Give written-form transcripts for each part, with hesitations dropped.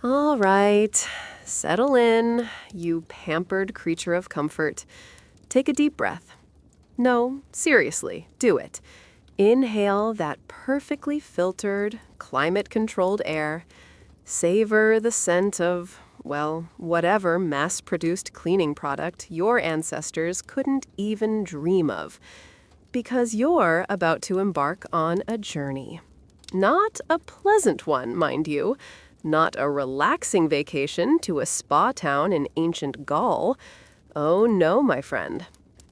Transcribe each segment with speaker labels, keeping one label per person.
Speaker 1: All right, settle in, you pampered creature of comfort. Take a deep breath. No, seriously, do it. Inhale that perfectly filtered, climate-controlled air. Savor the scent of, well, whatever mass-produced cleaning product your ancestors couldn't even dream of. Because you're about to embark on a journey. Not a pleasant one, mind you. Not a relaxing vacation to a spa town in ancient Gaul. Oh no, my friend.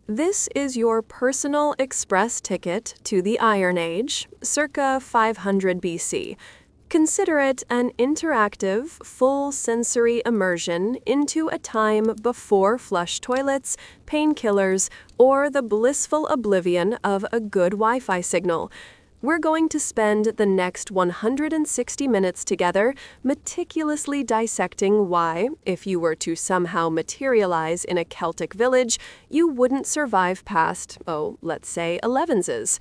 Speaker 1: This is your personal express ticket to the Iron Age, circa 500 BC. Consider it an interactive, full sensory immersion into a time before flush toilets, painkillers, or the blissful oblivion of a good Wi-Fi signal. We're going to spend the next 160 minutes together meticulously dissecting why, if you were to somehow materialize in a Celtic village, you wouldn't survive past, let's say, 11s.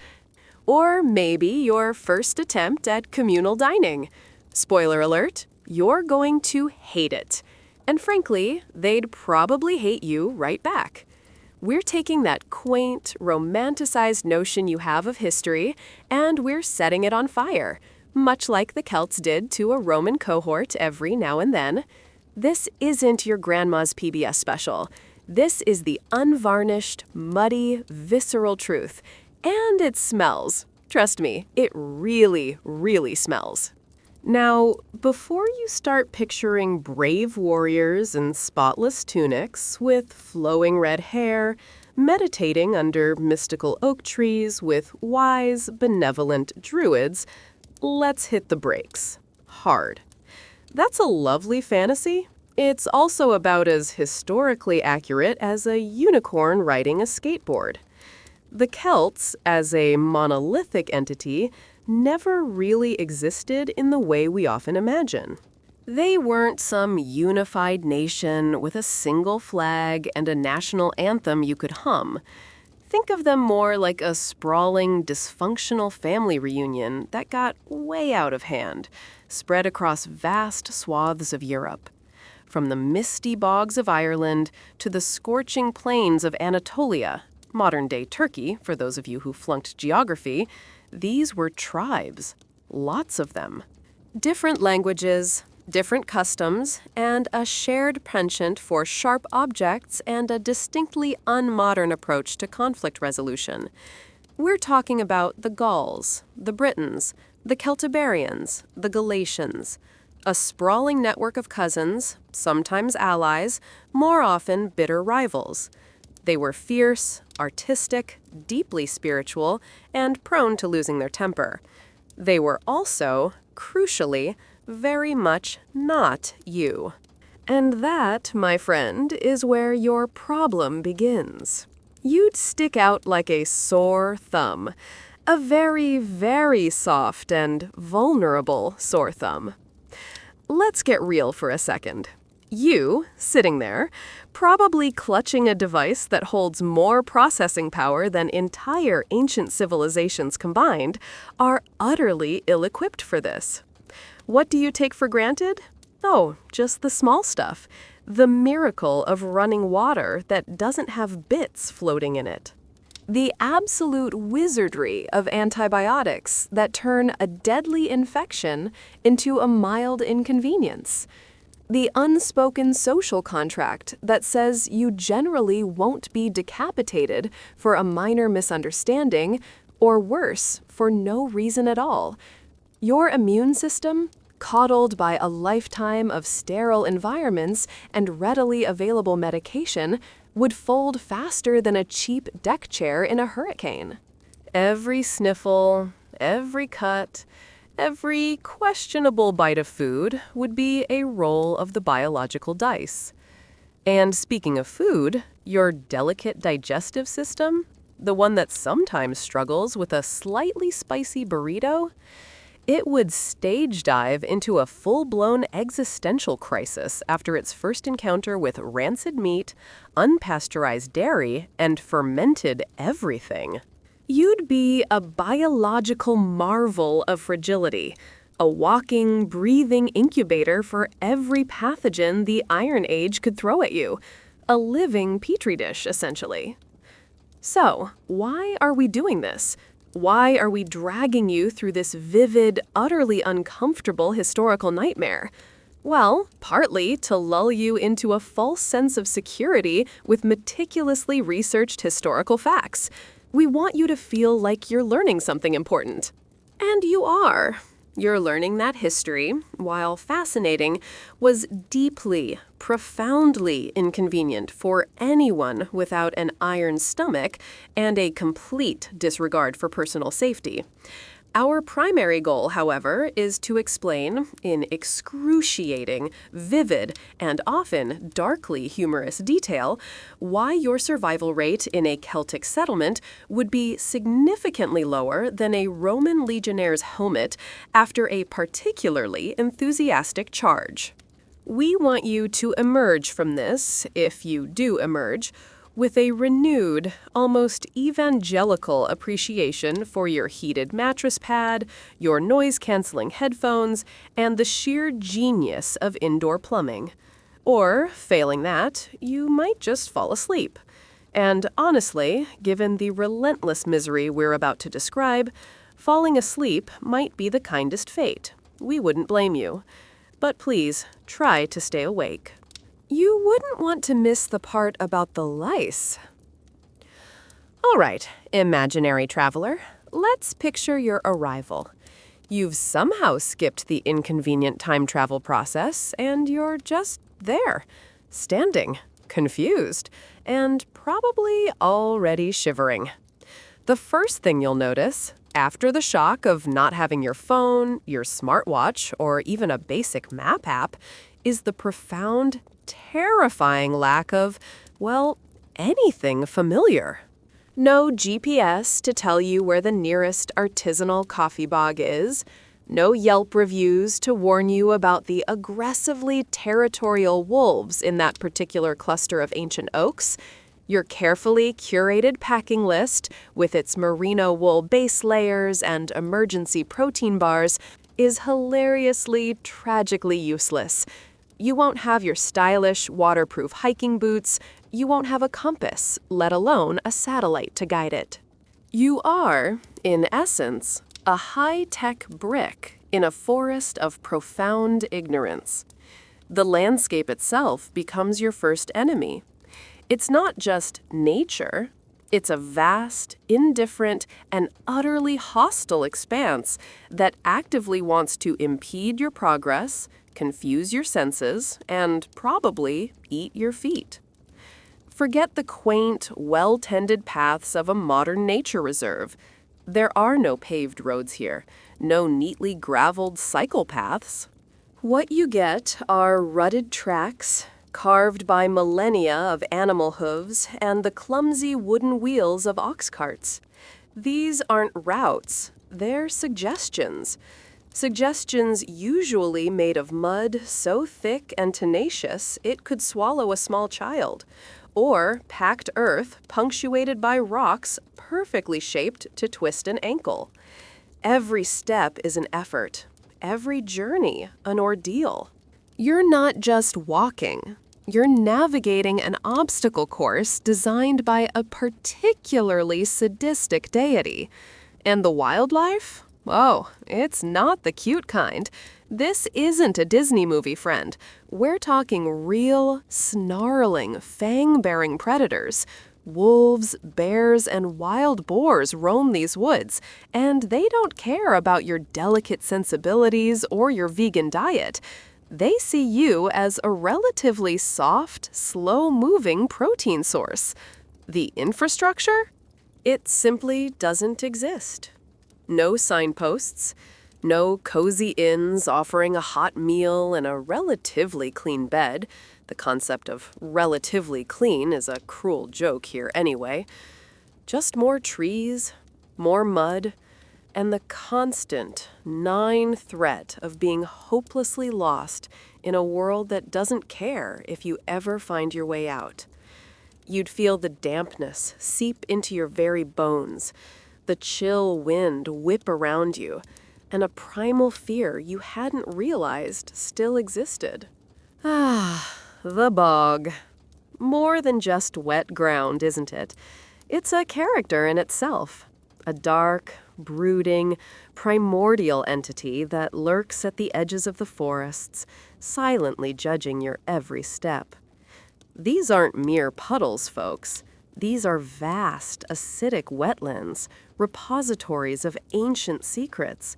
Speaker 1: Or maybe your first attempt at communal dining. Spoiler alert, you're going to hate it. And frankly, they'd probably hate you right back. We're taking that quaint, romanticized notion you have of history, and we're setting it on fire, much like the Celts did to a Roman cohort every now and then. This isn't your grandma's PBS special. This is the unvarnished, muddy, visceral truth. And it smells. Trust me, it really, really smells. Now, before you start picturing brave warriors in spotless tunics with flowing red hair, meditating under mystical oak trees with wise, benevolent druids, let's hit the brakes. Hard. That's a lovely fantasy. It's also about as historically accurate as a unicorn riding a skateboard. The Celts, as a monolithic entity, never really existed in the way we often imagine. They weren't some unified nation with a single flag and a national anthem you could hum. Think of them more like a sprawling, dysfunctional family reunion that got way out of hand, spread across vast swaths of Europe. From the misty bogs of Ireland to the scorching plains of Anatolia, modern-day Turkey, for those of you who flunked geography, these were tribes, lots of them. Different languages, different customs, and a shared penchant for sharp objects and a distinctly unmodern approach to conflict resolution. We're talking about the Gauls, the Britons, the Celtiberians, the Galatians, a sprawling network of cousins, sometimes allies, more often bitter rivals. They were fierce, artistic, deeply spiritual, and prone to losing their temper. They were also, crucially, very much not you. And that, my friend, is where your problem begins. You'd stick out like a sore thumb. A very, very soft and vulnerable sore thumb. Let's get real for a second. You, sitting there, probably clutching a device that holds more processing power than entire ancient civilizations combined, are utterly ill-equipped for this. What do you take for granted? Oh, just the small stuff. The miracle of running water that doesn't have bits floating in it. The absolute wizardry of antibiotics that turn a deadly infection into a mild inconvenience. The unspoken social contract that says you generally won't be decapitated for a minor misunderstanding, or worse, for no reason at all. Your immune system, coddled by a lifetime of sterile environments and readily available medication, would fold faster than a cheap deck chair in a hurricane. Every sniffle, every cut, every questionable bite of food would be a roll of the biological dice. And speaking of food, your delicate digestive system, the one that sometimes struggles with a slightly spicy burrito, it would stage dive into a full-blown existential crisis after its first encounter with rancid meat, unpasteurized dairy, and fermented everything. You'd be a biological marvel of fragility, A walking, breathing incubator for every pathogen the Iron Age could throw at you. A living petri dish, essentially. So, why are we doing this? Why are we dragging you through this vivid, utterly uncomfortable historical nightmare? Well, partly to lull you into a false sense of security with meticulously researched historical facts. We want you to feel like you're learning something important. And you are. You're learning that history, while fascinating, was deeply, profoundly inconvenient for anyone without an iron stomach and a complete disregard for personal safety. Our primary goal, however, is to explain, in excruciating, vivid, and often darkly humorous detail, why your survival rate in a Celtic settlement would be significantly lower than a Roman legionnaire's helmet after a particularly enthusiastic charge. We want you to emerge from this, if you do emerge, with a renewed, almost evangelical appreciation for your heated mattress pad, your noise-canceling headphones, and the sheer genius of indoor plumbing. Or, failing that, you might just fall asleep. And honestly, given the relentless misery we're about to describe, falling asleep might be the kindest fate. We wouldn't blame you. But please, try to stay awake. You wouldn't want to miss the part about the lice. All right, imaginary traveler, let's picture your arrival. You've somehow skipped the inconvenient time travel process, and you're just there, standing, confused, and probably already shivering. The first thing you'll notice, after the shock of not having your phone, your smartwatch, or even a basic map app, is the profound, terrifying lack of, well, anything familiar. No GPS to tell you where the nearest artisanal coffee bog is. No Yelp reviews to warn you about the aggressively territorial wolves in that particular cluster of ancient oaks. Your carefully curated packing list, with its merino wool base layers and emergency protein bars, is hilariously, tragically useless. You won't have your stylish, waterproof hiking boots. You won't have a compass, let alone a satellite to guide it. You are, in essence, a high-tech brick in a forest of profound ignorance. The landscape itself becomes your first enemy. It's not just nature. It's a vast, indifferent, and utterly hostile expanse that actively wants to impede your progress, confuse your senses, and probably eat your feet. Forget the quaint, well-tended paths of a modern nature reserve. There are no paved roads here, no neatly graveled cycle paths. What you get are rutted tracks, carved by millennia of animal hooves and the clumsy wooden wheels of ox carts. These aren't routes, they're suggestions. Suggestions usually made of mud so thick and tenacious it could swallow a small child, or packed earth punctuated by rocks perfectly shaped to twist an ankle. Every step is an effort, every journey an ordeal. You're not just walking. You're navigating an obstacle course designed by a particularly sadistic deity. And the wildlife? Oh, it's not the cute kind. This isn't a Disney movie, friend. We're talking real, snarling, fang-bearing predators. Wolves, bears, and wild boars roam these woods, and they don't care about your delicate sensibilities or your vegan diet. They see you as a relatively soft, slow-moving protein source. The infrastructure? It simply doesn't exist. No signposts, no cozy inns offering a hot meal and a relatively clean bed. The concept of relatively clean is a cruel joke here anyway. Just more trees, more mud, and the constant, gnawing threat of being hopelessly lost in a world that doesn't care if you ever find your way out. You'd feel the dampness seep into your very bones, the chill wind whip around you, and a primal fear you hadn't realized still existed. Ah, the bog. More than just wet ground, isn't it? It's a character in itself. A dark, brooding, primordial entity that lurks at the edges of the forests, silently judging your every step. These aren't mere puddles, folks. These are vast, acidic wetlands, repositories of ancient secrets.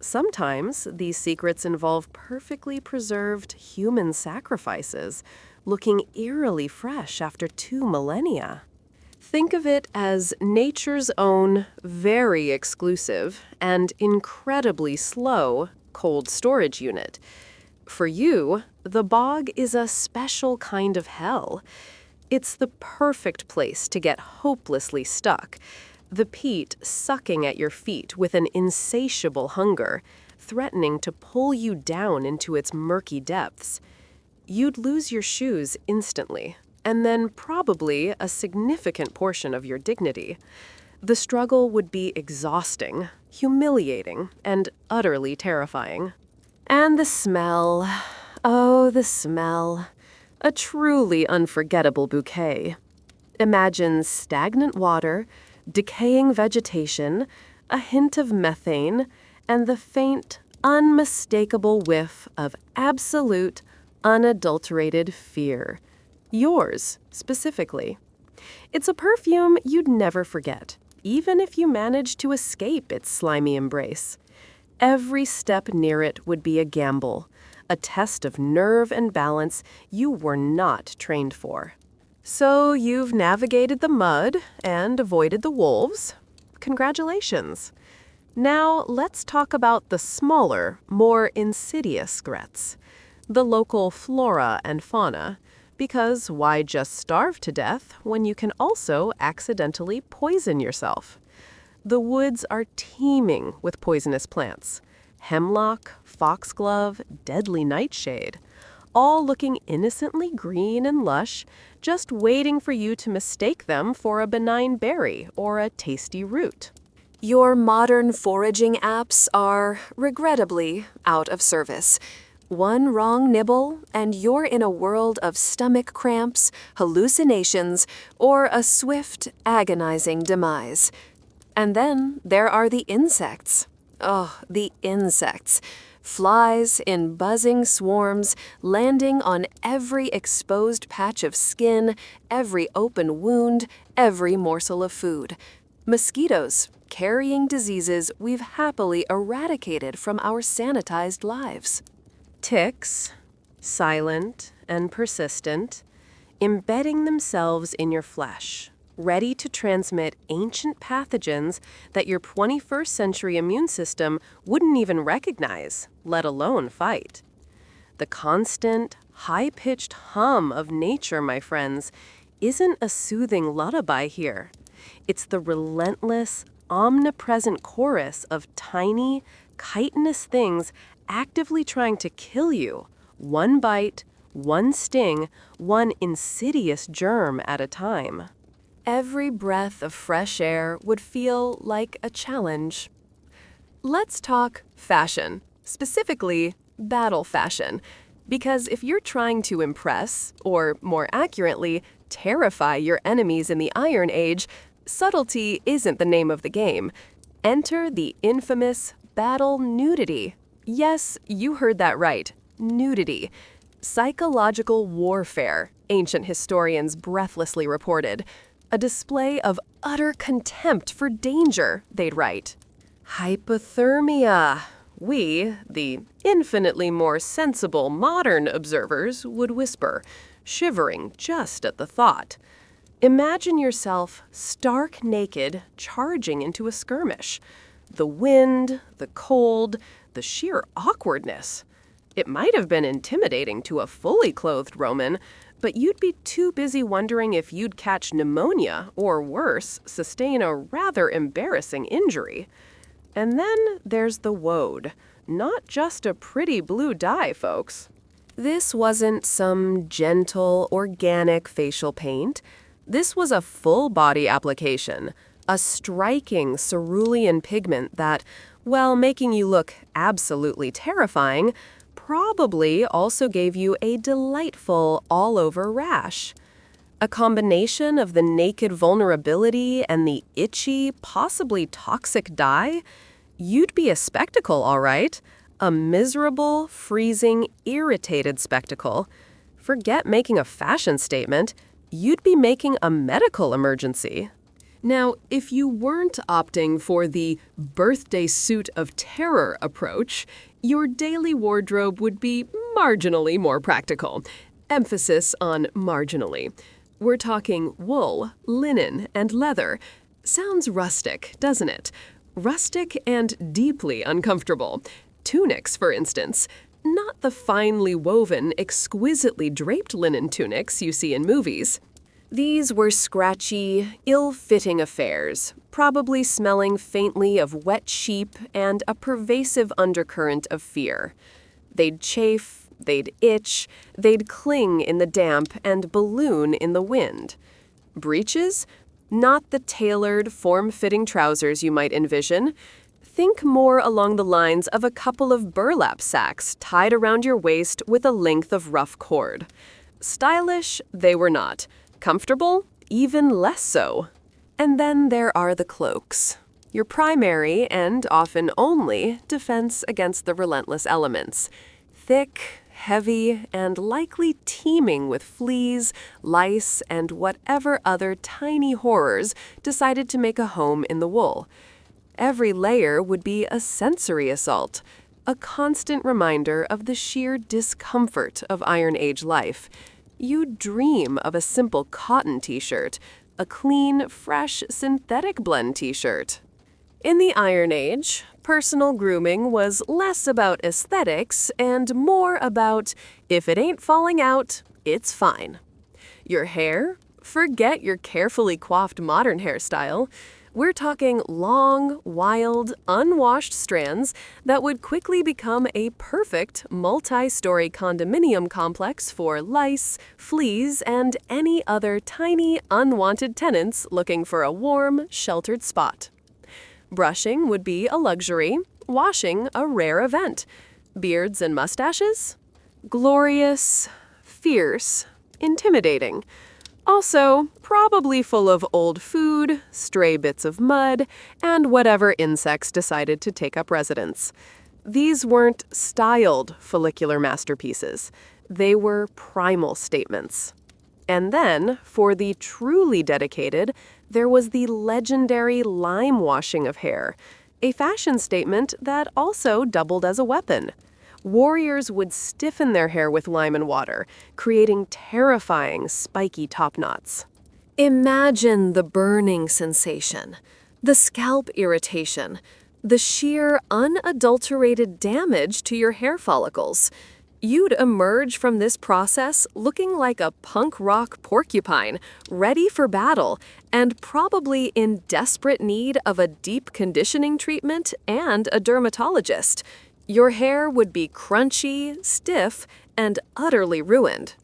Speaker 1: Sometimes these secrets involve perfectly preserved human sacrifices, looking eerily fresh after 2 millennia. Think of it as nature's own, very exclusive, and incredibly slow cold storage unit. For you, the bog is a special kind of hell. It's the perfect place to get hopelessly stuck, the peat sucking at your feet with an insatiable hunger, threatening to pull you down into its murky depths. You'd lose your shoes instantly, and then probably a significant portion of your dignity. The struggle would be exhausting, humiliating, and utterly terrifying. And the smell. Oh, the smell. A truly unforgettable bouquet. Imagine stagnant water, decaying vegetation, a hint of methane, and the faint, unmistakable whiff of absolute, unadulterated fear. Yours, specifically. It's a perfume you'd never forget, even if you managed to escape its slimy embrace. Every step near it would be a gamble, a test of nerve and balance you were not trained for. So you've navigated the mud and avoided the wolves. Congratulations. Now let's talk about the smaller, more insidious threats. The local flora and fauna, because why just starve to death when you can also accidentally poison yourself? The woods are teeming with poisonous plants. Hemlock, foxglove, deadly nightshade, all looking innocently green and lush, just waiting for you to mistake them for a benign berry or a tasty root. Your modern foraging apps are, regrettably, out of service. One wrong nibble, and you're in a world of stomach cramps, hallucinations, or a swift, agonizing demise. And then there are the insects. Oh, the insects. Flies in buzzing swarms, landing on every exposed patch of skin, every open wound, every morsel of food. Mosquitoes, carrying diseases we've happily eradicated from our sanitized lives. Ticks, silent and persistent, embedding themselves in your flesh, ready to transmit ancient pathogens that your 21st century immune system wouldn't even recognize, let alone fight. The constant, high-pitched hum of nature, my friends, isn't a soothing lullaby here. It's the relentless, omnipresent chorus of tiny, chitinous things actively trying to kill you, one bite, one sting, one insidious germ at a time. Every breath of fresh air would feel like a challenge. Let's talk fashion, specifically battle fashion, because if you're trying to impress, or more accurately, terrify your enemies in the Iron Age, subtlety isn't the name of the game. Enter the infamous battle nudity. Yes, you heard that right. Nudity. Psychological warfare, ancient historians breathlessly reported. A display of utter contempt for danger, they'd write. Hypothermia. We, the infinitely more sensible modern observers, would whisper, shivering just at the thought. Imagine yourself stark naked, charging into a skirmish. The wind, the cold, the sheer awkwardness. It might have been intimidating to a fully clothed Roman, but you'd be too busy wondering if you'd catch pneumonia, or worse, sustain a rather embarrassing injury. And then there's the woad. Not just a pretty blue dye, folks. This wasn't some gentle, organic facial paint. This was a full-body application, a striking cerulean pigment that, while making you look absolutely terrifying, probably also gave you a delightful all-over rash. A combination of the naked vulnerability and the itchy, possibly toxic dye? You'd be a spectacle, all right. A miserable, freezing, irritated spectacle. Forget making a fashion statement. You'd be making a medical emergency. Now, if you weren't opting for the birthday suit of terror approach, your daily wardrobe would be marginally more practical. Emphasis on marginally. We're talking wool, linen, and leather. Sounds rustic, doesn't it? Rustic and deeply uncomfortable. Tunics, for instance. Not the finely woven, exquisitely draped linen tunics you see in movies. These were scratchy, ill-fitting affairs, probably smelling faintly of wet sheep and a pervasive undercurrent of fear. They'd chafe, they'd itch, they'd cling in the damp and balloon in the wind. Breeches? Not the tailored, form-fitting trousers you might envision. Think more along the lines of a couple of burlap sacks tied around your waist with a length of rough cord. Stylish? They were not. Comfortable? Even less so. And then there are the cloaks. Your primary, and often only, defense against the relentless elements. Thick, heavy, and likely teeming with fleas, lice, and whatever other tiny horrors decided to make a home in the wool. Every layer would be a sensory assault, a constant reminder of the sheer discomfort of Iron Age life. You'd dream of a simple cotton t-shirt, a clean, fresh, synthetic blend t-shirt. In the Iron Age, personal grooming was less about aesthetics and more about, if it ain't falling out, it's fine. Your hair? Forget your carefully coiffed modern hairstyle. We're talking long, wild, unwashed strands that would quickly become a perfect multi-story condominium complex for lice, fleas, and any other tiny, unwanted tenants looking for a warm, sheltered spot. Brushing would be a luxury, washing a rare event. Beards and mustaches? Glorious, fierce, intimidating. Also, probably full of old food, stray bits of mud, and whatever insects decided to take up residence. These weren't styled follicular masterpieces. They were primal statements. And then, for the truly dedicated, there was the legendary lime washing of hair, a fashion statement that also doubled as a weapon. Warriors would stiffen their hair with lime and water, creating terrifying, spiky top knots. Imagine the burning sensation, the scalp irritation, the sheer, unadulterated damage to your hair follicles. You'd emerge from this process looking like a punk rock porcupine, ready for battle, and probably in desperate need of a deep conditioning treatment and a dermatologist. Your hair would be crunchy, stiff, and utterly ruined.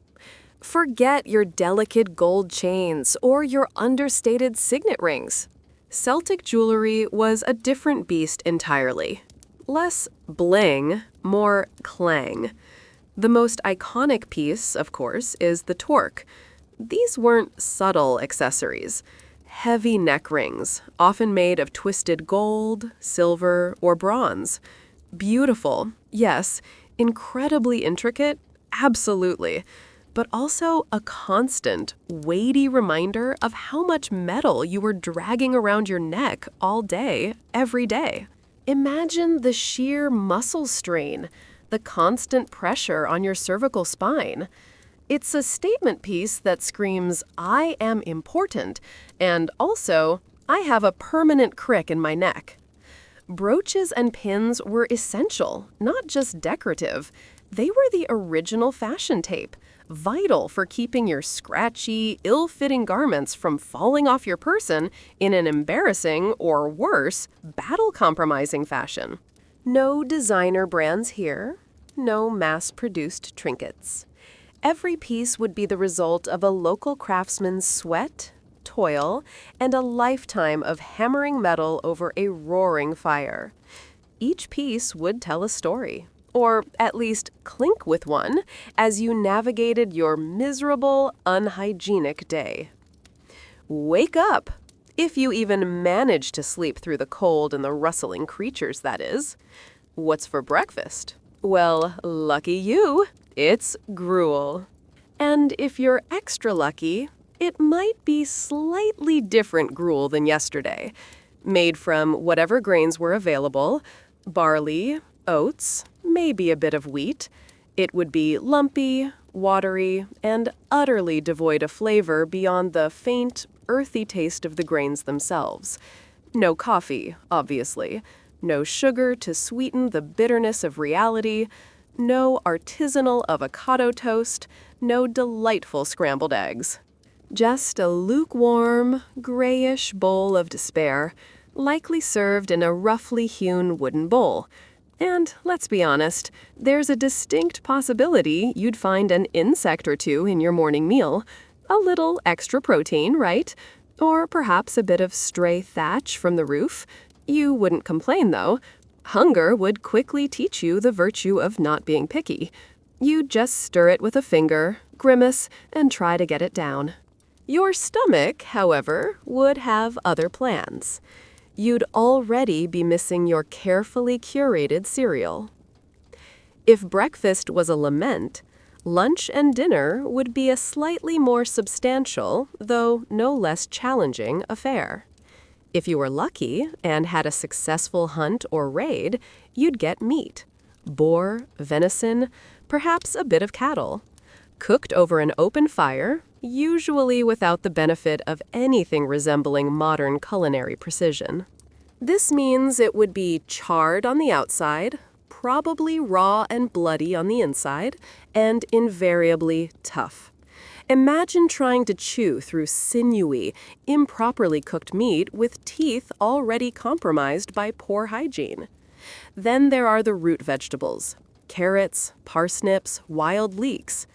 Speaker 1: Forget your delicate gold chains or your understated signet rings. Celtic jewelry was a different beast entirely. Less bling, more clang. The most iconic piece, of course, is the torque. These weren't subtle accessories. Heavy neck rings, often made of twisted gold, silver, or bronze. Beautiful, yes. Incredibly intricate, absolutely. But also a constant, weighty reminder of how much metal you were dragging around your neck all day, every day. Imagine the sheer muscle strain, the constant pressure on your cervical spine. It's a statement piece that screams, I am important, and also, I have a permanent crick in my neck. Brooches and pins were essential, not just decorative. They were the original fashion tape, vital for keeping your scratchy, ill-fitting garments from falling off your person in an embarrassing, or worse, battle-compromising fashion. No designer brands here, no mass-produced trinkets. Every piece would be the result of a local craftsman's sweat, toil, and a lifetime of hammering metal over a roaring fire. Each piece would tell a story, or at least clink with one, as you navigated your miserable, unhygienic day. Wake up! If you even manage to sleep through the cold and the rustling creatures, that is. What's for breakfast? Well, lucky you, it's gruel. And if you're extra lucky, it might be slightly different gruel than yesterday, made from whatever grains were available: barley, oats, maybe a bit of wheat. It would be lumpy, watery, and utterly devoid of flavor beyond the faint, earthy taste of the grains themselves. No coffee, obviously. No sugar to sweeten the bitterness of reality. No artisanal avocado toast. No delightful scrambled eggs. Just a lukewarm, grayish bowl of despair, likely served in a roughly hewn wooden bowl. And let's be honest, there's a distinct possibility you'd find an insect or two in your morning meal. A little extra protein, right? Or perhaps a bit of stray thatch from the roof. You wouldn't complain, though. Hunger would quickly teach you the virtue of not being picky. You'd just stir it with a finger, grimace, and try to get it down. Your stomach, however, would have other plans. You'd already be missing your carefully curated cereal. If breakfast was a lament, lunch and dinner would be a slightly more substantial, though no less challenging, affair. If you were lucky and had a successful hunt or raid, you'd get meat: boar, venison, perhaps a bit of cattle, cooked over an open fire, usually without the benefit of anything resembling modern culinary precision. This means it would be charred on the outside, probably raw and bloody on the inside, and invariably tough. Imagine trying to chew through sinewy, improperly cooked meat with teeth already compromised by poor hygiene. Then there are the root vegetables: carrots, parsnips, wild leeks.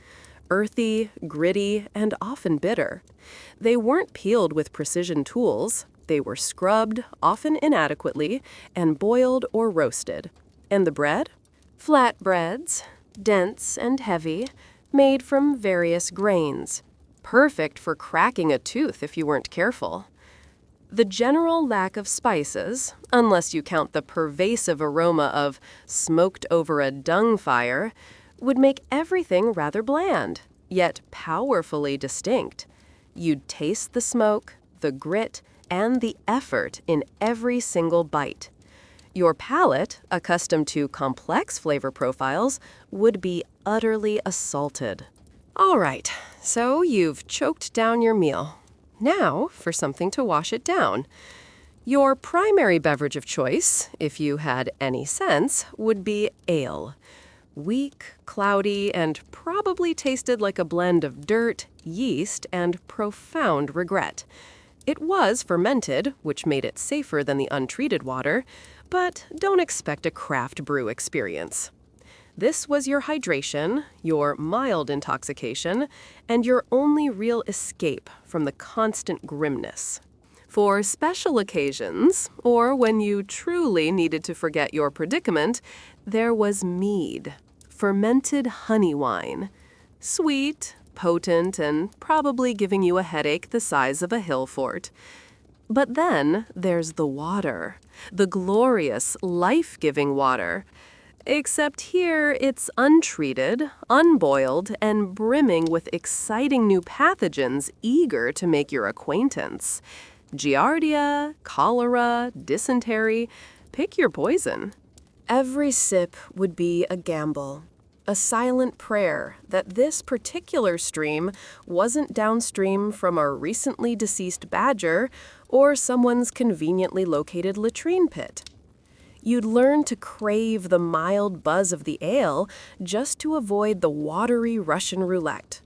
Speaker 1: Earthy, gritty, and often bitter. They weren't peeled with precision tools. They were scrubbed, often inadequately, and boiled or roasted. And the bread? Flat breads, dense and heavy, made from various grains. Perfect for cracking a tooth if you weren't careful. The general lack of spices, unless you count the pervasive aroma of smoked over a dung fire, would make everything rather bland, yet powerfully distinct. You'd taste the smoke, the grit, and the effort in every single bite. Your palate, accustomed to complex flavor profiles, would be utterly assaulted. All right, so you've choked down your meal. Now for something to wash it down. Your primary beverage of choice, if you had any sense, would be ale. Weak, cloudy, and probably tasted like a blend of dirt, yeast, and profound regret. It was fermented, which made it safer than the untreated water, but don't expect a craft brew experience. This was your hydration, your mild intoxication, and your only real escape from the constant grimness. For special occasions, or when you truly needed to forget your predicament, there was mead. Fermented honey wine. Sweet, potent, and probably giving you a headache the size of a hill fort. But then there's the water. The glorious, life-giving water. Except here it's untreated, unboiled, and brimming with exciting new pathogens eager to make your acquaintance. Giardia, cholera, dysentery, pick your poison. Every sip would be a gamble, a silent prayer that this particular stream wasn't downstream from a recently deceased badger or someone's conveniently located latrine pit. You'd learn to crave the mild buzz of the ale just to avoid the watery Russian roulette.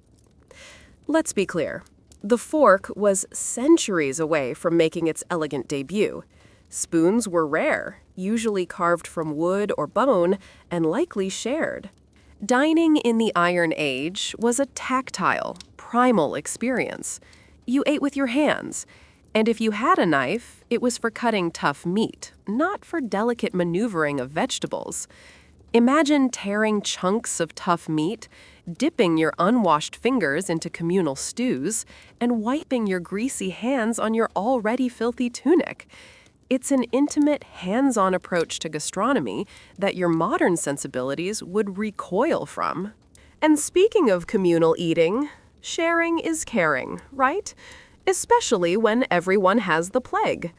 Speaker 1: Let's be clear. The fork was centuries away from making its elegant debut. Spoons were rare, usually carved from wood or bone, and likely shared. Dining in the Iron Age was a tactile, primal experience. You ate with your hands. And if you had a knife, it was for cutting tough meat, not for delicate maneuvering of vegetables. Imagine tearing chunks of tough meat, dipping your unwashed fingers into communal stews, and wiping your greasy hands on your already filthy tunic. It's an intimate, hands-on approach to gastronomy that your modern sensibilities would recoil from. And speaking of communal eating, sharing is caring, right? Especially when everyone has the plague.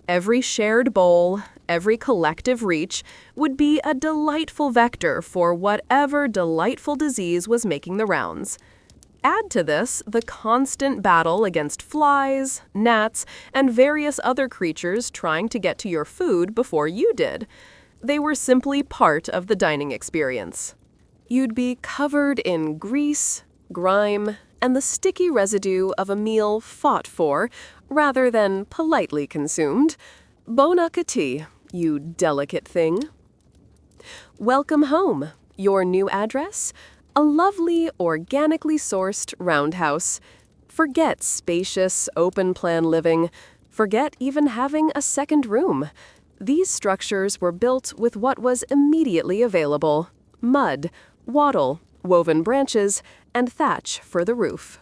Speaker 1: Every shared bowl, every collective reach would be a delightful vector for whatever delightful disease was making the rounds. Add to this the constant battle against flies, gnats, and various other creatures trying to get to your food before you did. They were simply part of the dining experience. You'd be covered in grease, grime, and the sticky residue of a meal fought for, rather than politely consumed. Bon appétit, you delicate thing. Welcome home. Your new address? A lovely, organically sourced roundhouse. Forget spacious, open-plan living. Forget even having a second room. These structures were built with what was immediately available: mud, wattle, woven branches, and thatch for the roof.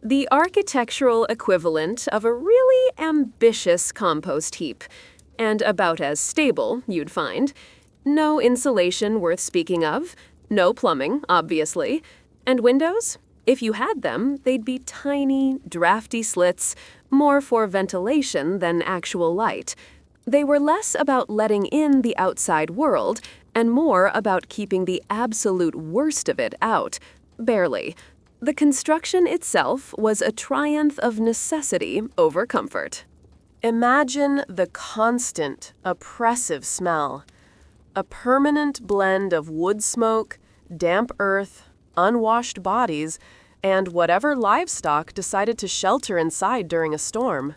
Speaker 1: The architectural equivalent of a really ambitious compost heap, and about as stable, you'd find. No insulation worth speaking of, no plumbing, obviously, and windows? If you had them, they'd be tiny, drafty slits, more for ventilation than actual light. They were less about letting in the outside world and more about keeping the absolute worst of it out, barely. The construction itself was a triumph of necessity over comfort. Imagine the constant, oppressive smell. A permanent blend of wood smoke, damp earth, unwashed bodies, and whatever livestock decided to shelter inside during a storm.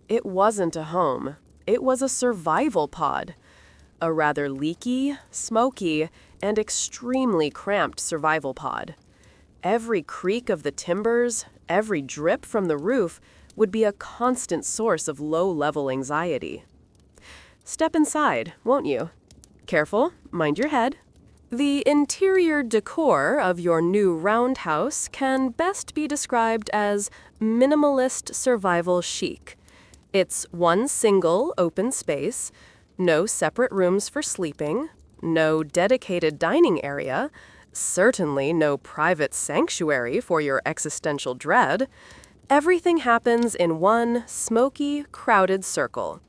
Speaker 1: It wasn't a home. It was a survival pod. A rather leaky, smoky, and extremely cramped survival pod. Every creak of the timbers, every drip from the roof would be a constant source of low-level anxiety. Step inside, won't you? Careful, mind your head. The interior decor of your new roundhouse can best be described as minimalist survival chic. It's one single open space, no separate rooms for sleeping, no dedicated dining area, certainly no private sanctuary for your existential dread. Everything happens in one smoky, crowded circle.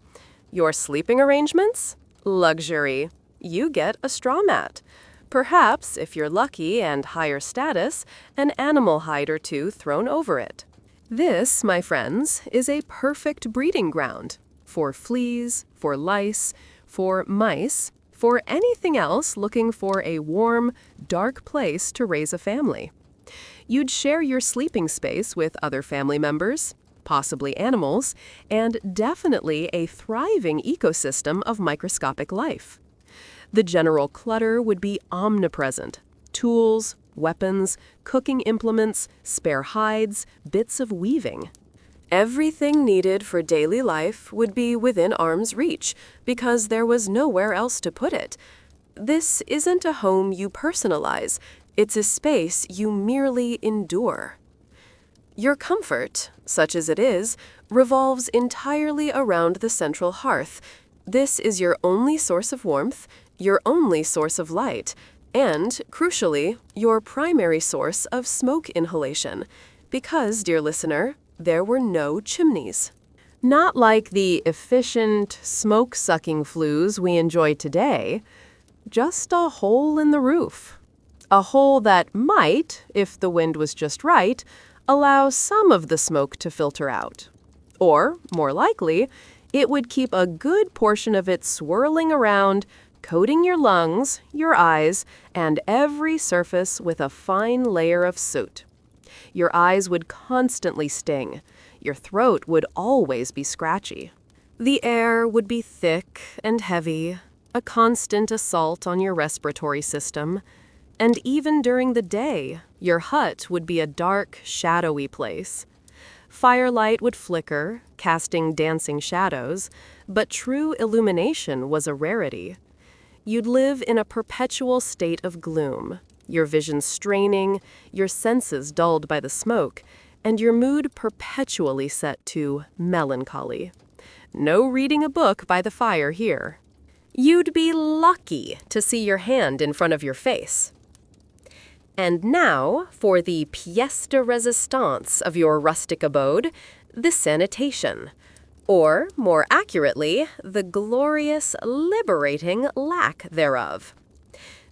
Speaker 1: Your sleeping arrangements? Luxury. You get a straw mat. Perhaps, if you're lucky and higher status, an animal hide or two thrown over it. This, my friends, is a perfect breeding ground for fleas, for lice, for mice, for anything else looking for a warm, dark place to raise a family. You'd share your sleeping space with other family members, possibly animals, and definitely a thriving ecosystem of microscopic life. The general clutter would be omnipresent: tools, weapons, cooking implements, spare hides, bits of weaving. Everything needed for daily life would be within arm's reach because there was nowhere else to put it. This isn't a home you personalize, it's a space you merely endure. Your comfort, such as it is, revolves entirely around the central hearth. This is your only source of warmth, your only source of light, and, crucially, your primary source of smoke inhalation. Because, dear listener, there were no chimneys. Not like the efficient, smoke-sucking flues we enjoy today, just a hole in the roof. A hole that might, if the wind was just right, allow some of the smoke to filter out. Or, more likely, it would keep a good portion of it swirling around, coating your lungs, your eyes, and every surface with a fine layer of soot. Your eyes would constantly sting. Your throat would always be scratchy. The air would be thick and heavy, a constant assault on your respiratory system. And even during the day, your hut would be a dark, shadowy place. Firelight would flicker, casting dancing shadows, but true illumination was a rarity. You'd live in a perpetual state of gloom, your vision straining, your senses dulled by the smoke, and your mood perpetually set to melancholy. No reading a book by the fire here. You'd be lucky to see your hand in front of your face. And now, for the pièce de résistance of your rustic abode, the sanitation. Or, more accurately, the glorious, liberating lack thereof.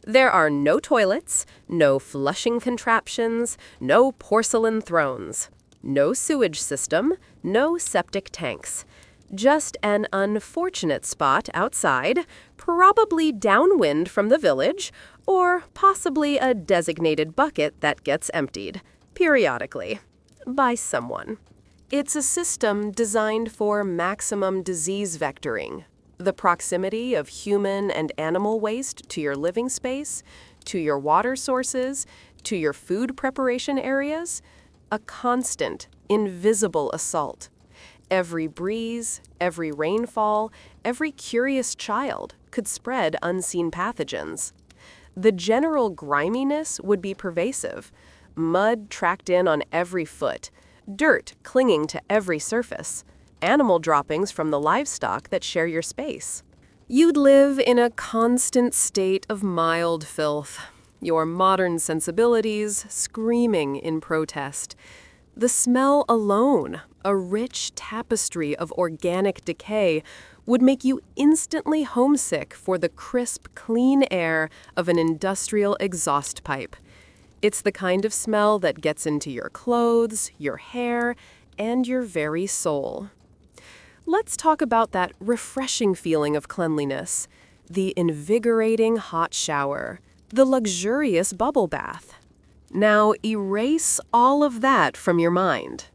Speaker 1: There are no toilets, no flushing contraptions, no porcelain thrones, no sewage system, no septic tanks. Just an unfortunate spot outside, probably downwind from the village, or possibly a designated bucket that gets emptied, periodically, by someone. It's a system designed for maximum disease vectoring, the proximity of human and animal waste to your living space, to your water sources, to your food preparation areas, a constant, invisible assault. Every breeze, every rainfall, every curious child could spread unseen pathogens. The general griminess would be pervasive, mud tracked in on every foot, dirt clinging to every surface, animal droppings from the livestock that share your space. You'd live in a constant state of mild filth, your modern sensibilities screaming in protest. The smell alone, a rich tapestry of organic decay, would make you instantly homesick for the crisp, clean air of an industrial exhaust pipe. It's the kind of smell that gets into your clothes, your hair, and your very soul. Let's talk about that refreshing feeling of cleanliness, the invigorating hot shower, the luxurious bubble bath. Now erase all of that from your mind.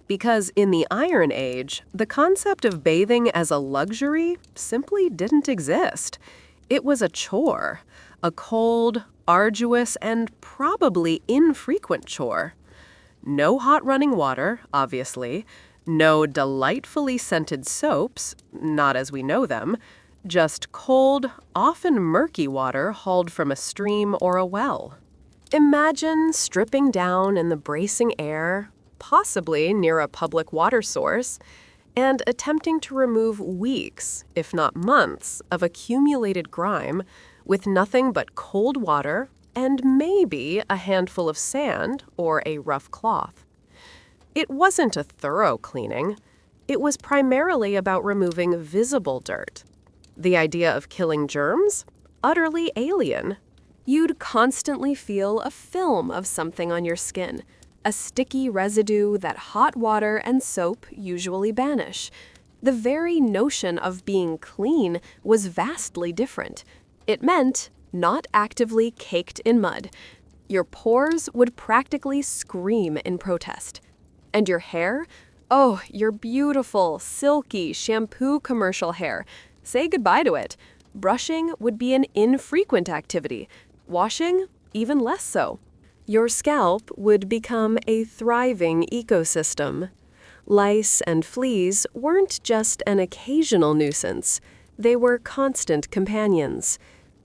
Speaker 1: Because in the Iron Age, the concept of bathing as a luxury simply didn't exist. It was a chore, a cold, arduous, and probably infrequent chore. No hot running water, obviously. No delightfully scented soaps, not as we know them. Just cold, often murky water hauled from a stream or a well. Imagine stripping down in the bracing air, possibly near a public water source, and attempting to remove weeks, if not months, of accumulated grime with nothing but cold water and maybe a handful of sand or a rough cloth. It wasn't a thorough cleaning. It was primarily about removing visible dirt. The idea of killing germs? Utterly alien. You'd constantly feel a film of something on your skin, a sticky residue that hot water and soap usually banish. The very notion of being clean was vastly different. It meant not actively caked in mud. Your pores would practically scream in protest. And your hair? Oh, your beautiful, silky shampoo commercial hair. Say goodbye to it. Brushing would be an infrequent activity. Washing, even less so. Your scalp would become a thriving ecosystem. Lice and fleas weren't just an occasional nuisance. They were constant companions.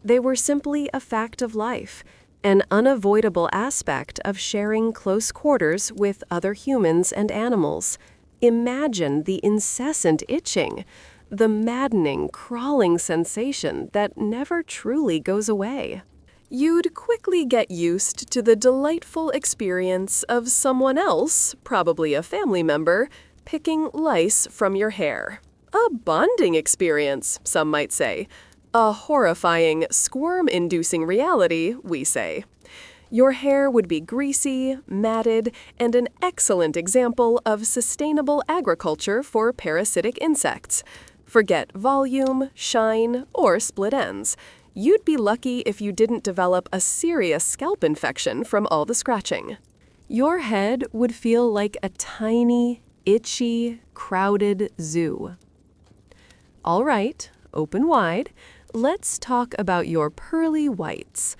Speaker 1: They were simply a fact of life, an unavoidable aspect of sharing close quarters with other humans and animals. Imagine the incessant itching, the maddening, crawling sensation that never truly goes away. You'd quickly get used to the delightful experience of someone else, probably a family member, picking lice from your hair. A bonding experience, some might say. A horrifying, squirm-inducing reality, we say. Your hair would be greasy, matted, and an excellent example of sustainable agriculture for parasitic insects. Forget volume, shine, or split ends. You'd be lucky if you didn't develop a serious scalp infection from all the scratching. Your head would feel like a tiny, itchy, crowded zoo. All right, open wide. Let's talk about your pearly whites.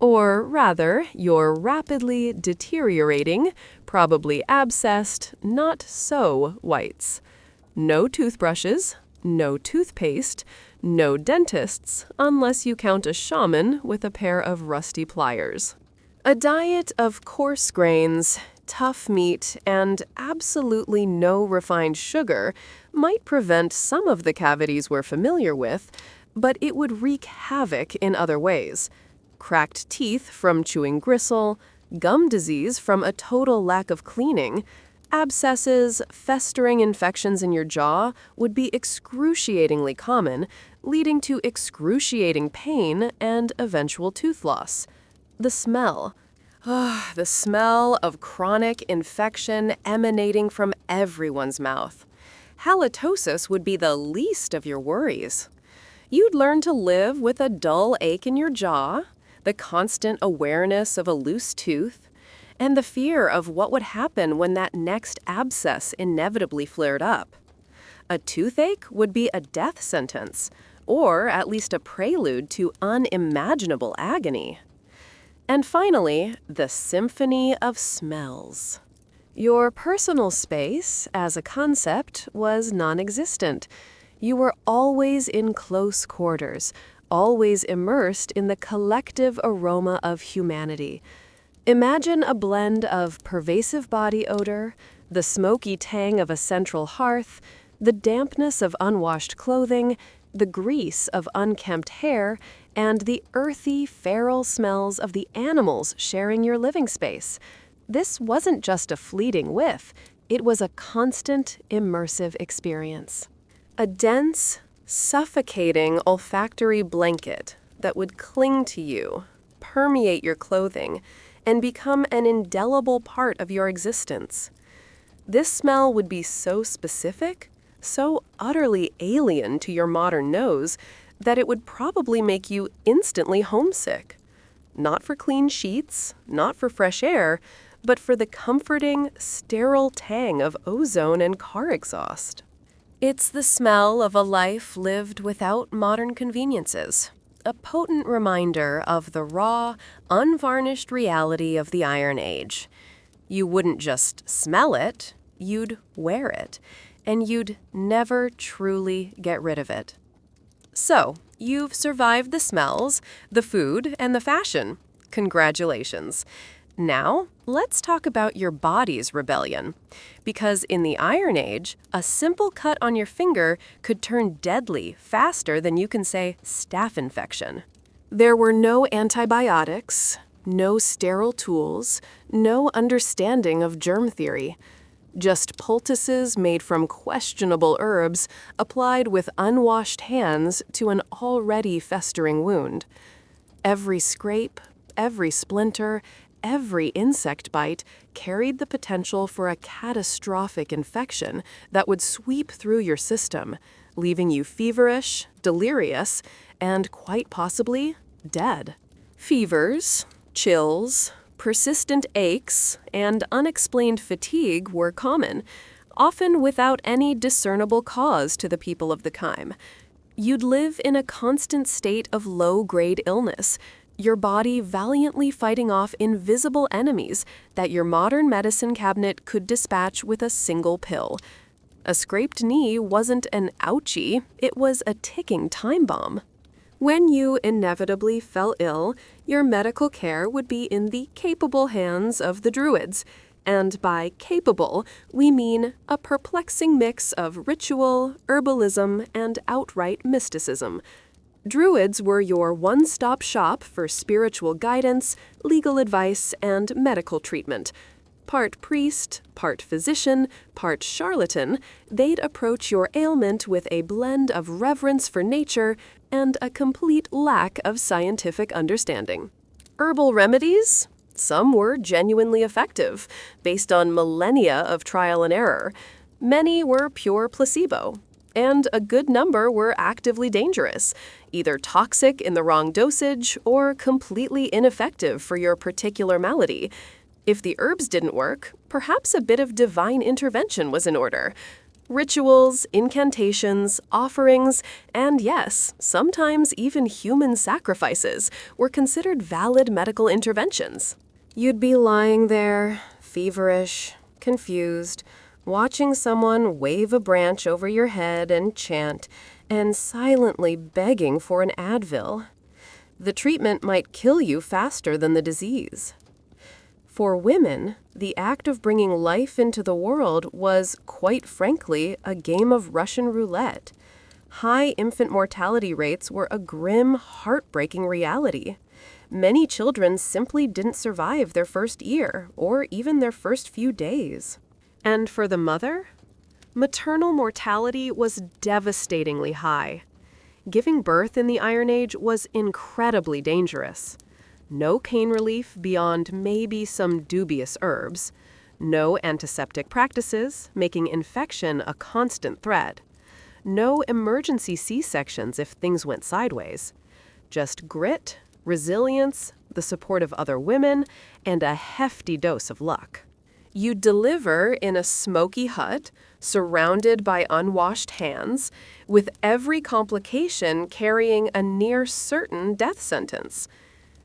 Speaker 1: Or rather, you're rapidly deteriorating, probably abscessed, not so whites. No toothbrushes, no toothpaste, no dentists, unless you count a shaman with a pair of rusty pliers. A diet of coarse grains, tough meat, and absolutely no refined sugar might prevent some of the cavities we're familiar with, but it would wreak havoc in other ways. Cracked teeth from chewing gristle, gum disease from a total lack of cleaning, abscesses, festering infections in your jaw would be excruciatingly common, leading to excruciating pain and eventual tooth loss. The smell. The smell of chronic infection emanating from everyone's mouth. Halitosis would be the least of your worries. You'd learn to live with a dull ache in your jaw, the constant awareness of a loose tooth, and the fear of what would happen when that next abscess inevitably flared up. A toothache would be a death sentence, or at least a prelude to unimaginable agony. And finally, the symphony of smells. Your personal space, as a concept, was non-existent. You were always in close quarters, always immersed in the collective aroma of humanity. Imagine a blend of pervasive body odor, the smoky tang of a central hearth, the dampness of unwashed clothing, the grease of unkempt hair, and the earthy, feral smells of the animals sharing your living space. This wasn't just a fleeting whiff, it was a constant, immersive experience. A dense, suffocating olfactory blanket that would cling to you, permeate your clothing, and become an indelible part of your existence. This smell would be so specific, so utterly alien to your modern nose, that it would probably make you instantly homesick. Not for clean sheets, not for fresh air, but for the comforting, sterile tang of ozone and car exhaust. It's the smell of a life lived without modern conveniences, a potent reminder of the raw, unvarnished reality of the Iron Age. You wouldn't just smell it, you'd wear it, and you'd never truly get rid of it. So, you've survived the smells, the food, and the fashion. Congratulations. Now, let's talk about your body's rebellion. Because in the Iron Age, a simple cut on your finger could turn deadly faster than you can say staph infection. There were no antibiotics, no sterile tools, no understanding of germ theory. Just poultices made from questionable herbs applied with unwashed hands to an already festering wound. Every scrape, every splinter, every insect bite carried the potential for a catastrophic infection that would sweep through your system, leaving you feverish, delirious, and quite possibly dead. Fevers, chills, persistent aches, and unexplained fatigue were common, often without any discernible cause to the people of the time. You'd live in a constant state of low-grade illness, your body valiantly fighting off invisible enemies that your modern medicine cabinet could dispatch with a single pill. A scraped knee wasn't an ouchie, it was a ticking time bomb. When you inevitably fell ill, your medical care would be in the capable hands of the Druids. And by capable, we mean a perplexing mix of ritual, herbalism, and outright mysticism. Druids were your one-stop shop for spiritual guidance, legal advice, and medical treatment. Part priest, part physician, part charlatan, they'd approach your ailment with a blend of reverence for nature and a complete lack of scientific understanding. Herbal remedies? Some were genuinely effective, based on millennia of trial and error. Many were pure placebo, and a good number were actively dangerous, either toxic in the wrong dosage or completely ineffective for your particular malady. If the herbs didn't work, perhaps a bit of divine intervention was in order. Rituals, incantations, offerings, and yes, sometimes even human sacrifices were considered valid medical interventions. You'd be lying there, feverish, confused, watching someone wave a branch over your head and chant, and silently begging for an Advil. The treatment might kill you faster than the disease. For women, the act of bringing life into the world was, quite frankly, a game of Russian roulette. High infant mortality rates were a grim, heartbreaking reality. Many children simply didn't survive their first year, or even their first few days. And for the mother? Maternal mortality was devastatingly high. Giving birth in the Iron Age was incredibly dangerous. No pain relief beyond maybe some dubious herbs. No antiseptic practices, making infection a constant threat. No emergency C-sections if things went sideways. Just grit, resilience, the support of other women, and a hefty dose of luck. You'd deliver in a smoky hut, surrounded by unwashed hands, with every complication carrying a near-certain death sentence.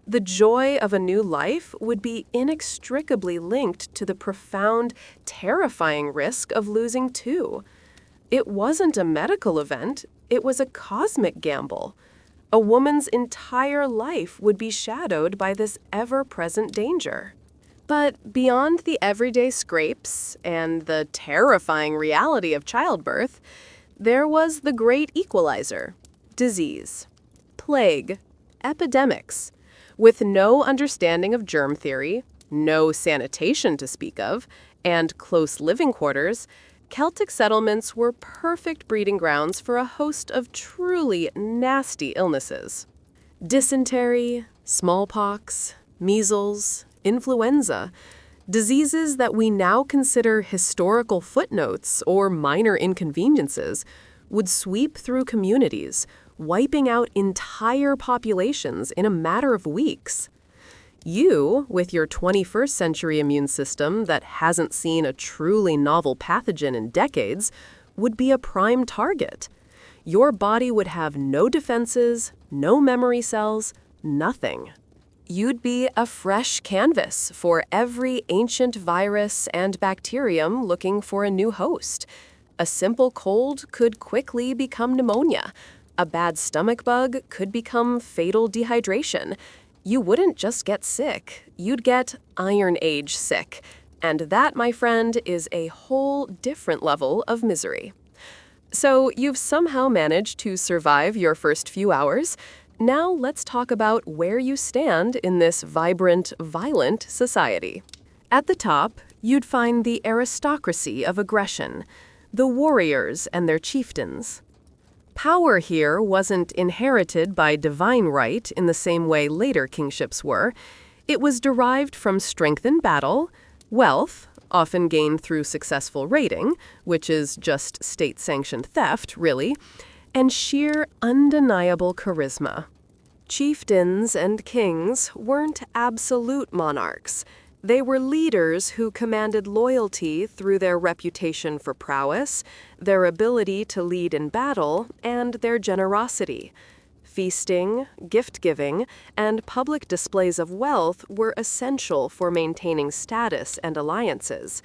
Speaker 1: The joy of a new life would be inextricably linked to the profound, terrifying risk of losing two. It wasn't a medical event, it was a cosmic gamble. A woman's entire life would be shadowed by this ever-present danger. But beyond the everyday scrapes and the terrifying reality of childbirth, there was the great equalizer: disease, plague, epidemics. With no understanding of germ theory, no sanitation to speak of, and close living quarters, Celtic settlements were perfect breeding grounds for a host of truly nasty illnesses. Dysentery, smallpox, measles, influenza, diseases that we now consider historical footnotes or minor inconveniences, would sweep through communities, wiping out entire populations in a matter of weeks. You, with your 21st century immune system that hasn't seen a truly novel pathogen in decades, would be a prime target. Your body would have no defenses, no memory cells, nothing. You'd be a fresh canvas for every ancient virus and bacterium looking for a new host. A simple cold could quickly become pneumonia. A bad stomach bug could become fatal dehydration. You wouldn't just get sick, you'd get Iron Age sick. And that, my friend, is a whole different level of misery. So you've somehow managed to survive your first few hours. Now let's talk about where you stand in this vibrant, violent society. At the top, you'd find the aristocracy of aggression, the warriors and their chieftains. Power here wasn't inherited by divine right in the same way later kingships were. It was derived from strength in battle, wealth, often gained through successful raiding, which is just state-sanctioned theft, really, and sheer undeniable charisma. Chieftains and kings weren't absolute monarchs. They were leaders who commanded loyalty through their reputation for prowess, their ability to lead in battle, and their generosity. Feasting, gift-giving, and public displays of wealth were essential for maintaining status and alliances.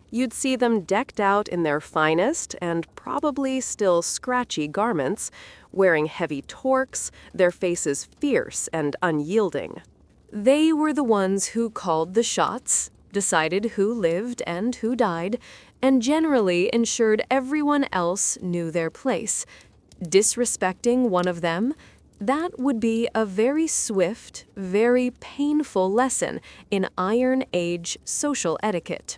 Speaker 1: You'd see them decked out in their finest and probably still scratchy garments, wearing heavy torques, their faces fierce and unyielding. They were the ones who called the shots, decided who lived and who died, and generally ensured everyone else knew their place. Disrespecting one of them, that would be a very swift, very painful lesson in Iron Age social etiquette.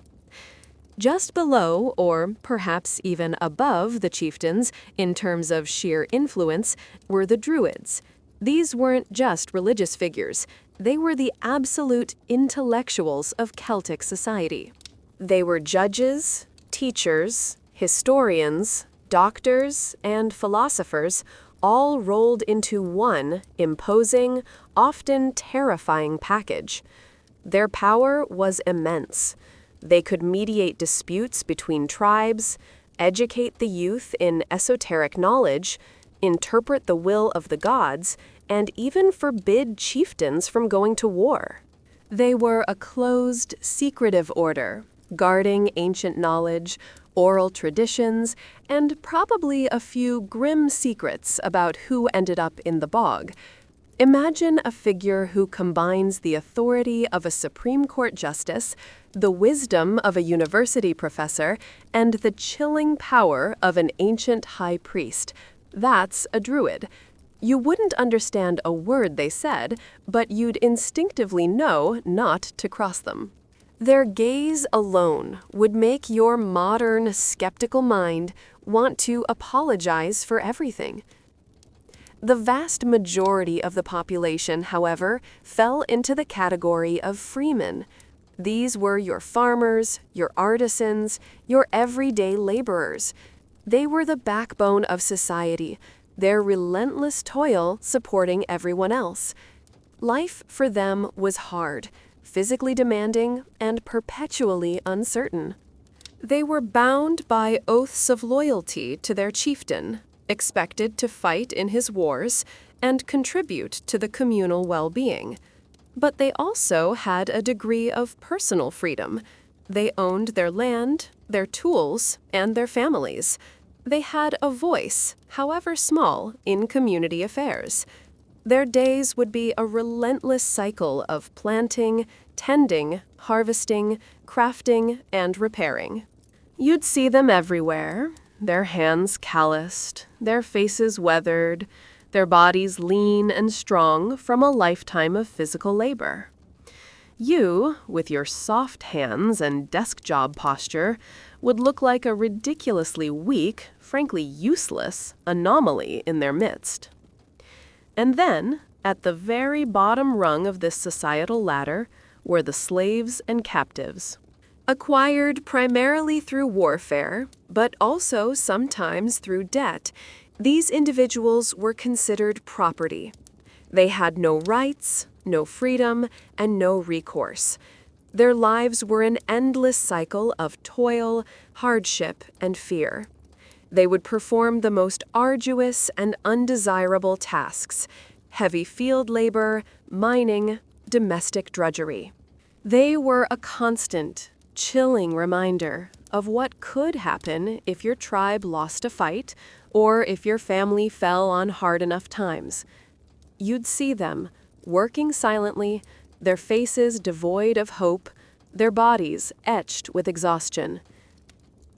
Speaker 1: Just below, or perhaps even above the chieftains, in terms of sheer influence, were the Druids. These weren't just religious figures. They were the absolute intellectuals of Celtic society. They were judges, teachers, historians, doctors, and philosophers, all rolled into one imposing, often terrifying package. Their power was immense. They could mediate disputes between tribes, educate the youth in esoteric knowledge, interpret the will of the gods, and even forbid chieftains from going to war. They were a closed, secretive order, guarding ancient knowledge, oral traditions, and probably a few grim secrets about who ended up in the bog. Imagine a figure who combines the authority of a Supreme Court justice, the wisdom of a university professor, and the chilling power of an ancient high priest. That's a druid. You wouldn't understand a word they said, but you'd instinctively know not to cross them. Their gaze alone would make your modern, skeptical mind want to apologize for everything. The vast majority of the population, however, fell into the category of freemen. These were your farmers, your artisans, your everyday laborers. They were the backbone of society, their relentless toil supporting everyone else. Life for them was hard, physically demanding, and perpetually uncertain. They were bound by oaths of loyalty to their chieftain, expected to fight in his wars, and contribute to the communal well-being. But they also had a degree of personal freedom. They owned their land, their tools, and their families. They had a voice, however small, in community affairs. Their days would be a relentless cycle of planting, tending, harvesting, crafting, and repairing. You'd see them everywhere, their hands calloused, their faces weathered, their bodies lean and strong from a lifetime of physical labor. You, with your soft hands and desk job posture, would look like a ridiculously weak, frankly useless, anomaly in their midst. And then, at the very bottom rung of this societal ladder, were the slaves and captives. Acquired primarily through warfare, but also sometimes through debt, these individuals were considered property. They had no rights, no freedom, and no recourse. Their lives were an endless cycle of toil, hardship, and fear. They would perform the most arduous and undesirable tasks: heavy field labor, mining, domestic drudgery. They were a constant, chilling reminder of what could happen if your tribe lost a fight or if your family fell on hard enough times. You'd see them, working silently, their faces devoid of hope, their bodies etched with exhaustion.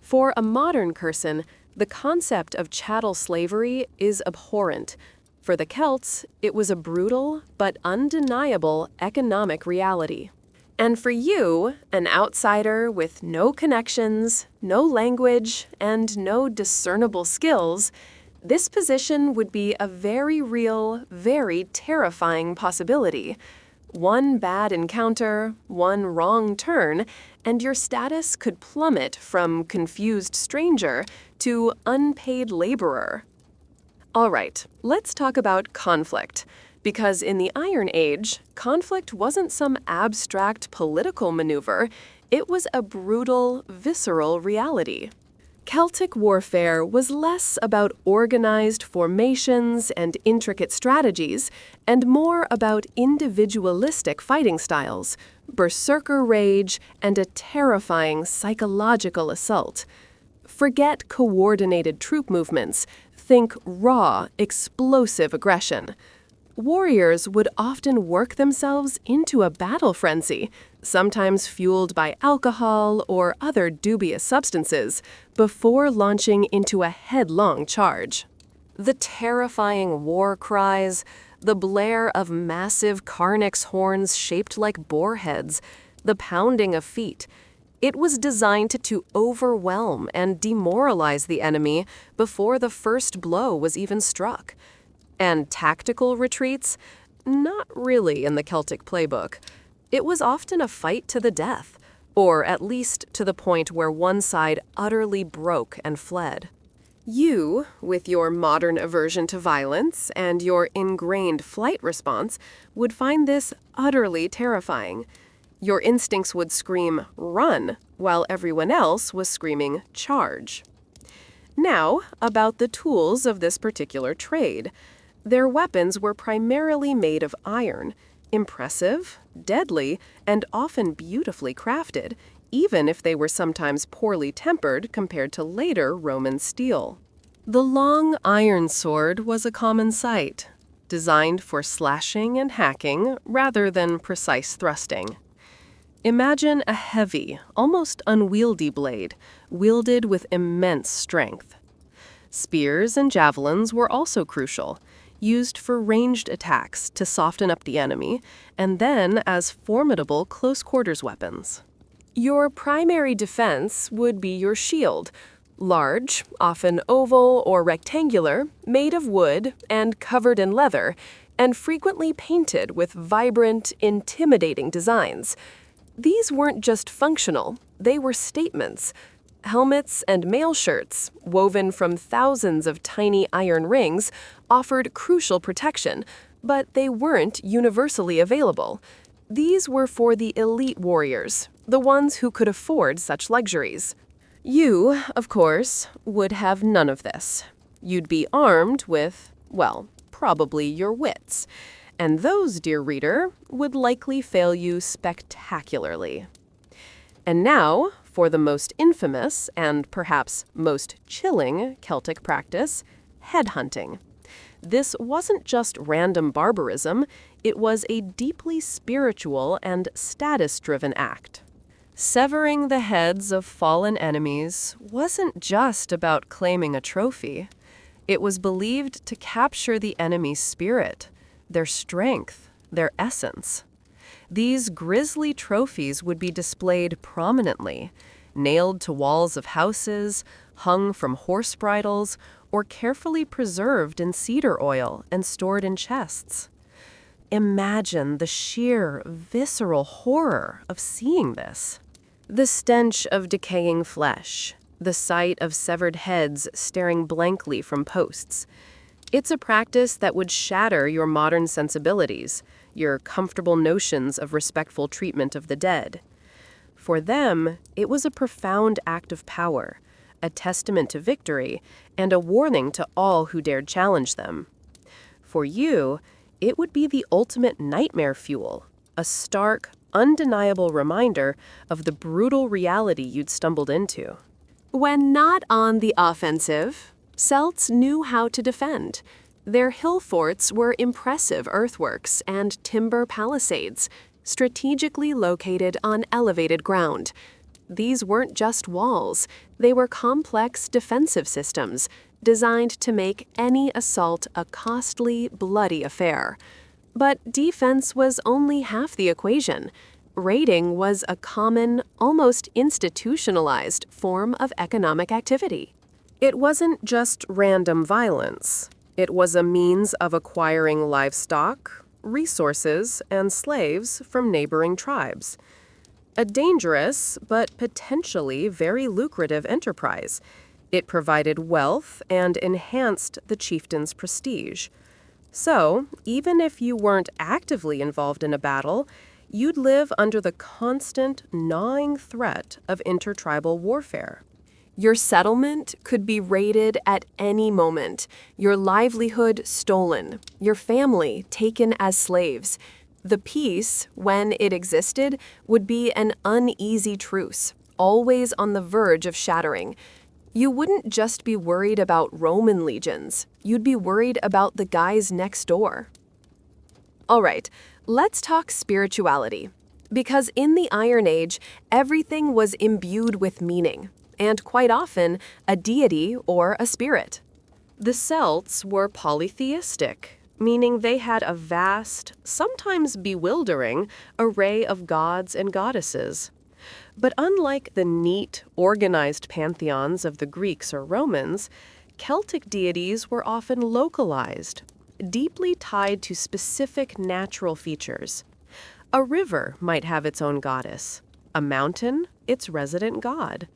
Speaker 1: For a modern person, the concept of chattel slavery is abhorrent. For the Celts, it was a brutal but undeniable economic reality. And for you, an outsider with no connections, no language, and no discernible skills, this position would be a very real, very terrifying possibility. One bad encounter, one wrong turn, and your status could plummet from confused stranger to unpaid laborer. All right, let's talk about conflict. Because in the Iron Age, conflict wasn't some abstract political maneuver, it was a brutal, visceral reality. Celtic warfare was less about organized formations and intricate strategies, and more about individualistic fighting styles, berserker rage, and a terrifying psychological assault. Forget coordinated troop movements, think raw, explosive aggression. Warriors would often work themselves into a battle frenzy, sometimes fueled by alcohol or other dubious substances, before launching into a headlong charge. The terrifying war cries, the blare of massive carnyx horns shaped like boar heads, the pounding of feet. It was designed to overwhelm and demoralize the enemy before the first blow was even struck. And tactical retreats? Not really in the Celtic playbook. It was often a fight to the death, or at least to the point where one side utterly broke and fled. You, with your modern aversion to violence and your ingrained flight response, would find this utterly terrifying. Your instincts would scream, "run," while everyone else was screaming, "charge." Now, about the tools of this particular trade. Their weapons were primarily made of iron, impressive, deadly, and often beautifully crafted, even if they were sometimes poorly tempered compared to later Roman steel. The long iron sword was a common sight, designed for slashing and hacking rather than precise thrusting. Imagine a heavy, almost unwieldy blade, wielded with immense strength. Spears and javelins were also crucial, used for ranged attacks to soften up the enemy, and then as formidable close-quarters weapons. Your primary defense would be your shield, large, often oval or rectangular, made of wood and covered in leather, and frequently painted with vibrant, intimidating designs. These weren't just functional, they were statements. Helmets and mail shirts, woven from thousands of tiny iron rings, offered crucial protection, but they weren't universally available. These were for the elite warriors, the ones who could afford such luxuries. You, of course, would have none of this. You'd be armed with, well, probably your wits. And those, dear reader, would likely fail you spectacularly. And now, for the most infamous and perhaps most chilling Celtic practice, headhunting. This wasn't just random barbarism, it was a deeply spiritual and status-driven act. Severing the heads of fallen enemies wasn't just about claiming a trophy. It was believed to capture the enemy's spirit, their strength, their essence. These grisly trophies would be displayed prominently, nailed to walls of houses, hung from horse bridles, or carefully preserved in cedar oil and stored in chests. Imagine the sheer, visceral horror of seeing this. The stench of decaying flesh, the sight of severed heads staring blankly from posts. It's a practice that would shatter your modern sensibilities, your comfortable notions of respectful treatment of the dead. For them, it was a profound act of power, a testament to victory, and a warning to all who dared challenge them. For you, it would be the ultimate nightmare fuel, a stark, undeniable reminder of the brutal reality you'd stumbled into. When not on the offensive, Celts knew how to defend. Their hill forts were impressive earthworks and timber palisades, strategically located on elevated ground. These weren't just walls, they were complex defensive systems designed to make any assault a costly, bloody affair. But defense was only half the equation. Raiding was a common, almost institutionalized form of economic activity. It wasn't just random violence. It was a means of acquiring livestock, resources, and slaves from neighboring tribes. A dangerous, but potentially very lucrative enterprise. It provided wealth and enhanced the chieftain's prestige. So, even if you weren't actively involved in a battle, you'd live under the constant, gnawing threat of intertribal warfare. Your settlement could be raided at any moment, your livelihood stolen, your family taken as slaves. The peace, when it existed, would be an uneasy truce, always on the verge of shattering. You wouldn't just be worried about Roman legions, you'd be worried about the guys next door. All right, let's talk spirituality. Because in the Iron Age, everything was imbued with meaning, and quite often, a deity or a spirit. The Celts were polytheistic, meaning they had a vast, sometimes bewildering, array of gods and goddesses. But unlike the neat, organized pantheons of the Greeks or Romans, Celtic deities were often localized, deeply tied to specific natural features. A river might have its own goddess, a mountain, its resident god,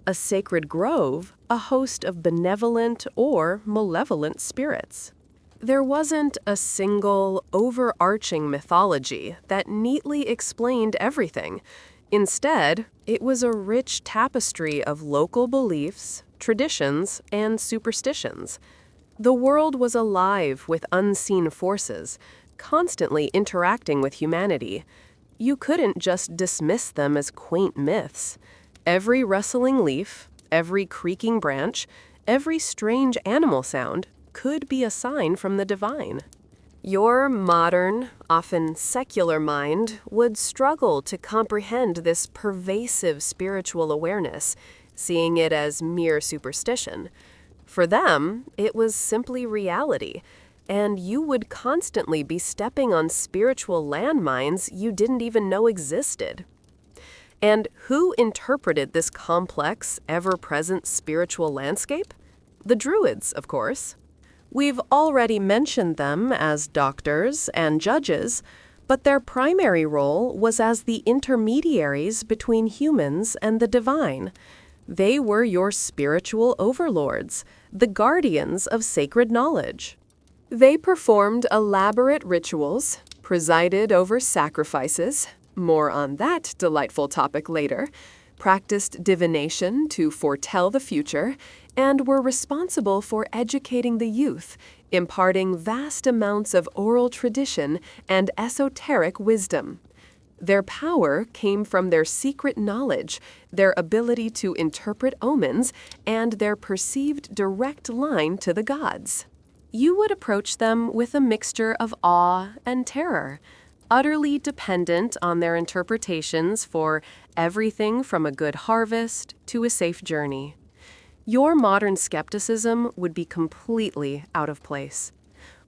Speaker 1: a sacred grove, a host of benevolent or malevolent spirits. There wasn't a single, overarching mythology that neatly explained everything. Instead, it was a rich tapestry of local beliefs, traditions, and superstitions. The world was alive with unseen forces, constantly interacting with humanity. You couldn't just dismiss them as quaint myths. Every rustling leaf, every creaking branch, every strange animal sound could be a sign from the divine. Your modern, often secular mind would struggle to comprehend this pervasive spiritual awareness, seeing it as mere superstition. For them, it was simply reality, and you would constantly be stepping on spiritual landmines you didn't even know existed. And who interpreted this complex, ever-present spiritual landscape? The Druids, of course. We've already mentioned them as doctors and judges, but their primary role was as the intermediaries between humans and the divine. They were your spiritual overlords, the guardians of sacred knowledge. They performed elaborate rituals, presided over sacrifices, more on that delightful topic later, practiced divination to foretell the future, and were responsible for educating the youth, imparting vast amounts of oral tradition and esoteric wisdom. Their power came from their secret knowledge, their ability to interpret omens, and their perceived direct line to the gods. You would approach them with a mixture of awe and terror, utterly dependent on their interpretations for everything from a good harvest to a safe journey. Your modern skepticism would be completely out of place.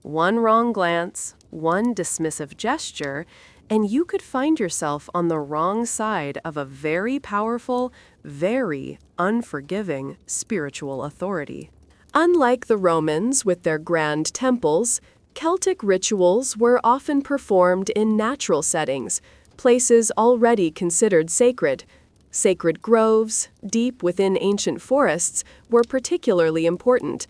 Speaker 1: One wrong glance, one dismissive gesture, and you could find yourself on the wrong side of a very powerful, very unforgiving spiritual authority. Unlike the Romans with their grand temples, Celtic rituals were often performed in natural settings, places already considered sacred. Sacred groves, deep within ancient forests, were particularly important.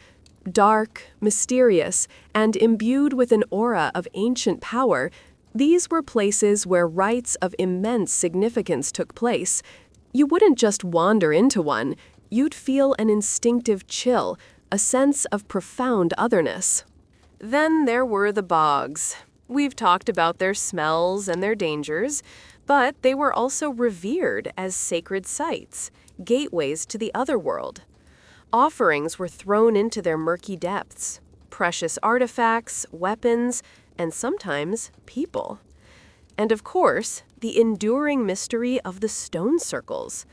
Speaker 1: Dark, mysterious, and imbued with an aura of ancient power, these were places where rites of immense significance took place. You wouldn't just wander into one, you'd feel an instinctive chill, a sense of profound otherness. Then there were the bogs. We've talked about their smells and their dangers, but they were also revered as sacred sites, gateways to the other world. Offerings were thrown into their murky depths, precious artifacts, weapons, and sometimes people. And of course, the enduring mystery of the stone circles.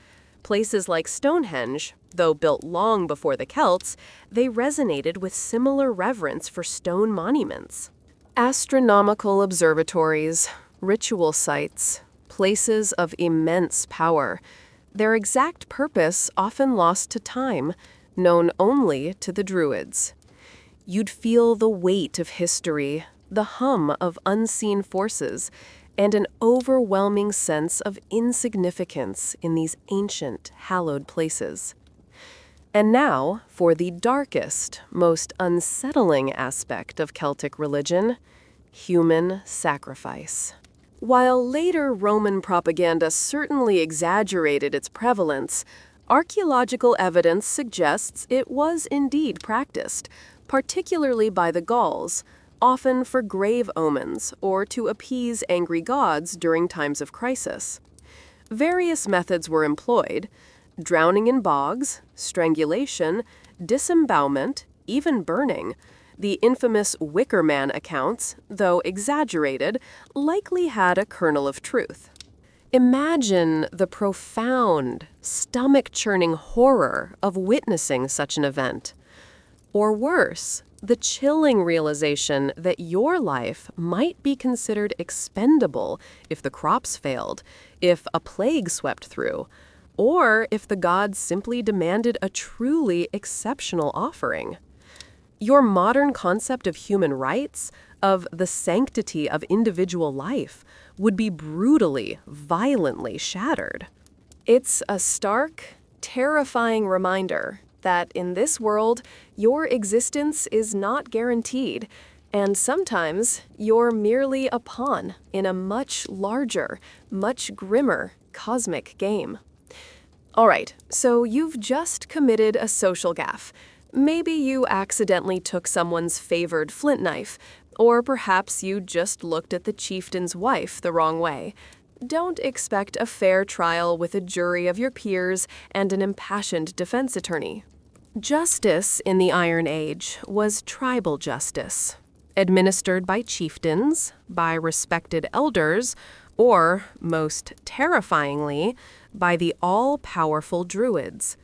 Speaker 1: Places like Stonehenge, though built long before the Celts, they resonated with similar reverence for stone monuments. Astronomical observatories, ritual sites, places of immense power, their exact purpose often lost to time, known only to the Druids. You'd feel the weight of history, the hum of unseen forces, and an overwhelming sense of insignificance in these ancient, hallowed places. And now, for the darkest, most unsettling aspect of Celtic religion, human sacrifice. While later Roman propaganda certainly exaggerated its prevalence, archaeological evidence suggests it was indeed practiced, particularly by the Gauls, often for grave omens or to appease angry gods during times of crisis. Various methods were employed: drowning in bogs, strangulation, disembowelment, even burning. The infamous Wicker Man accounts, though exaggerated, likely had a kernel of truth. Imagine the profound, stomach-churning horror of witnessing such an event. Or worse, the chilling realization that your life might be considered expendable if the crops failed, if a plague swept through, or if the gods simply demanded a truly exceptional offering. Your modern concept of human rights, of the sanctity of individual life, would be brutally, violently shattered. It's a stark, terrifying reminder that in this world, your existence is not guaranteed, and sometimes you're merely a pawn in a much larger, much grimmer cosmic game. All right, so you've just committed a social gaffe. Maybe you accidentally took someone's favored flint knife, or perhaps you just looked at the chieftain's wife the wrong way. Don't expect a fair trial with a jury of your peers and an impassioned defense attorney. Justice in the Iron Age was tribal justice, administered by chieftains, by respected elders, or, most terrifyingly, by the all-powerful druids.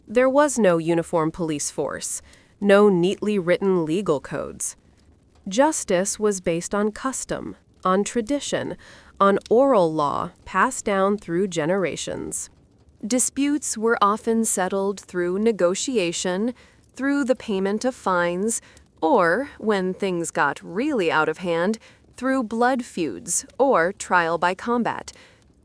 Speaker 1: There was no uniform police force, no neatly written legal codes. Justice was based on custom, on tradition, on oral law passed down through generations. Disputes were often settled through negotiation, through the payment of fines, or, when things got really out of hand, through blood feuds or trial by combat.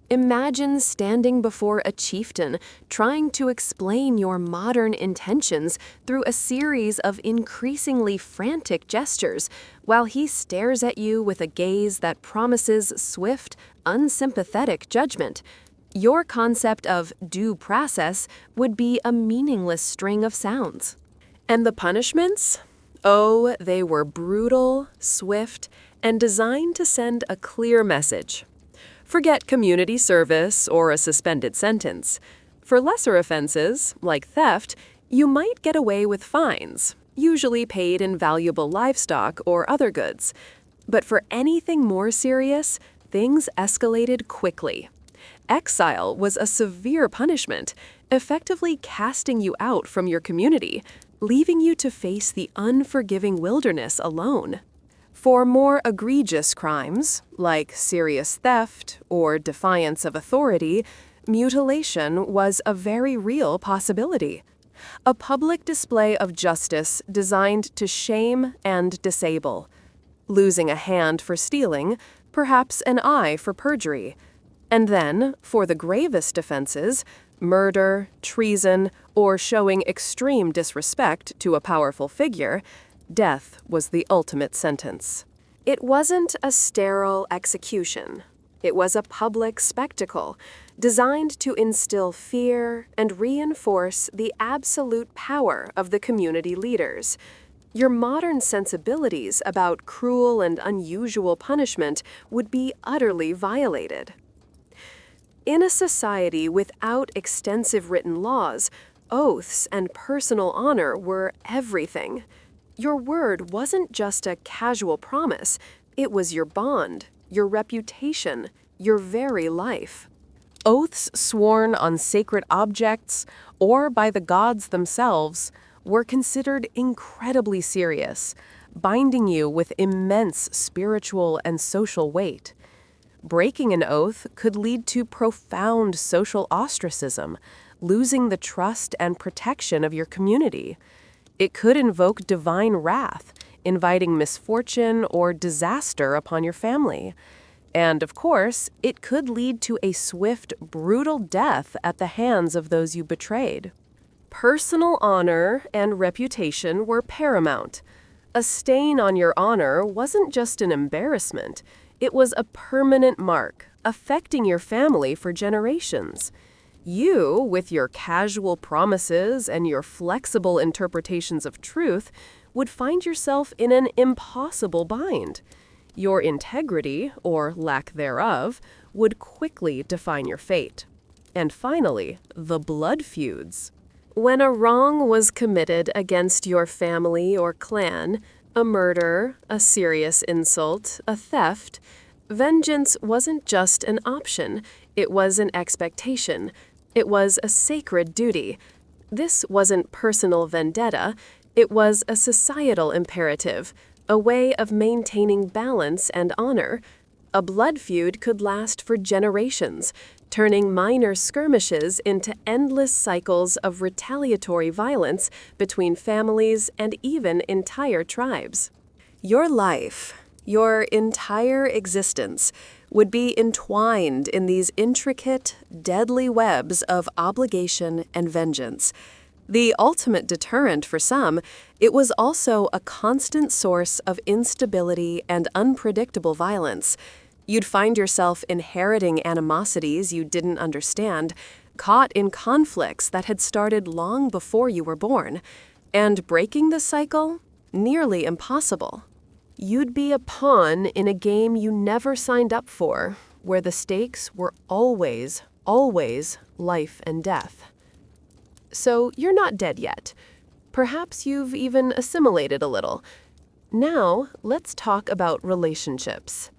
Speaker 1: Imagine standing before a chieftain trying to explain your modern intentions through a series of increasingly frantic gestures while he stares at you with a gaze that promises swift, unsympathetic judgment. Your concept of due process would be a meaningless string of sounds. And the punishments? Oh, they were brutal, swift, and designed to send a clear message. Forget community service or a suspended sentence. For lesser offenses, like theft, you might get away with fines, usually paid in valuable livestock or other goods. But for anything more serious, things escalated quickly. Exile was a severe punishment, effectively casting you out from your community, leaving you to face the unforgiving wilderness alone. For more egregious crimes, like serious theft or defiance of authority, mutilation was a very real possibility. A public display of justice designed to shame and disable. Losing a hand for stealing, perhaps an eye for perjury. And then, for the gravest offenses, murder, treason, or showing extreme disrespect to a powerful figure, death was the ultimate sentence. It wasn't a sterile execution. It was a public spectacle designed to instill fear and reinforce the absolute power of the community leaders. Your modern sensibilities about cruel and unusual punishment would be utterly violated. In a society without extensive written laws, oaths and personal honor were everything. Your word wasn't just a casual promise, it was your bond, your reputation, your very life. Oaths sworn on sacred objects or by the gods themselves were considered incredibly serious, binding you with immense spiritual and social weight. Breaking an oath could lead to profound social ostracism, losing the trust and protection of your community. It could invoke divine wrath, inviting misfortune or disaster upon your family. And, of course, it could lead to a swift, brutal death at the hands of those you betrayed. Personal honor and reputation were paramount. A stain on your honor wasn't just an embarrassment. It was a permanent mark, affecting your family for generations. You, with your casual promises and your flexible interpretations of truth, would find yourself in an impossible bind. Your integrity, or lack thereof, would quickly define your fate. And finally, the blood feuds. When a wrong was committed against your family or clan, a murder, a serious insult, a theft, vengeance wasn't just an option, it was an expectation. It was a sacred duty. This wasn't personal vendetta, it was a societal imperative, a way of maintaining balance and honor. A blood feud could last for generations, turning minor skirmishes into endless cycles of retaliatory violence between families and even entire tribes. Your life, your entire existence, would be entwined in these intricate, deadly webs of obligation and vengeance. The ultimate deterrent for some, it was also a constant source of instability and unpredictable violence. You'd find yourself inheriting animosities you didn't understand, caught in conflicts that had started long before you were born, and breaking the cycle, nearly impossible. You'd be a pawn in a game you never signed up for, where the stakes were always, always life and death. So you're not dead yet. Perhaps you've even assimilated a little. Now, let's talk about relationships.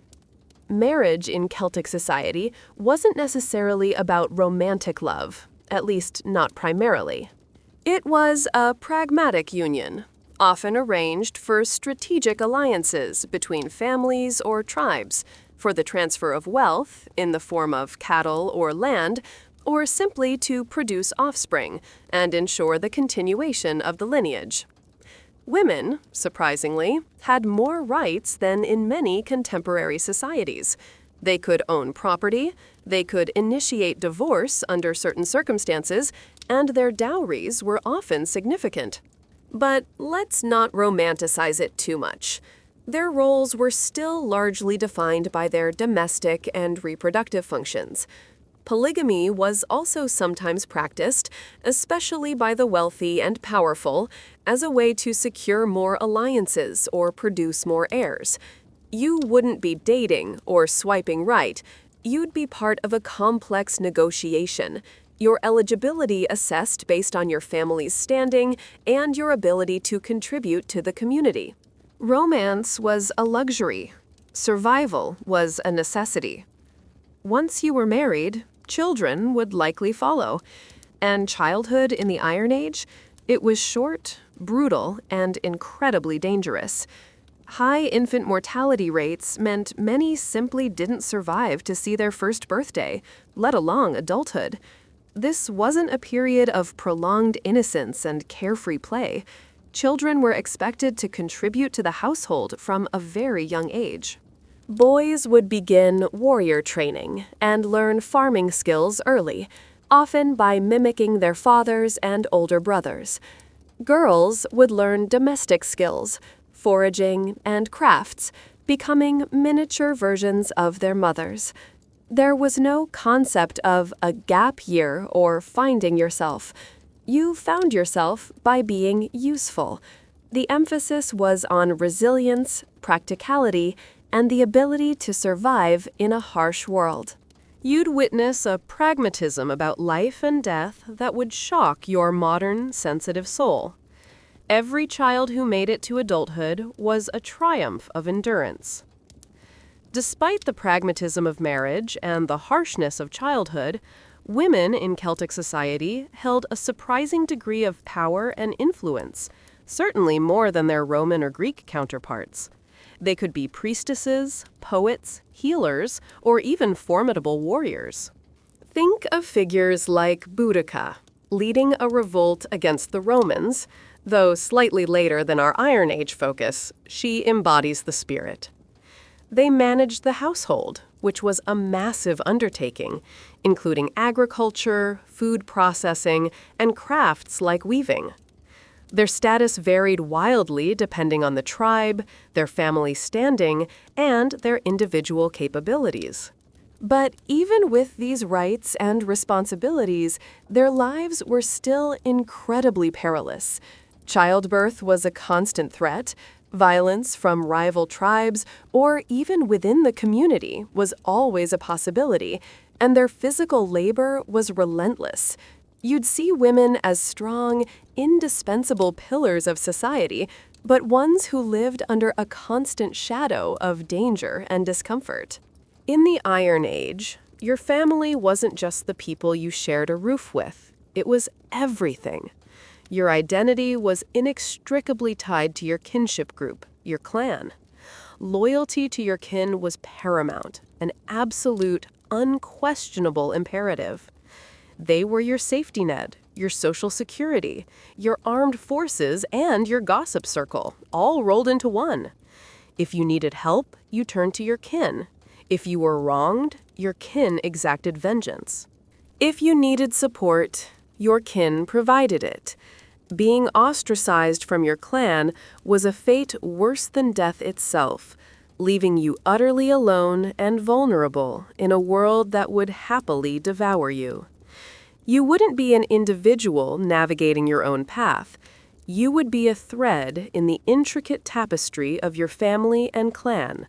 Speaker 1: Marriage in Celtic society wasn't necessarily about romantic love, at least not primarily. It was a pragmatic union, often arranged for strategic alliances between families or tribes, for the transfer of wealth in the form of cattle or land, or simply to produce offspring and ensure the continuation of the lineage. Women, surprisingly, had more rights than in many contemporary societies. They could own property, they could initiate divorce under certain circumstances, and their dowries were often significant. But let's not romanticize it too much. Their roles were still largely defined by their domestic and reproductive functions. Polygamy was also sometimes practiced, especially by the wealthy and powerful, as a way to secure more alliances or produce more heirs. You wouldn't be dating or swiping right. You'd be part of a complex negotiation, your eligibility assessed based on your family's standing and your ability to contribute to the community. Romance was a luxury. Survival was a necessity. Once you were married, children would likely follow. And childhood in the Iron Age, it was short, brutal, and incredibly dangerous. High infant mortality rates meant many simply didn't survive to see their first birthday, let alone adulthood. This wasn't a period of prolonged innocence and carefree play. Children were expected to contribute to the household from a very young age. Boys would begin warrior training and learn farming skills early, often by mimicking their fathers and older brothers. Girls would learn domestic skills, foraging, and crafts, becoming miniature versions of their mothers. There was no concept of a gap year or finding yourself. You found yourself by being useful. The emphasis was on resilience, practicality, and the ability to survive in a harsh world. You'd witness a pragmatism about life and death that would shock your modern, sensitive soul. Every child who made it to adulthood was a triumph of endurance. Despite the pragmatism of marriage and the harshness of childhood, women in Celtic society held a surprising degree of power and influence, certainly more than their Roman or Greek counterparts. They could be priestesses, poets, healers, or even formidable warriors. Think of figures like Boudica, leading a revolt against the Romans, though slightly later than our Iron Age focus, she embodies the spirit. They managed the household, which was a massive undertaking, including agriculture, food processing, and crafts like weaving. Their status varied wildly depending on the tribe, their family standing, and their individual capabilities. But even with these rights and responsibilities, their lives were still incredibly perilous. Childbirth was a constant threat. Violence from rival tribes, or even within the community, was always a possibility, and their physical labor was relentless. You'd see women as strong, indispensable pillars of society, but ones who lived under a constant shadow of danger and discomfort. In the Iron Age, your family wasn't just the people you shared a roof with. It was everything. Your identity was inextricably tied to your kinship group, your clan. Loyalty to your kin was paramount, an absolute, unquestionable imperative. They were your safety net, your social security, your armed forces, and your gossip circle, all rolled into one. If you needed help, you turned to your kin. If you were wronged, your kin exacted vengeance. If you needed support, your kin provided it. Being ostracized from your clan was a fate worse than death itself. leaving you utterly alone and vulnerable in a world that would happily devour you. You wouldn't be an individual navigating your own path. You would be a thread in the intricate tapestry of your family and clan.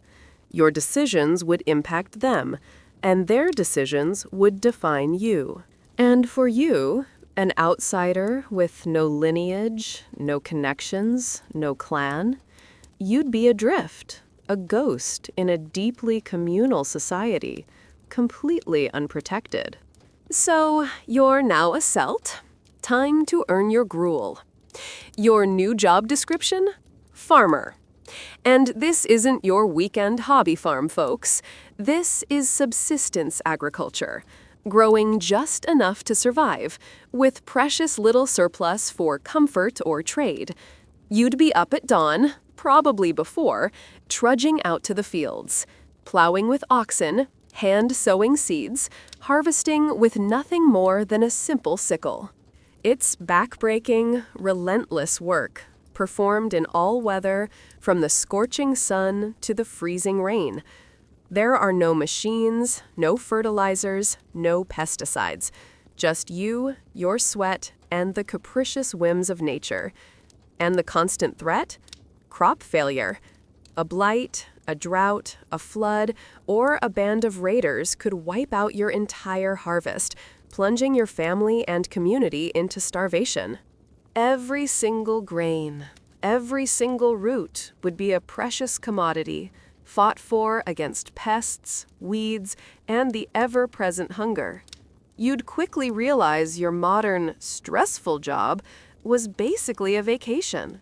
Speaker 1: Your decisions would impact them, and their decisions would define you. And for you, an outsider with no lineage, no connections, no clan, you'd be adrift, a ghost in a deeply communal society, completely unprotected. So, you're now a Celt. Time to earn your gruel. Your new job description? Farmer. And this isn't your weekend hobby farm, folks. This is subsistence agriculture, growing just enough to survive, with precious little surplus for comfort or trade. You'd be up at dawn, probably before, trudging out to the fields, plowing with oxen, hand-sowing seeds, harvesting with nothing more than a simple sickle. It's back-breaking, relentless work, performed in all weather, from the scorching sun to the freezing rain. There are no machines, no fertilizers, no pesticides. Just you, your sweat, and the capricious whims of nature. And the constant threat? Crop failure. A blight, a drought, a flood, or a band of raiders could wipe out your entire harvest, plunging your family and community into starvation. Every single grain, every single root would be a precious commodity, fought for against pests, weeds, and the ever-present hunger. You'd quickly realize your modern, stressful job was basically a vacation.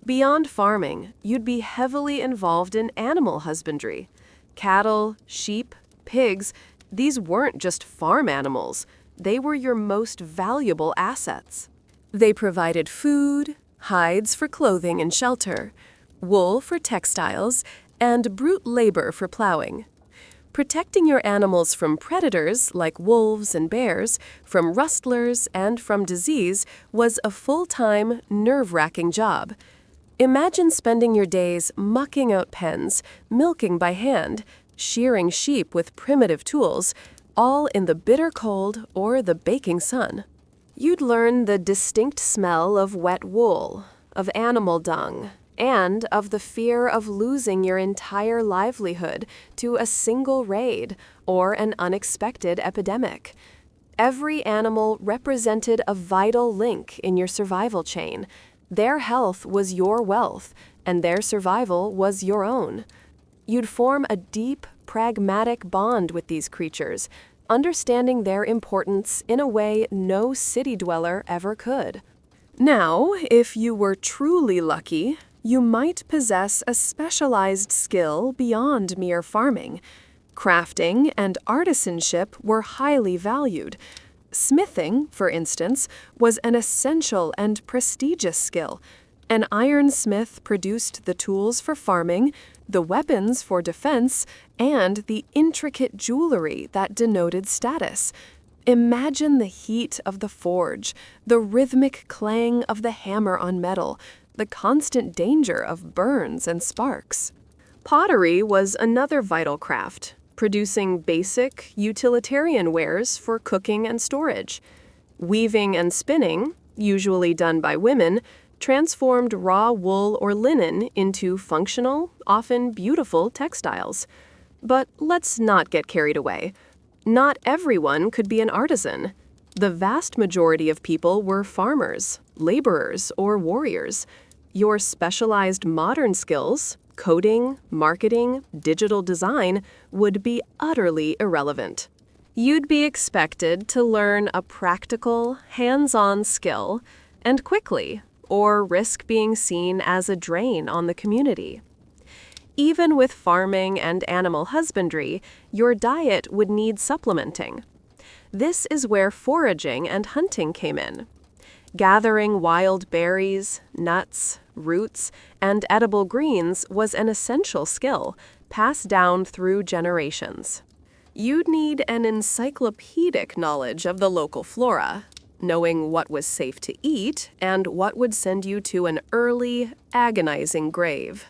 Speaker 1: Beyond farming, you'd be heavily involved in animal husbandry. Cattle, sheep, pigs, these weren't just farm animals. They were your most valuable assets. They provided food, hides for clothing and shelter, wool for textiles, and brute labor for plowing. Protecting your animals from predators like wolves and bears, from rustlers, and from disease was a full-time, nerve-wracking job. Imagine spending your days mucking out pens, milking by hand, shearing sheep with primitive tools, all in the bitter cold or the baking sun. You'd learn the distinct smell of wet wool, of animal dung, and of the fear of losing your entire livelihood to a single raid or an unexpected epidemic. Every animal represented a vital link in your survival chain. Their health was your wealth, and their survival was your own. You'd form a deep, pragmatic bond with these creatures, understanding their importance in a way no city dweller ever could. Now, if you were truly lucky, you might possess a specialized skill beyond mere farming. Crafting and artisanship were highly valued. Smithing, for instance, was an essential and prestigious skill. An ironsmith produced the tools for farming, the weapons for defense, and the intricate jewelry that denoted status. Imagine the heat of the forge, the rhythmic clang of the hammer on metal, the constant danger of burns and sparks. Pottery was another vital craft, producing basic, utilitarian wares for cooking and storage. Weaving and spinning, usually done by women, transformed raw wool or linen into functional, often beautiful textiles. But let's not get carried away. Not everyone could be an artisan. The vast majority of people were farmers, laborers, or warriors. Your specialized modern skills, coding, marketing, digital design, would be utterly irrelevant. You'd be expected to learn a practical, hands-on skill, and quickly, or risk being seen as a drain on the community. Even with farming and animal husbandry, your diet would need supplementing. This is where foraging and hunting came in. Gathering wild berries, nuts, roots, and edible greens was an essential skill, passed down through generations. You'd need an encyclopedic knowledge of the local flora, knowing what was safe to eat and what would send you to an early, agonizing grave.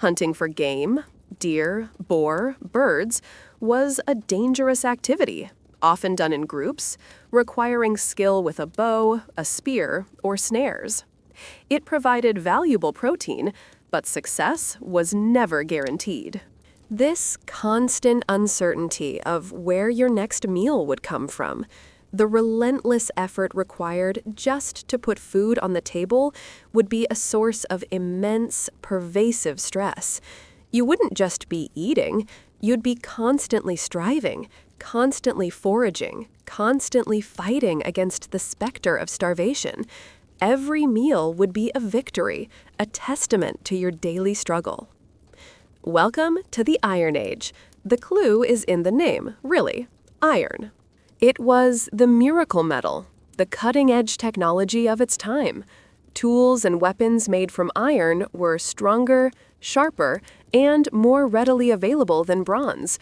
Speaker 1: Hunting for game, deer, boar, birds, was a dangerous activity, often done in groups, requiring skill with a bow, a spear, or snares. It provided valuable protein, but success was never guaranteed. This constant uncertainty of where your next meal would come from, the relentless effort required just to put food on the table, would be a source of immense, pervasive stress. You wouldn't just be eating, you'd be constantly striving, constantly foraging, constantly fighting against the specter of starvation. Every meal would be a victory, a testament to your daily struggle. Welcome to the Iron Age. The clue is in the name, really, iron. It was the miracle metal, the cutting-edge technology of its time. Tools and weapons made from iron were stronger, sharper, and more readily available than bronze.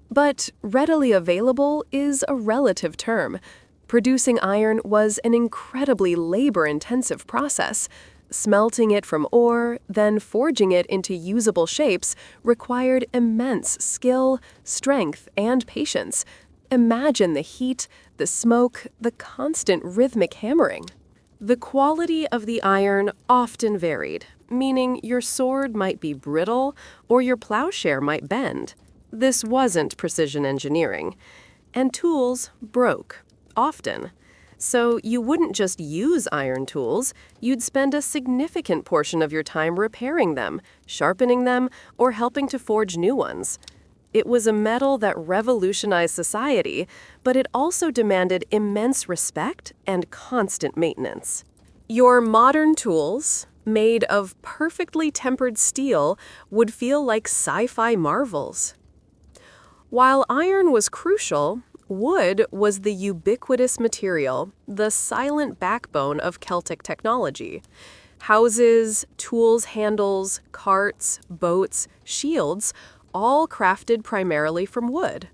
Speaker 1: But readily available is a relative term. Producing iron was an incredibly labor-intensive process. Smelting it from ore, then forging it into usable shapes, required immense skill, strength, and patience. Imagine the heat, the smoke, the constant rhythmic hammering. The quality of the iron often varied, meaning your sword might be brittle or your plowshare might bend. This wasn't precision engineering. And tools broke, often. So you wouldn't just use iron tools, you'd spend a significant portion of your time repairing them, sharpening them, or helping to forge new ones. It was a metal that revolutionized society, but it also demanded immense respect and constant maintenance. Your modern tools, made of perfectly tempered steel, would feel like sci-fi marvels. While iron was crucial, wood was the ubiquitous material, the silent backbone of Celtic technology. Houses, tools handles, carts, boats, shields, all crafted primarily from wood.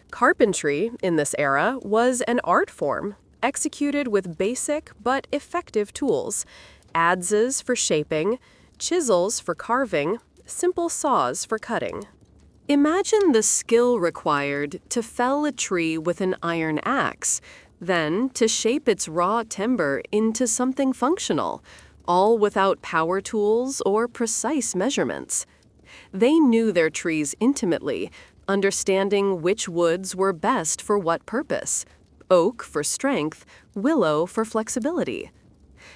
Speaker 1: Carpentry, in this era, was an art form, executed with basic but effective tools: adzes for shaping, chisels for carving, simple saws for cutting. Imagine the skill required to fell a tree with an iron axe, then to shape its raw timber into something functional, all without power tools or precise measurements. They knew their trees intimately, understanding which woods were best for what purpose: oak for strength, willow for flexibility.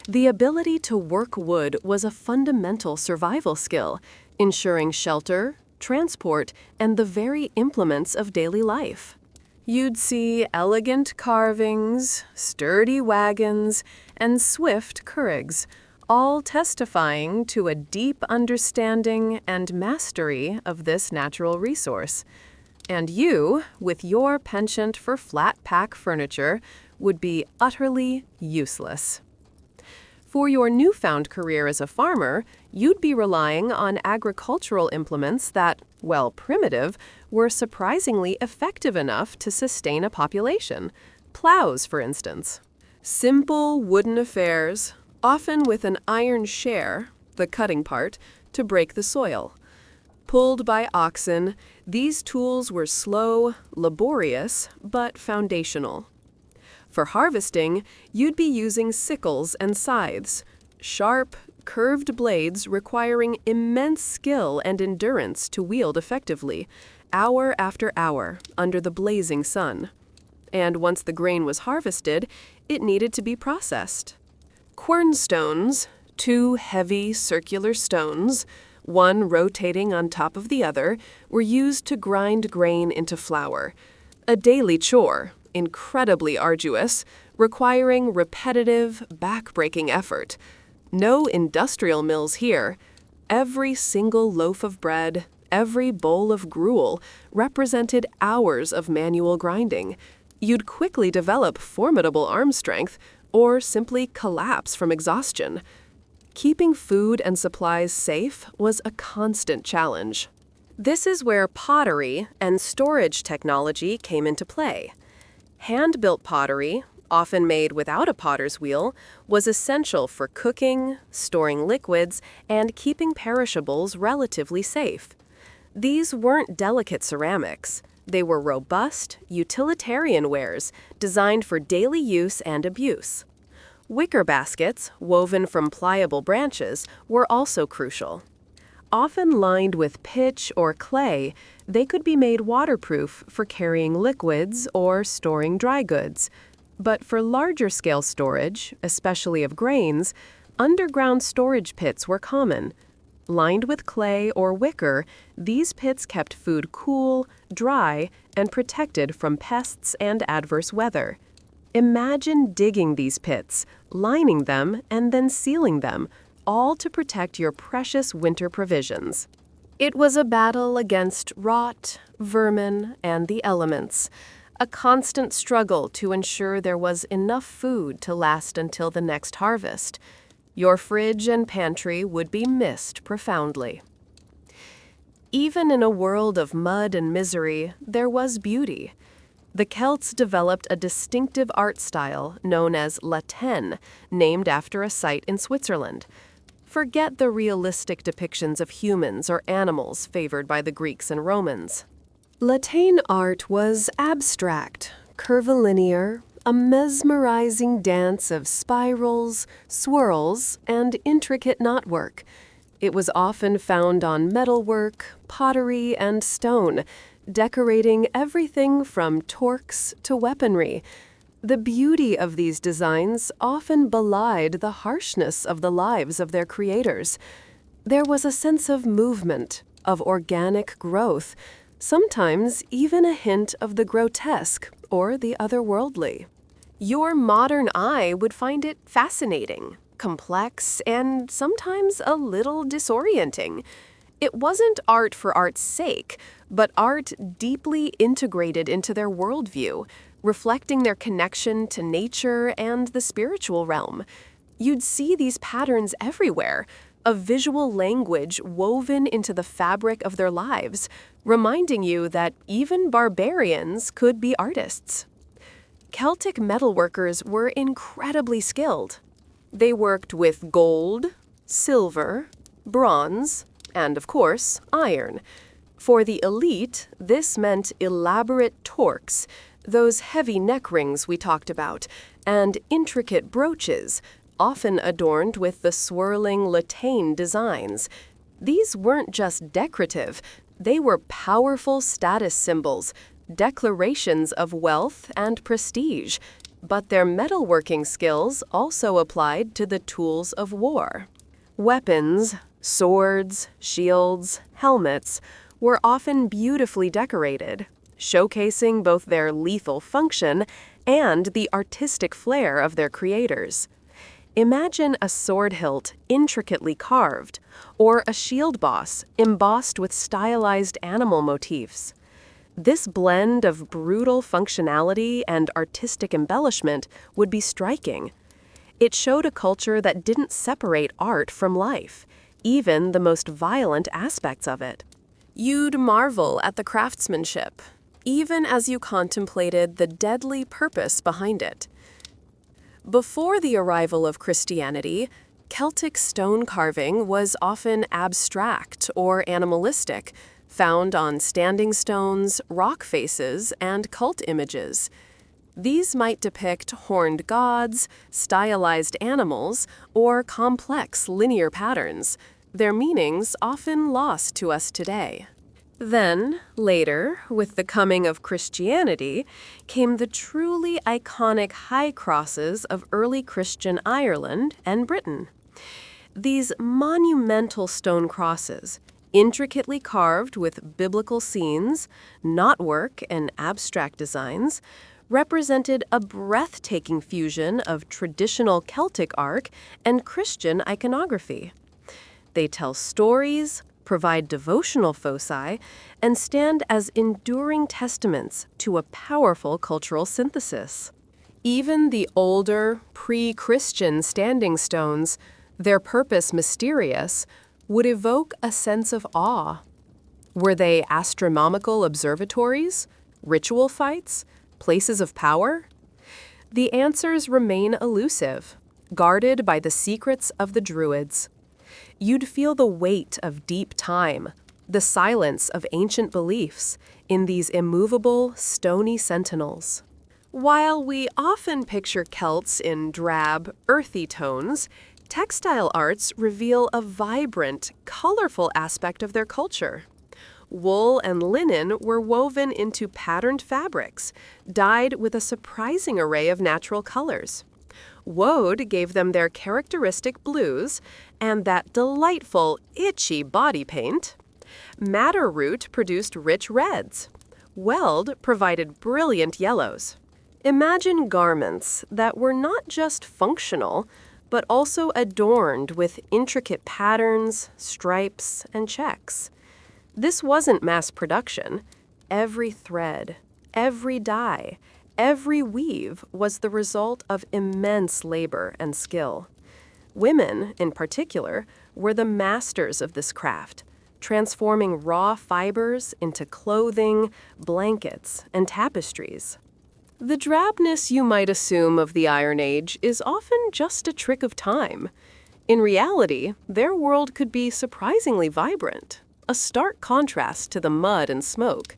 Speaker 1: The ability to work wood was a fundamental survival skill, ensuring shelter, transport, and the very implements of daily life. You'd see elegant carvings, sturdy wagons, and swift currigs, all testifying to a deep understanding and mastery of this natural resource. And you, with your penchant for flat-pack furniture, would be utterly useless. For your newfound career as a farmer, you'd be relying on agricultural implements that, while primitive, were surprisingly effective enough to sustain a population. Plows, for instance. Simple wooden affairs, often with an iron share, the cutting part, to break the soil. Pulled by oxen, these tools were slow, laborious, but foundational. For harvesting, you'd be using sickles and scythes, sharp, curved blades requiring immense skill and endurance to wield effectively, hour after hour, under the blazing sun. And once the grain was harvested, it needed to be processed. Quernstones, two heavy circular stones, one rotating on top of the other, were used to grind grain into flour. A daily chore, incredibly arduous, requiring repetitive, back-breaking effort. No industrial mills here. Every single loaf of bread, every bowl of gruel represented hours of manual grinding. You'd quickly develop formidable arm strength or simply collapse from exhaustion. Keeping food and supplies safe was a constant challenge. This is where pottery and storage technology came into play. Hand-built pottery, often made without a potter's wheel, was essential for cooking, storing liquids, and keeping perishables relatively safe. These weren't delicate ceramics. They were robust, utilitarian wares designed for daily use and abuse. Wicker baskets, woven from pliable branches, were also crucial. Often lined with pitch or clay, they could be made waterproof for carrying liquids or storing dry goods. But for larger-scale storage, especially of grains, underground storage pits were common. Lined with clay or wicker, these pits kept food cool, dry, and protected from pests and adverse weather. Imagine digging these pits, lining them, and then sealing them, all to protect your precious winter provisions. It was a battle against rot, vermin, and the elements, a constant struggle to ensure there was enough food to last until the next harvest. Your fridge and pantry would be missed profoundly. Even in a world of mud and misery, there was beauty. The Celts developed a distinctive art style known as latin, named after a site in Switzerland. Forget the realistic depictions of humans or animals favored by the Greeks and Romans. Latin art was abstract, curvilinear, a mesmerizing dance of spirals, swirls, and intricate knotwork. It was often found on metalwork, pottery, and stone, decorating everything from torques to weaponry. The beauty of these designs often belied the harshness of the lives of their creators. There was a sense of movement, of organic growth, sometimes even a hint of the grotesque or the otherworldly. Your modern eye would find it fascinating, complex, and sometimes a little disorienting. It wasn't art for art's sake, but art deeply integrated into their worldview, reflecting their connection to nature and the spiritual realm. You'd see these patterns everywhere, a visual language woven into the fabric of their lives, reminding you that even barbarians could be artists. Celtic metalworkers were incredibly skilled. They worked with gold, silver, bronze, and of course, iron. For the elite, this meant elaborate torques, those heavy neck rings we talked about, and intricate brooches, often adorned with the swirling lateen designs. These weren't just decorative, they were powerful status symbols, declarations of wealth and prestige. But their metalworking skills also applied to the tools of war. Weapons, swords, shields, helmets, were often beautifully decorated, showcasing both their lethal function and the artistic flair of their creators. Imagine a sword hilt intricately carved, or a shield boss embossed with stylized animal motifs. This blend of brutal functionality and artistic embellishment would be striking. It showed a culture that didn't separate art from life, even the most violent aspects of it. You'd marvel at the craftsmanship, even as you contemplated the deadly purpose behind it. Before the arrival of Christianity, Celtic stone carving was often abstract or animalistic, found on standing stones, rock faces, and cult images. These might depict horned gods, stylized animals, or complex linear patterns, their meanings often lost to us today. Then, later, with the coming of Christianity, came the truly iconic high crosses of early Christian Ireland and Britain. These monumental stone crosses, intricately carved with biblical scenes, knotwork, and abstract designs, represented a breathtaking fusion of traditional Celtic art and Christian iconography. They tell stories, provide devotional foci, and stand as enduring testaments to a powerful cultural synthesis. Even the older, pre-Christian standing stones, their purpose mysterious, would evoke a sense of awe. Were they astronomical observatories, ritual fights, places of power? The answers remain elusive, guarded by the secrets of the Druids. You'd feel the weight of deep time, the silence of ancient beliefs in these immovable, stony sentinels. While we often picture Celts in drab, earthy tones, textile arts reveal a vibrant, colorful aspect of their culture. Wool and linen were woven into patterned fabrics, dyed with a surprising array of natural colors. Woad gave them their characteristic blues and that delightful, itchy body paint. Madder root produced rich reds. Weld provided brilliant yellows. Imagine garments that were not just functional, but also adorned with intricate patterns, stripes, and checks. This wasn't mass production. Every thread, every dye, every weave was the result of immense labor and skill. Women, in particular, were the masters of this craft, transforming raw fibers into clothing, blankets, and tapestries. The drabness you might assume of the Iron Age is often just a trick of time. In reality, their world could be surprisingly vibrant, a stark contrast to the mud and smoke.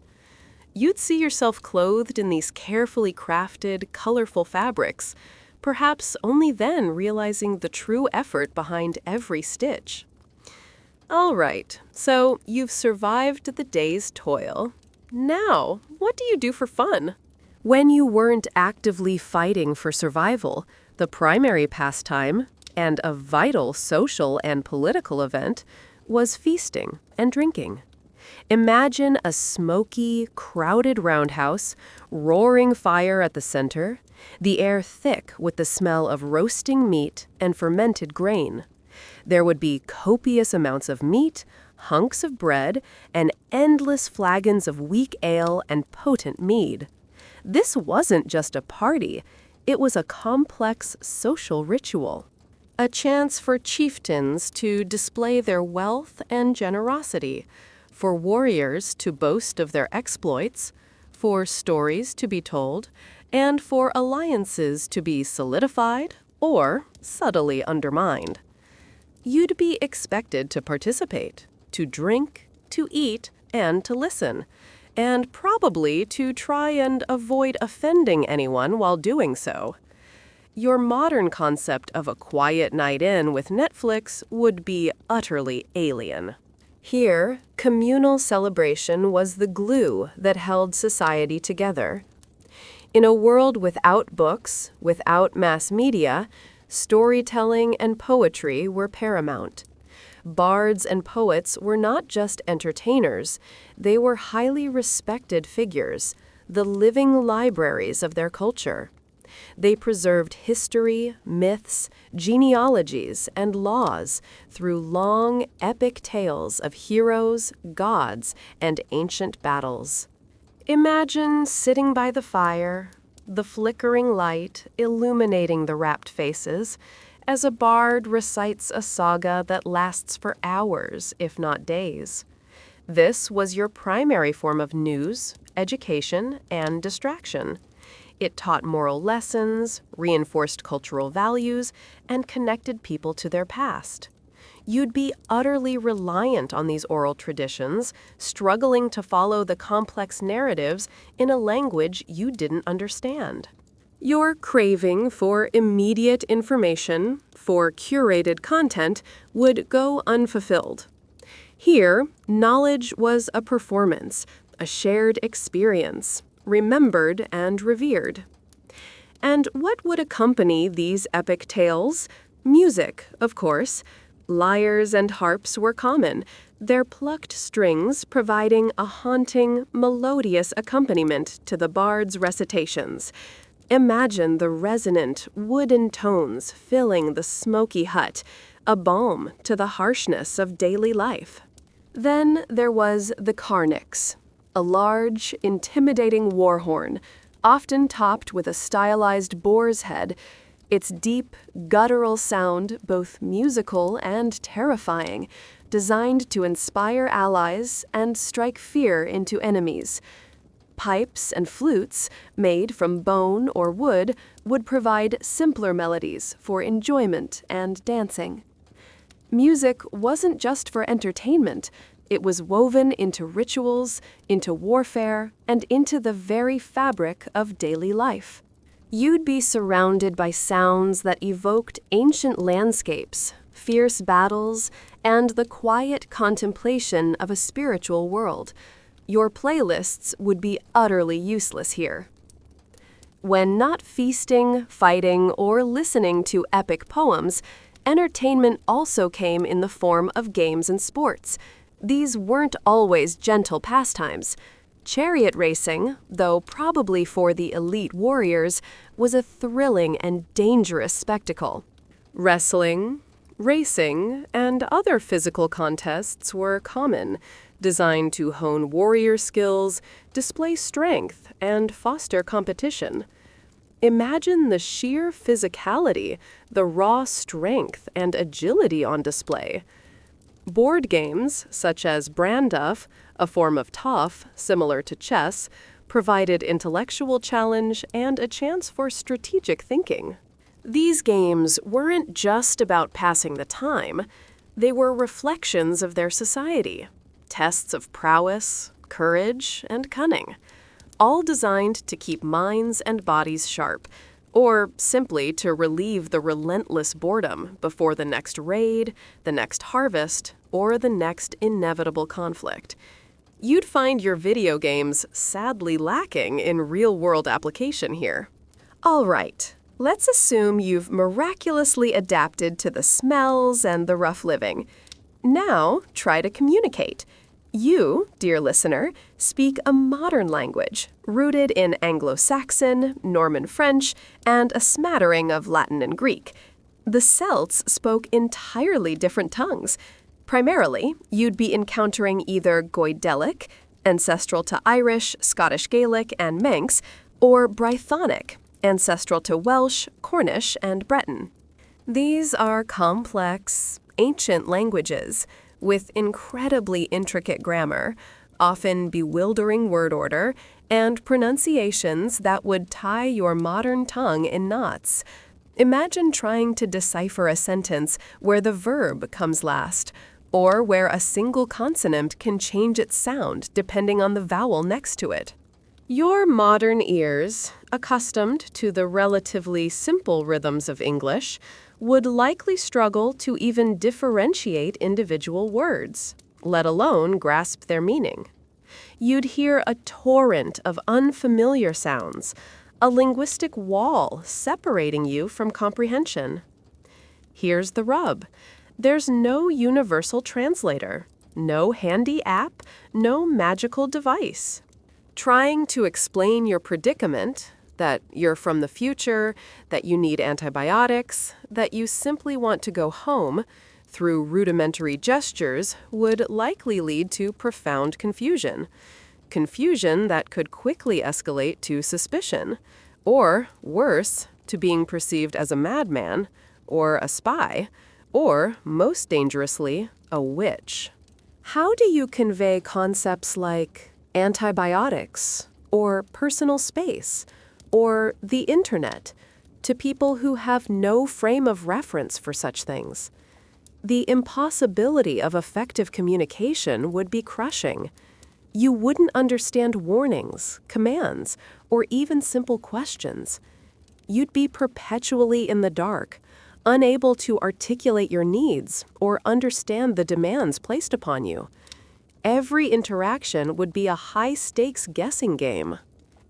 Speaker 1: You'd see yourself clothed in these carefully crafted, colorful fabrics, perhaps only then realizing the true effort behind every stitch. All right, so you've survived the day's toil. Now, what do you do for fun? When you weren't actively fighting for survival, the primary pastime, and a vital social and political event, was feasting and drinking. Imagine a smoky, crowded roundhouse, roaring fire at the center, the air thick with the smell of roasting meat and fermented grain. There would be copious amounts of meat, hunks of bread, and endless flagons of weak ale and potent mead. This wasn't just a party, it was a complex social ritual. A chance for chieftains to display their wealth and generosity, for warriors to boast of their exploits, for stories to be told, and for alliances to be solidified or subtly undermined. You'd be expected to participate, to drink, to eat, and to listen, and probably to try and avoid offending anyone while doing so. Your modern concept of a quiet night in with Netflix would be utterly alien. Here, communal celebration was the glue that held society together. In a world without books, without mass media, storytelling and poetry were paramount. Bards and poets were not just entertainers, they were highly respected figures, the living libraries of their culture. They preserved history, myths, genealogies, and laws through long, epic tales of heroes, gods, and ancient battles. Imagine sitting by the fire, the flickering light illuminating the rapt faces, as a bard recites a saga that lasts for hours, if not days. This was your primary form of news, education, and distraction. It taught moral lessons, reinforced cultural values, and connected people to their past. You'd be utterly reliant on these oral traditions, struggling to follow the complex narratives in a language you didn't understand. Your craving for immediate information, for curated content, would go unfulfilled. Here, knowledge was a performance, a shared experience, remembered and revered. And what would accompany these epic tales? Music, of course. Lyres and harps were common, their plucked strings providing a haunting, melodious accompaniment to the bard's recitations. Imagine the resonant, wooden tones filling the smoky hut, a balm to the harshness of daily life. Then there was the carnix, a large, intimidating war horn, often topped with a stylized boar's head, its deep, guttural sound both musical and terrifying, designed to inspire allies and strike fear into enemies. Pipes and flutes, made from bone or wood, would provide simpler melodies for enjoyment and dancing. Music wasn't just for entertainment, it was woven into rituals, into warfare, and into the very fabric of daily life. You'd be surrounded by sounds that evoked ancient landscapes, fierce battles, and the quiet contemplation of a spiritual world. Your playlists would be utterly useless here. When not feasting, fighting, or listening to epic poems, entertainment also came in the form of games and sports. These weren't always gentle pastimes. Chariot racing, though probably for the elite warriors, was a thrilling and dangerous spectacle. Wrestling, racing, and other physical contests were common, designed to hone warrior skills, display strength, and foster competition. Imagine the sheer physicality, the raw strength and agility on display. Board games, such as Branduff, a form of toff similar to chess, provided intellectual challenge and a chance for strategic thinking. These games weren't just about passing the time, they were reflections of their society, tests of prowess, courage, and cunning, all designed to keep minds and bodies sharp, or simply to relieve the relentless boredom before the next raid, the next harvest, or the next inevitable conflict. You'd find your video games sadly lacking in real-world application here. All right, let's assume you've miraculously adapted to the smells and the rough living. Now, try to communicate. You, dear listener, speak a modern language, rooted in Anglo-Saxon, Norman French, and a smattering of Latin and Greek. The Celts spoke entirely different tongues. Primarily, you'd be encountering either Goidelic, ancestral to Irish, Scottish Gaelic, and Manx, or Brythonic, ancestral to Welsh, Cornish, and Breton. These are complex, ancient languages with incredibly intricate grammar, often bewildering word order, and pronunciations that would tie your modern tongue in knots. Imagine trying to decipher a sentence where the verb comes last, or where a single consonant can change its sound depending on the vowel next to it. Your modern ears, accustomed to the relatively simple rhythms of English, would likely struggle to even differentiate individual words, let alone grasp their meaning. You'd hear a torrent of unfamiliar sounds, a linguistic wall separating you from comprehension. Here's the rub. There's no universal translator, no handy app, no magical device. Trying to explain your predicament, that you're from the future, that you need antibiotics, that you simply want to go home, through rudimentary gestures would likely lead to profound confusion. Confusion that could quickly escalate to suspicion, or, worse, to being perceived as a madman, or a spy, or, most dangerously, a witch. How do you convey concepts like antibiotics, or personal space, or the internet, to people who have no frame of reference for such things? The impossibility of effective communication would be crushing. You wouldn't understand warnings, commands, or even simple questions. You'd be perpetually in the dark, unable to articulate your needs or understand the demands placed upon you. Every interaction would be a high-stakes guessing game.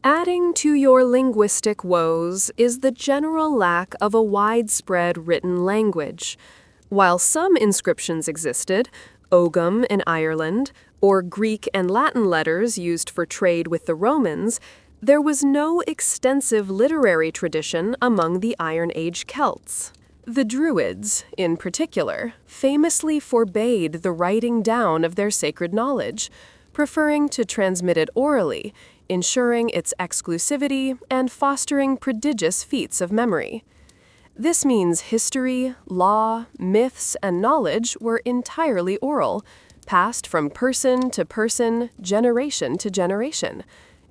Speaker 1: Adding to your linguistic woes is the general lack of a widespread written language. While some inscriptions existed, Ogham in Ireland, or Greek and Latin letters used for trade with the Romans, there was no extensive literary tradition among the Iron Age Celts. The Druids, in particular, famously forbade the writing down of their sacred knowledge, preferring to transmit it orally, ensuring its exclusivity and fostering prodigious feats of memory. This means history, law, myths, and knowledge were entirely oral, passed from person to person, generation to generation.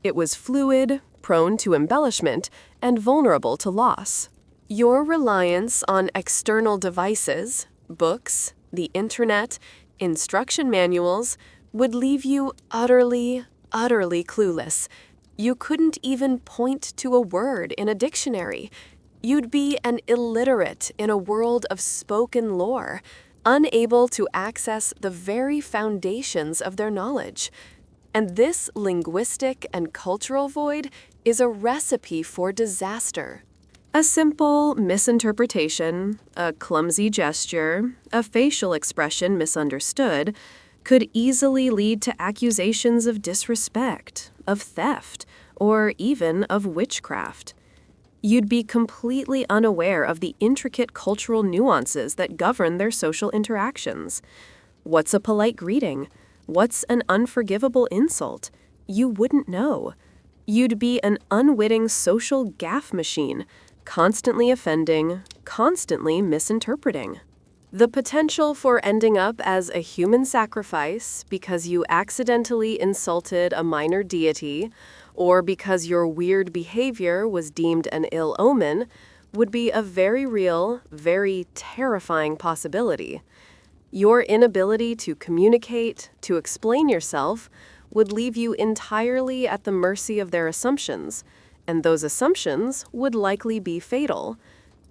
Speaker 1: It was fluid, prone to embellishment, and vulnerable to loss. Your reliance on external devices, books, the internet, instruction manuals, would leave you utterly clueless. You couldn't even point to a word in a dictionary. You'd be an illiterate in a world of spoken lore, unable to access the very foundations of their knowledge. And this linguistic and cultural void is a recipe for disaster. A simple misinterpretation, a clumsy gesture, a facial expression misunderstood could easily lead to accusations of disrespect, of theft, or even of witchcraft. You'd be completely unaware of the intricate cultural nuances that govern their social interactions. What's a polite greeting? What's an unforgivable insult? You wouldn't know. You'd be an unwitting social gaffe machine, constantly offending, constantly misinterpreting. The potential for ending up as a human sacrifice because you accidentally insulted a minor deity, or because your weird behavior was deemed an ill omen, would be a very real, very terrifying possibility. Your inability to communicate, to explain yourself, would leave you entirely at the mercy of their assumptions, and those assumptions would likely be fatal.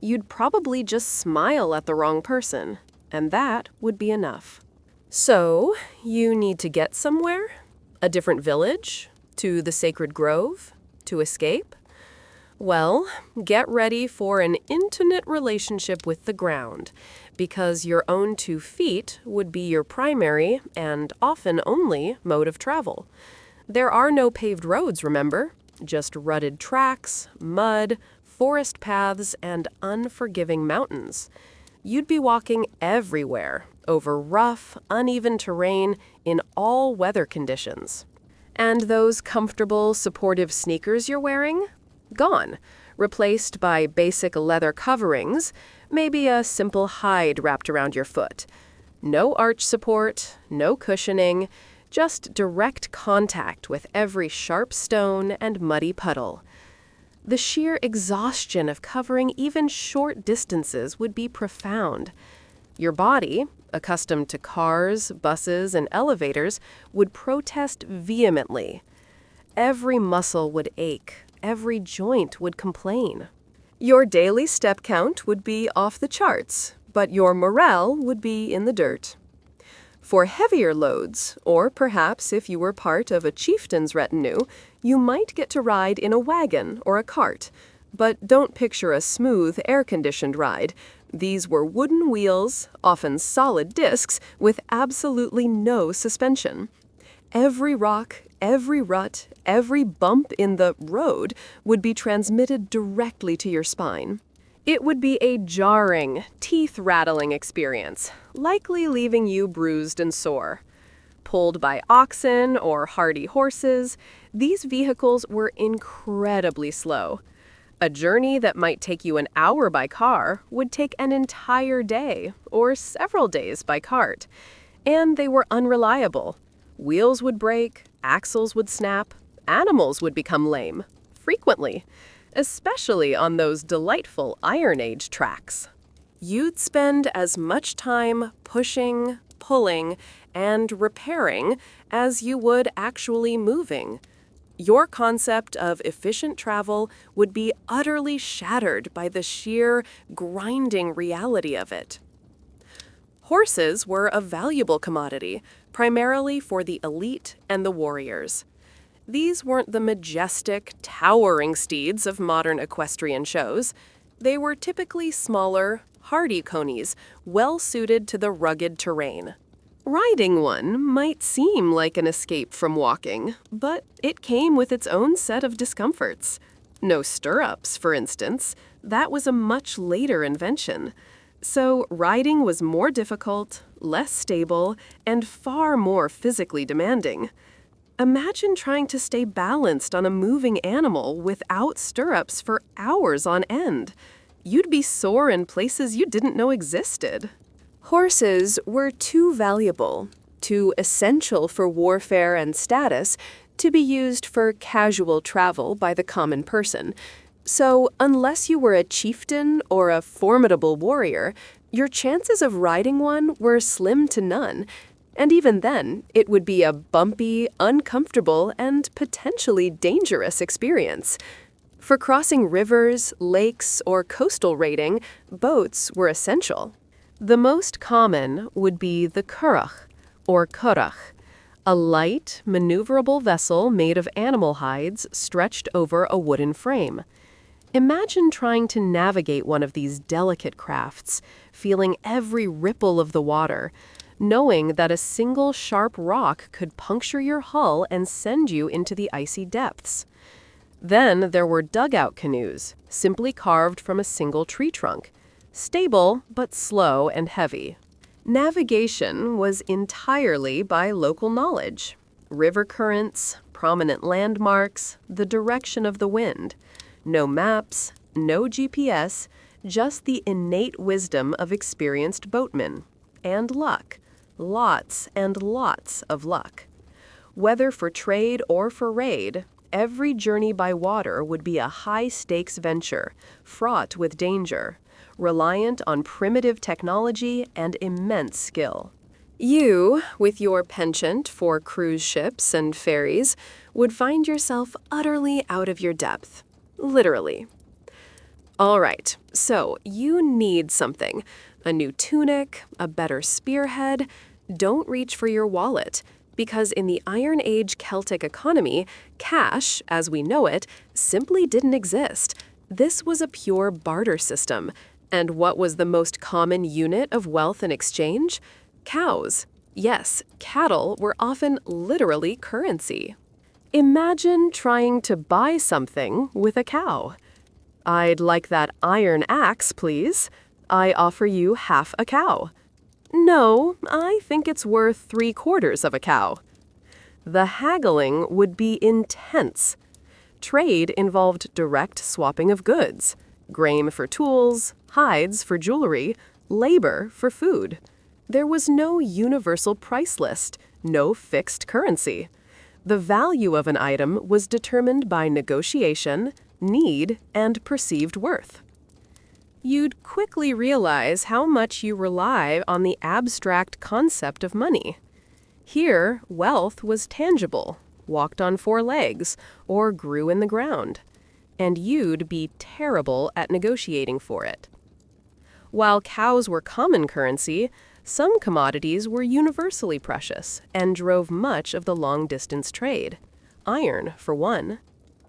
Speaker 1: You'd probably just smile at the wrong person, and that would be enough. So, you need to get somewhere? A different village? To the sacred grove? To escape? Well, get ready for an intimate relationship with the ground, because your own 2 feet would be your primary, and often only, mode of travel. There are no paved roads, remember? Just rutted tracks, mud, forest paths, and unforgiving mountains. You'd be walking everywhere, over rough, uneven terrain in all weather conditions. And those comfortable, supportive sneakers you're wearing? Gone, replaced by basic leather coverings, maybe a simple hide wrapped around your foot. No arch support, no cushioning, just direct contact with every sharp stone and muddy puddle. The sheer exhaustion of covering even short distances would be profound. Your body, accustomed to cars, buses, and elevators, would protest vehemently. Every muscle would ache, every joint would complain. Your daily step count would be off the charts, but your morale would be in the dirt. For heavier loads, or perhaps if you were part of a chieftain's retinue, you might get to ride in a wagon or a cart. But don't picture a smooth, air-conditioned ride. These were wooden wheels, often solid discs, with absolutely no suspension. Every rock, every rut, every bump in the road would be transmitted directly to your spine. It would be a jarring, teeth-rattling experience, likely leaving you bruised and sore. Pulled by oxen or hardy horses, these vehicles were incredibly slow. A journey that might take you an hour by car would take an entire day or several days by cart. And they were unreliable. Wheels would break, axles would snap, animals would become lame, frequently, especially on those delightful Iron Age tracks. You'd spend as much time pushing, pulling, and repairing as you would actually moving. Your concept of efficient travel would be utterly shattered by the sheer, grinding reality of it. Horses were a valuable commodity, primarily for the elite and the warriors. These weren't the majestic, towering steeds of modern equestrian shows. They were typically smaller, hardy conies, well-suited to the rugged terrain. Riding one might seem like an escape from walking, but it came with its own set of discomforts. No stirrups, for instance. That was a much later invention. So riding was more difficult, less stable, and far more physically demanding. Imagine trying to stay balanced on a moving animal without stirrups for hours on end. You'd be sore in places you didn't know existed. Horses were too valuable, too essential for warfare and status, to be used for casual travel by the common person. So, unless you were a chieftain or a formidable warrior, your chances of riding one were slim to none. And even then, it would be a bumpy, uncomfortable, and potentially dangerous experience. For crossing rivers, lakes, or coastal raiding, boats were essential. The most common would be the currach, or currach, a light, maneuverable vessel made of animal hides stretched over a wooden frame. Imagine trying to navigate one of these delicate crafts, feeling every ripple of the water, knowing that a single sharp rock could puncture your hull and send you into the icy depths. Then there were dugout canoes, simply carved from a single tree trunk, stable but slow and heavy. Navigation was entirely by local knowledge. River currents, prominent landmarks, the direction of the wind. No maps, no GPS, just the innate wisdom of experienced boatmen. And luck. Lots and lots of luck. Whether for trade or for raid, every journey by water would be a high-stakes venture, fraught with danger, reliant on primitive technology and immense skill. You, with your penchant for cruise ships and ferries, would find yourself utterly out of your depth. Literally. All right, so you need something. A new tunic, a better spearhead. Don't reach for your wallet, because in the Iron Age Celtic economy, cash, as we know it, simply didn't exist. This was a pure barter system. And what was the most common unit of wealth and exchange? Cows. Yes, cattle were often literally currency. Imagine trying to buy something with a cow. I'd like that iron axe, please. I offer you half a cow. No, I think it's worth 3/4 of a cow. The haggling would be intense. Trade involved direct swapping of goods, grain for tools, hides for jewelry, labor for food. There was no universal price list, no fixed currency. The value of an item was determined by negotiation, need, and perceived worth. You'd quickly realize how much you rely on the abstract concept of money. Here, wealth was tangible, walked on 4 legs, or grew in the ground, and you'd be terrible at negotiating for it. While cows were common currency, some commodities were universally precious and drove much of the long-distance trade. Iron, for one.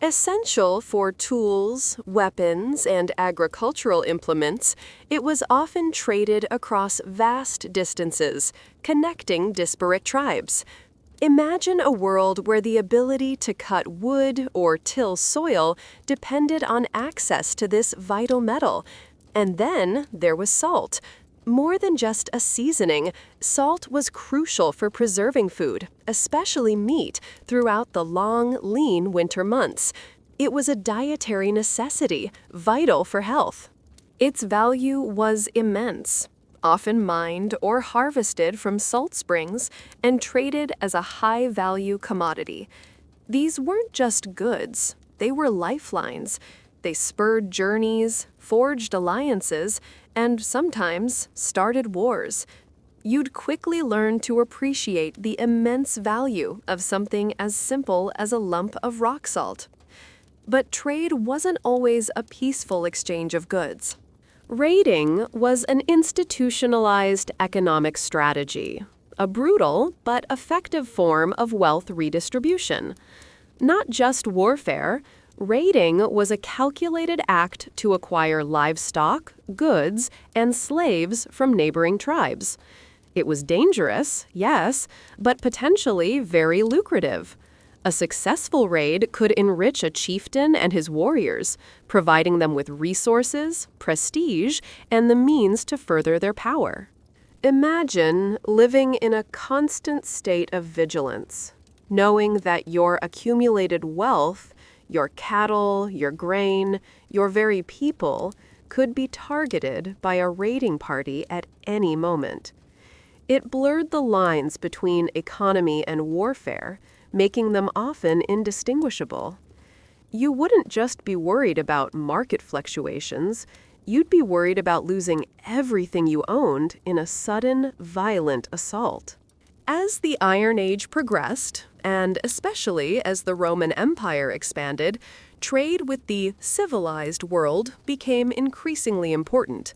Speaker 1: Essential for tools, weapons, and agricultural implements, it was often traded across vast distances, connecting disparate tribes. Imagine a world where the ability to cut wood or till soil depended on access to this vital metal. And then there was salt. More than just a seasoning, salt was crucial for preserving food, especially meat, throughout the long, lean winter months. It was a dietary necessity, vital for health. Its value was immense, often mined or harvested from salt springs and traded as a high-value commodity. These weren't just goods, they were lifelines. They spurred journeys, forged alliances, and sometimes started wars. You'd quickly learn to appreciate the immense value of something as simple as a lump of rock salt. But trade wasn't always a peaceful exchange of goods. Raiding was an institutionalized economic strategy, a brutal but effective form of wealth redistribution. Not just warfare, raiding was a calculated act to acquire livestock, goods, and slaves from neighboring tribes. It was dangerous, yes, but potentially very lucrative. A successful raid could enrich a chieftain and his warriors, providing them with resources, prestige, and the means to further their power. Imagine living in a constant state of vigilance, knowing that your accumulated wealth, your cattle, your grain, your very people, could be targeted by a raiding party at any moment. It blurred the lines between economy and warfare, making them often indistinguishable. You wouldn't just be worried about market fluctuations, you'd be worried about losing everything you owned in a sudden, violent assault. As the Iron Age progressed, and especially as the Roman Empire expanded, trade with the civilized world became increasingly important.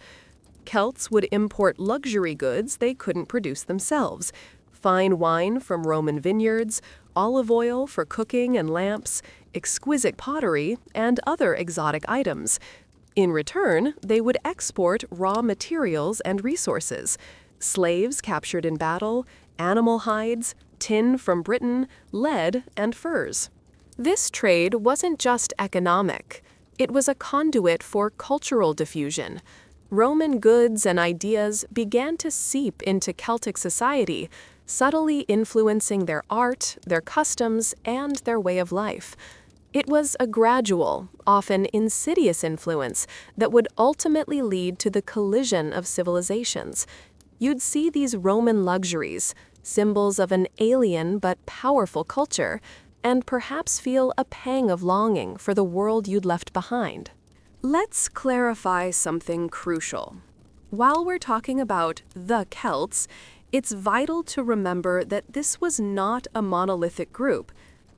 Speaker 1: Celts would import luxury goods they couldn't produce themselves: fine wine from Roman vineyards, olive oil for cooking and lamps, exquisite pottery, and other exotic items. In return, they would export raw materials and resources: slaves captured in battle, animal hides, tin from Britain, lead, and furs. This trade wasn't just economic. It was a conduit for cultural diffusion. Roman goods and ideas began to seep into Celtic society, subtly influencing their art, their customs, and their way of life. It was a gradual, often insidious influence that would ultimately lead to the collision of civilizations. You'd see these Roman luxuries, symbols of an alien but powerful culture, and perhaps feel a pang of longing for the world you'd left behind. Let's clarify something crucial. While we're talking about the Celts, it's vital to remember that this was not a monolithic group.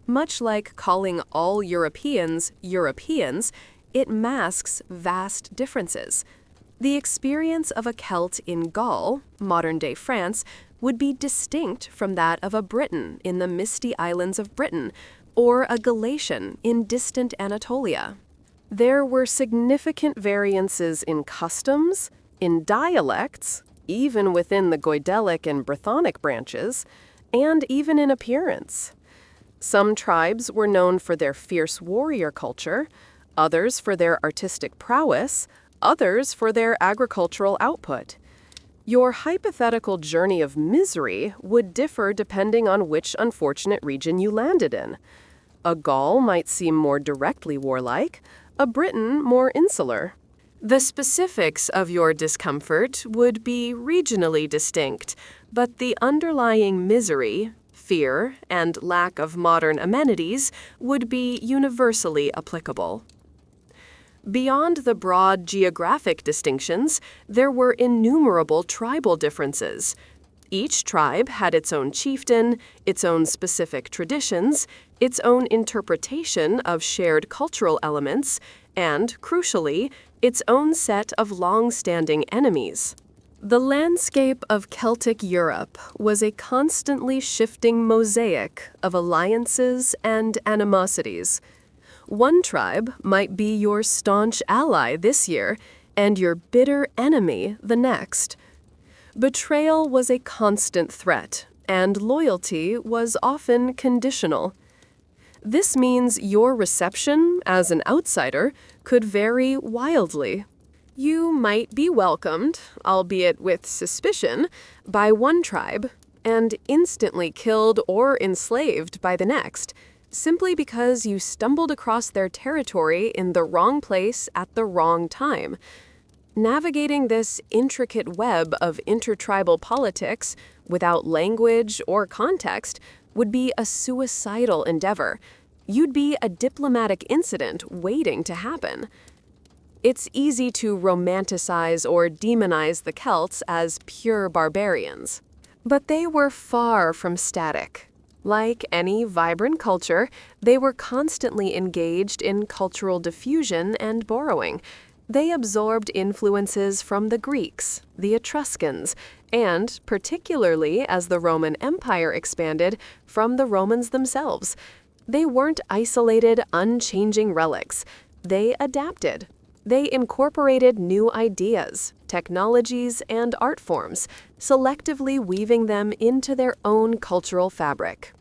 Speaker 1: Much like calling all Europeans Europeans, it masks vast differences. The experience of a Celt in Gaul, modern-day France, would be distinct from that of a Briton in the misty islands of Britain, or a Galatian in distant Anatolia. There were significant variances in customs, in dialects, even within the Goidelic and Brythonic branches, and even in appearance. Some tribes were known for their fierce warrior culture, others for their artistic prowess, others for their agricultural output. Your hypothetical journey of misery would differ depending on which unfortunate region you landed in. A Gaul might seem more directly warlike, a Briton more insular. The specifics of your discomfort would be regionally distinct, but the underlying misery, fear, and lack of modern amenities would be universally applicable. Beyond the broad geographic distinctions, there were innumerable tribal differences. Each tribe had its own chieftain, its own specific traditions, its own interpretation of shared cultural elements, and, crucially, its own set of long-standing enemies. The landscape of Celtic Europe was a constantly shifting mosaic of alliances and animosities. One tribe might be your staunch ally this year and your bitter enemy the next. Betrayal was a constant threat, and loyalty was often conditional. This means your reception as an outsider could vary wildly. You might be welcomed, albeit with suspicion, by one tribe, and instantly killed or enslaved by the next, simply because you stumbled across their territory in the wrong place at the wrong time. Navigating this intricate web of intertribal politics without language or context would be a suicidal endeavor. You'd be a diplomatic incident waiting to happen. It's easy to romanticize or demonize the Celts as pure barbarians. But they were far from static. Like any vibrant culture, they were constantly engaged in cultural diffusion and borrowing. They absorbed influences from the Greeks, the Etruscans, and, particularly as the Roman Empire expanded, from the Romans themselves. They weren't isolated, unchanging relics. They adapted. They incorporated new ideas, technologies, and art forms, selectively weaving them into their own cultural fabric.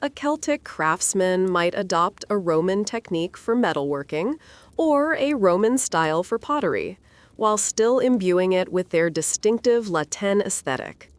Speaker 1: A Celtic craftsman might adopt a Roman technique for metalworking or a Roman style for pottery, while still imbuing it with their distinctive Latin aesthetic.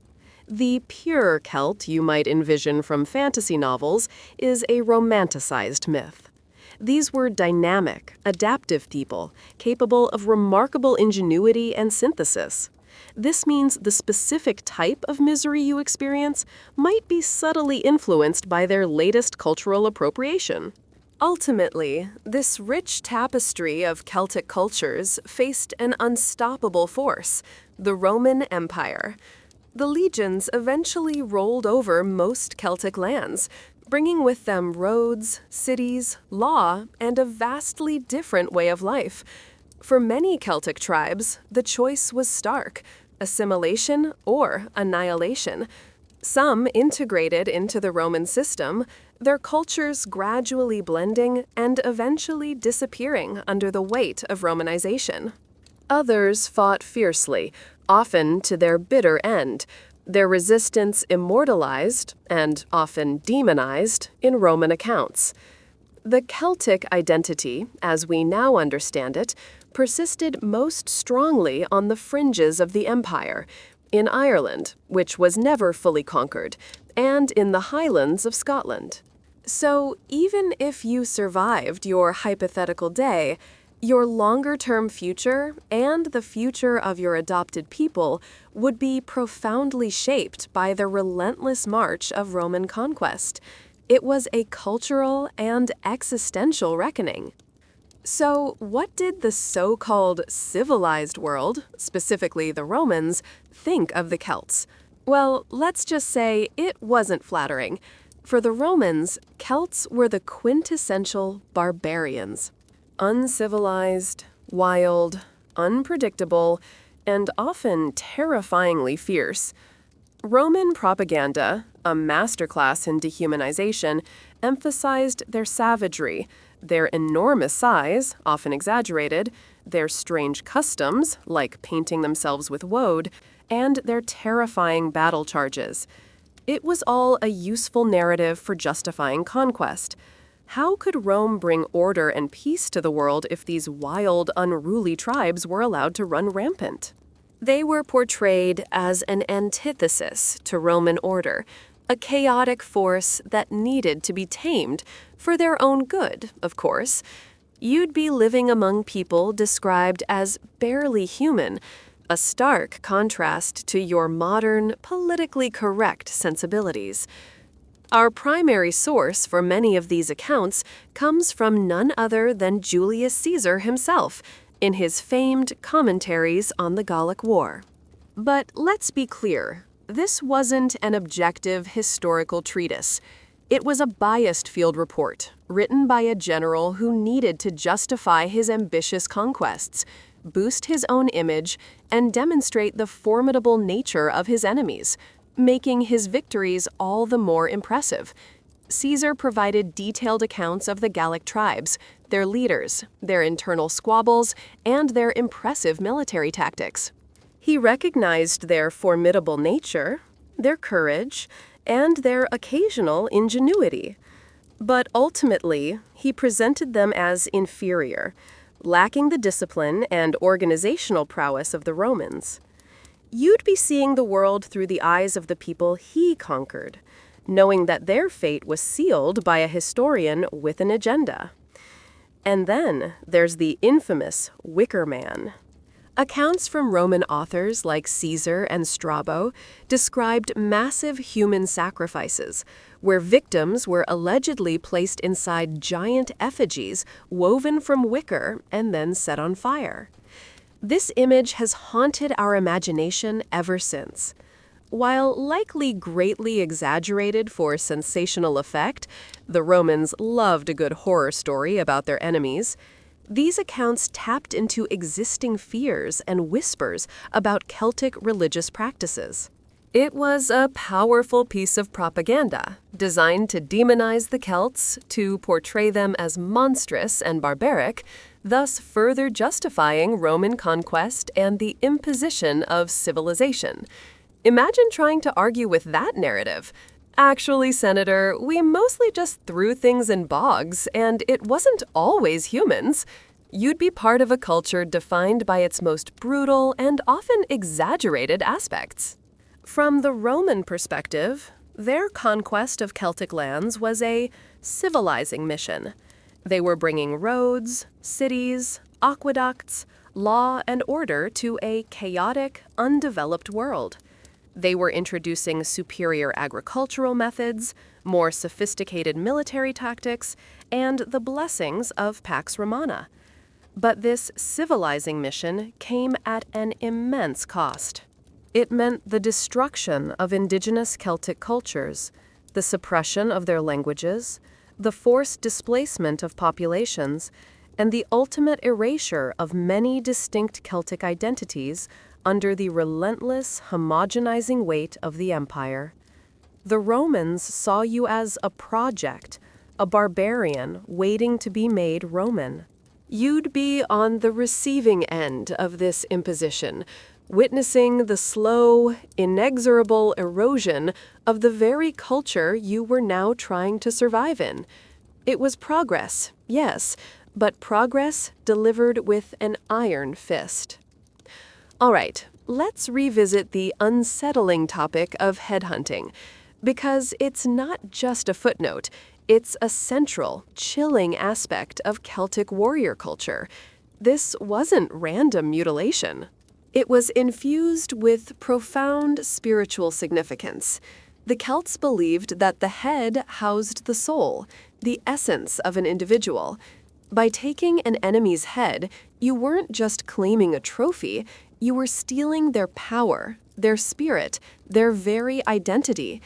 Speaker 1: The pure Celt you might envision from fantasy novels is a romanticized myth. These were dynamic, adaptive people, capable of remarkable ingenuity and synthesis. This means the specific type of misery you experience might be subtly influenced by their latest cultural appropriation. Ultimately, this rich tapestry of Celtic cultures faced an unstoppable force, the Roman Empire. The legions eventually rolled over most Celtic lands, bringing with them roads, cities, law, and a vastly different way of life. For many Celtic tribes, the choice was stark: assimilation or annihilation. Some integrated into the Roman system, their cultures gradually blending and eventually disappearing under the weight of Romanization. Others fought fiercely, often to their bitter end, their resistance immortalized and often demonized in Roman accounts. The Celtic identity, as we now understand it, persisted most strongly on the fringes of the empire, in Ireland, which was never fully conquered, and in the Highlands of Scotland. So even if you survived your hypothetical day, your longer-term future and the future of your adopted people would be profoundly shaped by the relentless march of Roman conquest. It was a cultural and existential reckoning. So, what did the so-called civilized world, specifically the Romans, think of the Celts? Well, let's just say it wasn't flattering. For the Romans, Celts were the quintessential barbarians. Uncivilized, wild, unpredictable, and often terrifyingly fierce. Roman propaganda, a masterclass in dehumanization, emphasized their savagery, their enormous size, often exaggerated, their strange customs, like painting themselves with woad, and their terrifying battle charges. It was all a useful narrative for justifying conquest. How could Rome bring order and peace to the world if these wild, unruly tribes were allowed to run rampant? They were portrayed as an antithesis to Roman order, a chaotic force that needed to be tamed, for their own good, of course. You'd be living among people described as barely human, a stark contrast to your modern, politically correct sensibilities. Our primary source for many of these accounts comes from none other than Julius Caesar himself, in his famed commentaries on the Gallic War. But let's be clear, this wasn't an objective historical treatise. It was a biased field report, written by a general who needed to justify his ambitious conquests, boost his own image, and demonstrate the formidable nature of his enemies, making his victories all the more impressive. Caesar provided detailed accounts of the Gallic tribes, their leaders, their internal squabbles, and their impressive military tactics. He recognized their formidable nature, their courage, and their occasional ingenuity. But ultimately, he presented them as inferior, lacking the discipline and organizational prowess of the Romans. You'd be seeing the world through the eyes of the people he conquered, knowing that their fate was sealed by a historian with an agenda. And then there's the infamous Wicker Man. Accounts from Roman authors like Caesar and Strabo described massive human sacrifices, where victims were allegedly placed inside giant effigies woven from wicker and then set on fire. This image has haunted our imagination ever since. While likely greatly exaggerated for sensational effect, the Romans loved a good horror story about their enemies. These accounts tapped into existing fears and whispers about Celtic religious practices. It was a powerful piece of propaganda designed to demonize the Celts, to portray them as monstrous and barbaric, thus further justifying Roman conquest and the imposition of civilization. Imagine trying to argue with that narrative. Actually, Senator, we mostly just threw things in bogs, and it wasn't always humans. You'd be part of a culture defined by its most brutal and often exaggerated aspects. From the Roman perspective, their conquest of Celtic lands was a civilizing mission. They were bringing roads, cities, aqueducts, law and order to a chaotic, undeveloped world. They were introducing superior agricultural methods, more sophisticated military tactics, and the blessings of Pax Romana. But this civilizing mission came at an immense cost. It meant the destruction of indigenous Celtic cultures, the suppression of their languages, the forced displacement of populations, and the ultimate erasure of many distinct Celtic identities under the relentless, homogenizing weight of the empire. The Romans saw you as a project, a barbarian waiting to be made Roman. You'd be on the receiving end of this imposition, witnessing the slow, inexorable erosion of the very culture you were now trying to survive in. It was progress, yes, but progress delivered with an iron fist. All right, let's revisit the unsettling topic of headhunting, because it's not just a footnote, it's a central, chilling aspect of Celtic warrior culture. This wasn't random mutilation. It was infused with profound spiritual significance. The Celts believed that the head housed the soul, the essence of an individual. By taking an enemy's head, you weren't just claiming a trophy, you were stealing their power, their spirit, their very identity.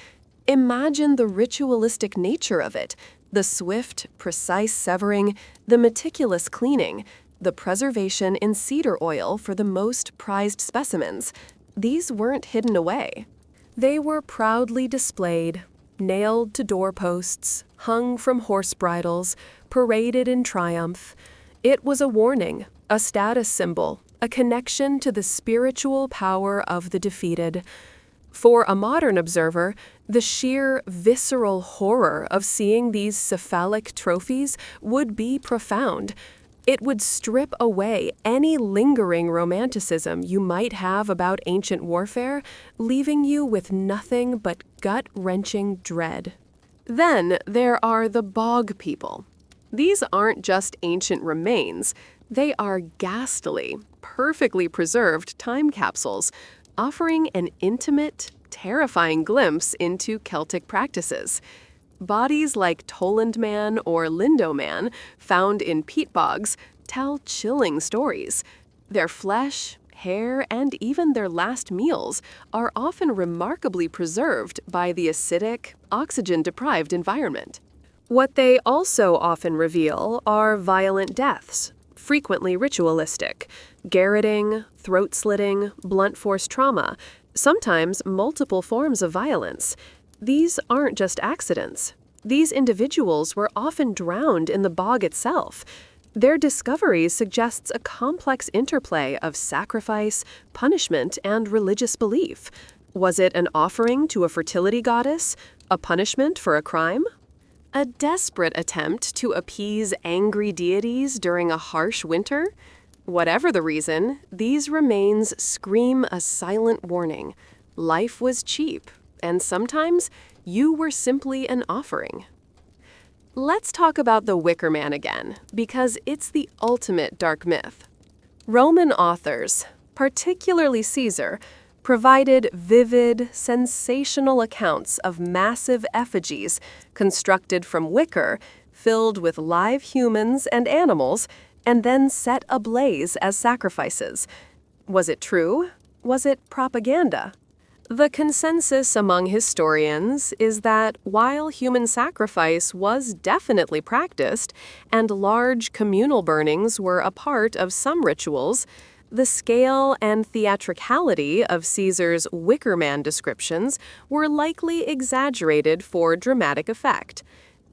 Speaker 1: Imagine the ritualistic nature of it, the swift, precise severing, the meticulous cleaning, the preservation in cedar oil for the most prized specimens. These weren't hidden away. They were proudly displayed, nailed to doorposts, hung from horse bridles, paraded in triumph. It was a warning, a status symbol, a connection to the spiritual power of the defeated. For a modern observer, the sheer visceral horror of seeing these cephalic trophies would be profound. It would strip away any lingering romanticism you might have about ancient warfare, leaving you with nothing but gut-wrenching dread. Then there are the bog people. These aren't just ancient remains. They are ghastly, perfectly preserved time capsules, offering an intimate, terrifying glimpse into Celtic practices. Bodies like Toland Man or Lindo Man, found in peat bogs, tell chilling stories. Their flesh, hair, and even their last meals are often remarkably preserved by the acidic, oxygen-deprived environment. What they also often reveal are violent deaths, frequently ritualistic, garroting, throat-slitting, blunt force trauma, sometimes multiple forms of violence. These aren't just accidents. These individuals were often drowned in the bog itself. Their discovery suggests a complex interplay of sacrifice, punishment, and religious belief. Was it an offering to a fertility goddess? A punishment for a crime? A desperate attempt to appease angry deities during a harsh winter? Whatever the reason, these remains scream a silent warning. Life was cheap, and sometimes you were simply an offering. Let's talk about the Wicker Man again, because it's the ultimate dark myth. Roman authors, particularly Caesar, provided vivid, sensational accounts of massive effigies constructed from wicker, filled with live humans and animals, and then set ablaze as sacrifices. Was it true? Was it propaganda? The consensus among historians is that while human sacrifice was definitely practiced and large communal burnings were a part of some rituals, the scale and theatricality of Caesar's Wicker Man descriptions were likely exaggerated for dramatic effect.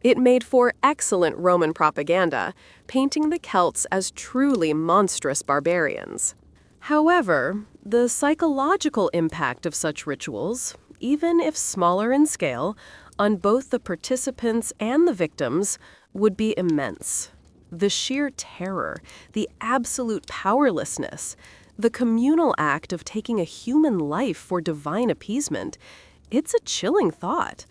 Speaker 1: It made for excellent Roman propaganda, painting the Celts as truly monstrous barbarians. However, the psychological impact of such rituals, even if smaller in scale, on both the participants and the victims, would be immense. The sheer terror, the absolute powerlessness, the communal act of taking a human life for divine appeasement, it's a chilling thought.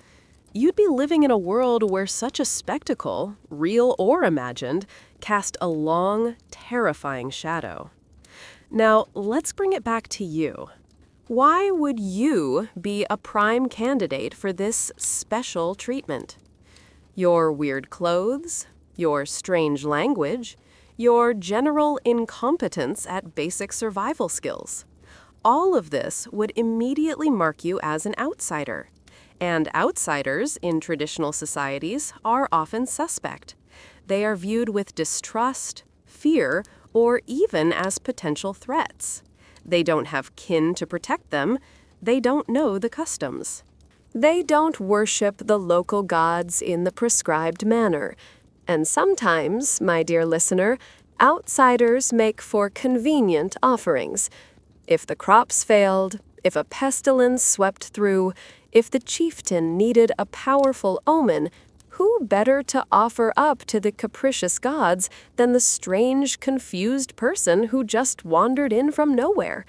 Speaker 1: You'd be living in a world where such a spectacle, real or imagined, cast a long, terrifying shadow. Now, let's bring it back to you. Why would you be a prime candidate for this special treatment? Your weird clothes, your strange language, your general incompetence at basic survival skills. All of this would immediately mark you as an outsider. And outsiders in traditional societies are often suspect. They are viewed with distrust, fear, or even as potential threats. They don't have kin to protect them. They don't know the customs. They don't worship the local gods in the prescribed manner. And sometimes, my dear listener, outsiders make for convenient offerings. If the crops failed, if a pestilence swept through, if the chieftain needed a powerful omen, who better to offer up to the capricious gods than the strange, confused person who just wandered in from nowhere?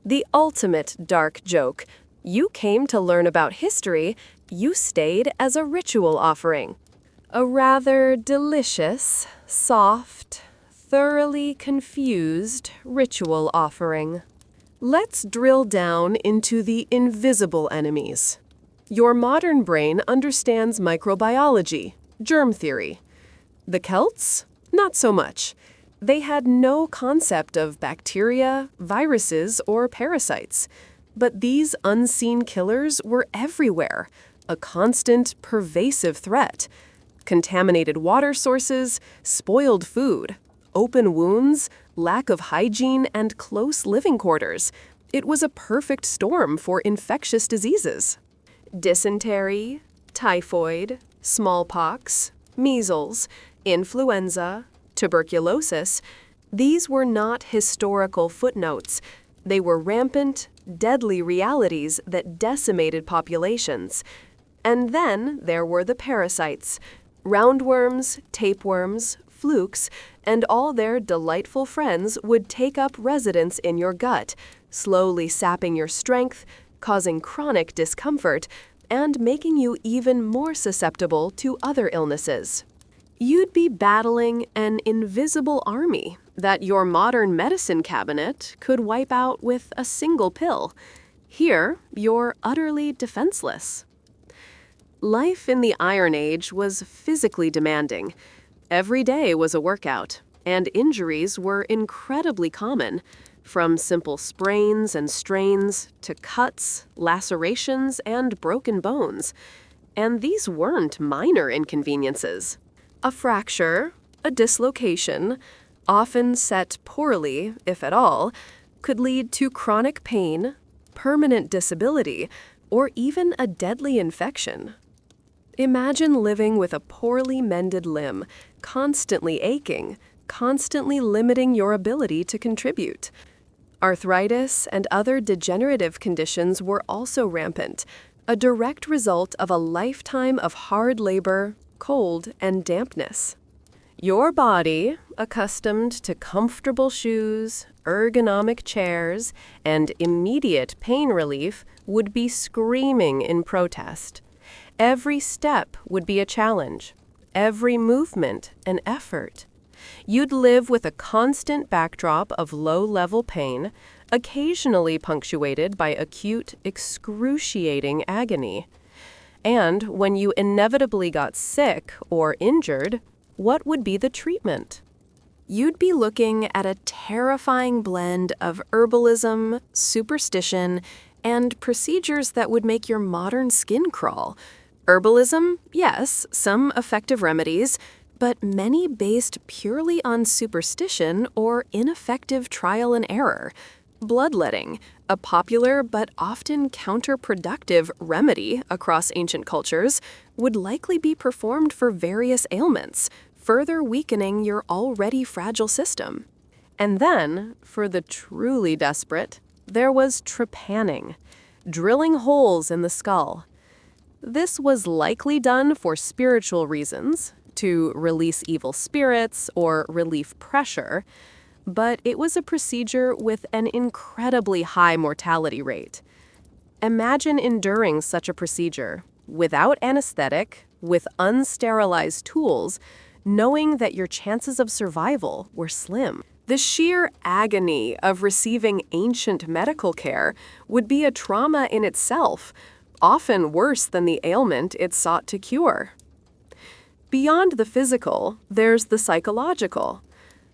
Speaker 1: The ultimate dark joke. You came to learn about history, you stayed as a ritual offering. A rather delicious, soft, thoroughly confused ritual offering. Let's drill down into the invisible enemies. Your modern brain understands microbiology, germ theory. The Celts? Not so much. They had no concept of bacteria, viruses, or parasites. But these unseen killers were everywhere, a constant, pervasive threat. Contaminated water sources, spoiled food, open wounds, lack of hygiene, and close living quarters. It was a perfect storm for infectious diseases. Dysentery, typhoid, smallpox, measles, influenza, tuberculosis. These were not historical footnotes. They were rampant, deadly realities that decimated populations. And then there were the parasites, roundworms, tapeworms, flukes, and all their delightful friends would take up residence in your gut, slowly sapping your strength, causing chronic discomfort, and making you even more susceptible to other illnesses. You'd be battling an invisible army that your modern medicine cabinet could wipe out with a single pill. Here, you're utterly defenseless. Life in the Iron Age was physically demanding. Every day was a workout, and injuries were incredibly common, from simple sprains and strains to cuts, lacerations, and broken bones. And these weren't minor inconveniences. A fracture, a dislocation, often set poorly, if at all, could lead to chronic pain, permanent disability, or even a deadly infection. Imagine living with a poorly mended limb, constantly aching, constantly limiting your ability to contribute. Arthritis and other degenerative conditions were also rampant, a direct result of a lifetime of hard labor, cold, and dampness. Your body, accustomed to comfortable shoes, ergonomic chairs, and immediate pain relief, would be screaming in protest. Every step would be a challenge, every movement an effort. You'd live with a constant backdrop of low-level pain, occasionally punctuated by acute, excruciating agony. And when you inevitably got sick or injured, what would be the treatment? You'd be looking at a terrifying blend of herbalism, superstition, and procedures that would make your modern skin crawl. Herbalism, yes, some effective remedies, but many based purely on superstition or ineffective trial and error. Bloodletting, a popular but often counterproductive remedy across ancient cultures, would likely be performed for various ailments, further weakening your already fragile system. And then, for the truly desperate, there was trepanning, drilling holes in the skull. This was likely done for spiritual reasons, to release evil spirits or relieve pressure, but it was a procedure with an incredibly high mortality rate. Imagine enduring such a procedure, without anesthetic, with unsterilized tools, knowing that your chances of survival were slim. The sheer agony of receiving ancient medical care would be a trauma in itself, often worse than the ailment it sought to cure. Beyond the physical, there's the psychological.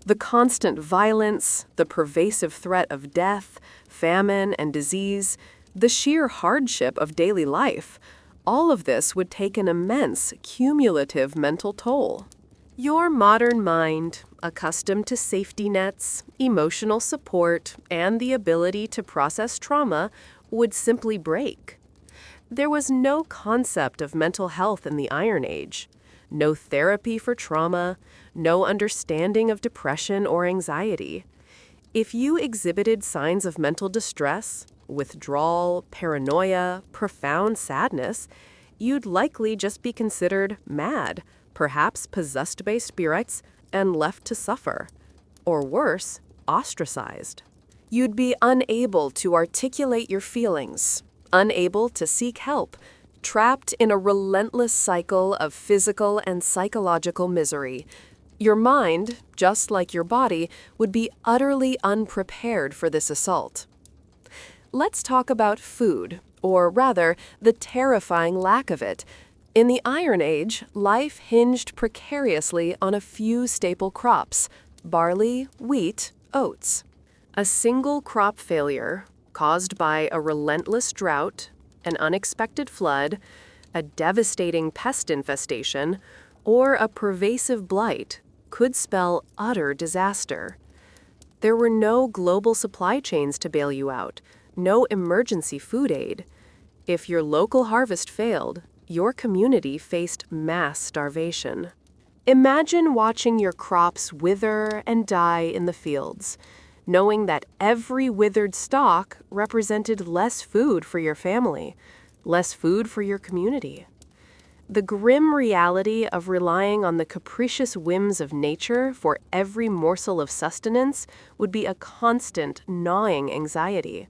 Speaker 1: The constant violence, the pervasive threat of death, famine, and disease, the sheer hardship of daily life, all of this would take an immense, cumulative mental toll. Your modern mind, accustomed to safety nets, emotional support, and the ability to process trauma, would simply break. There was no concept of mental health in the Iron Age, no therapy for trauma, no understanding of depression or anxiety. If you exhibited signs of mental distress, withdrawal, paranoia, profound sadness, you'd likely just be considered mad, perhaps possessed by spirits, and left to suffer. Or worse, ostracized. You'd be unable to articulate your feelings, unable to seek help, trapped in a relentless cycle of physical and psychological misery. Your mind, just like your body, would be utterly unprepared for this assault. Let's talk about food, or rather, the terrifying lack of it. In the Iron Age, life hinged precariously on a few staple crops: barley, wheat, oats. A single crop failure, caused by a relentless drought, an unexpected flood, a devastating pest infestation, or a pervasive blight, could spell utter disaster. There were no global supply chains to bail you out, no emergency food aid. If your local harvest failed, your community faced mass starvation. Imagine watching your crops wither and die in the fields, knowing that every withered stalk represented less food for your family, less food for your community. The grim reality of relying on the capricious whims of nature for every morsel of sustenance would be a constant, gnawing anxiety.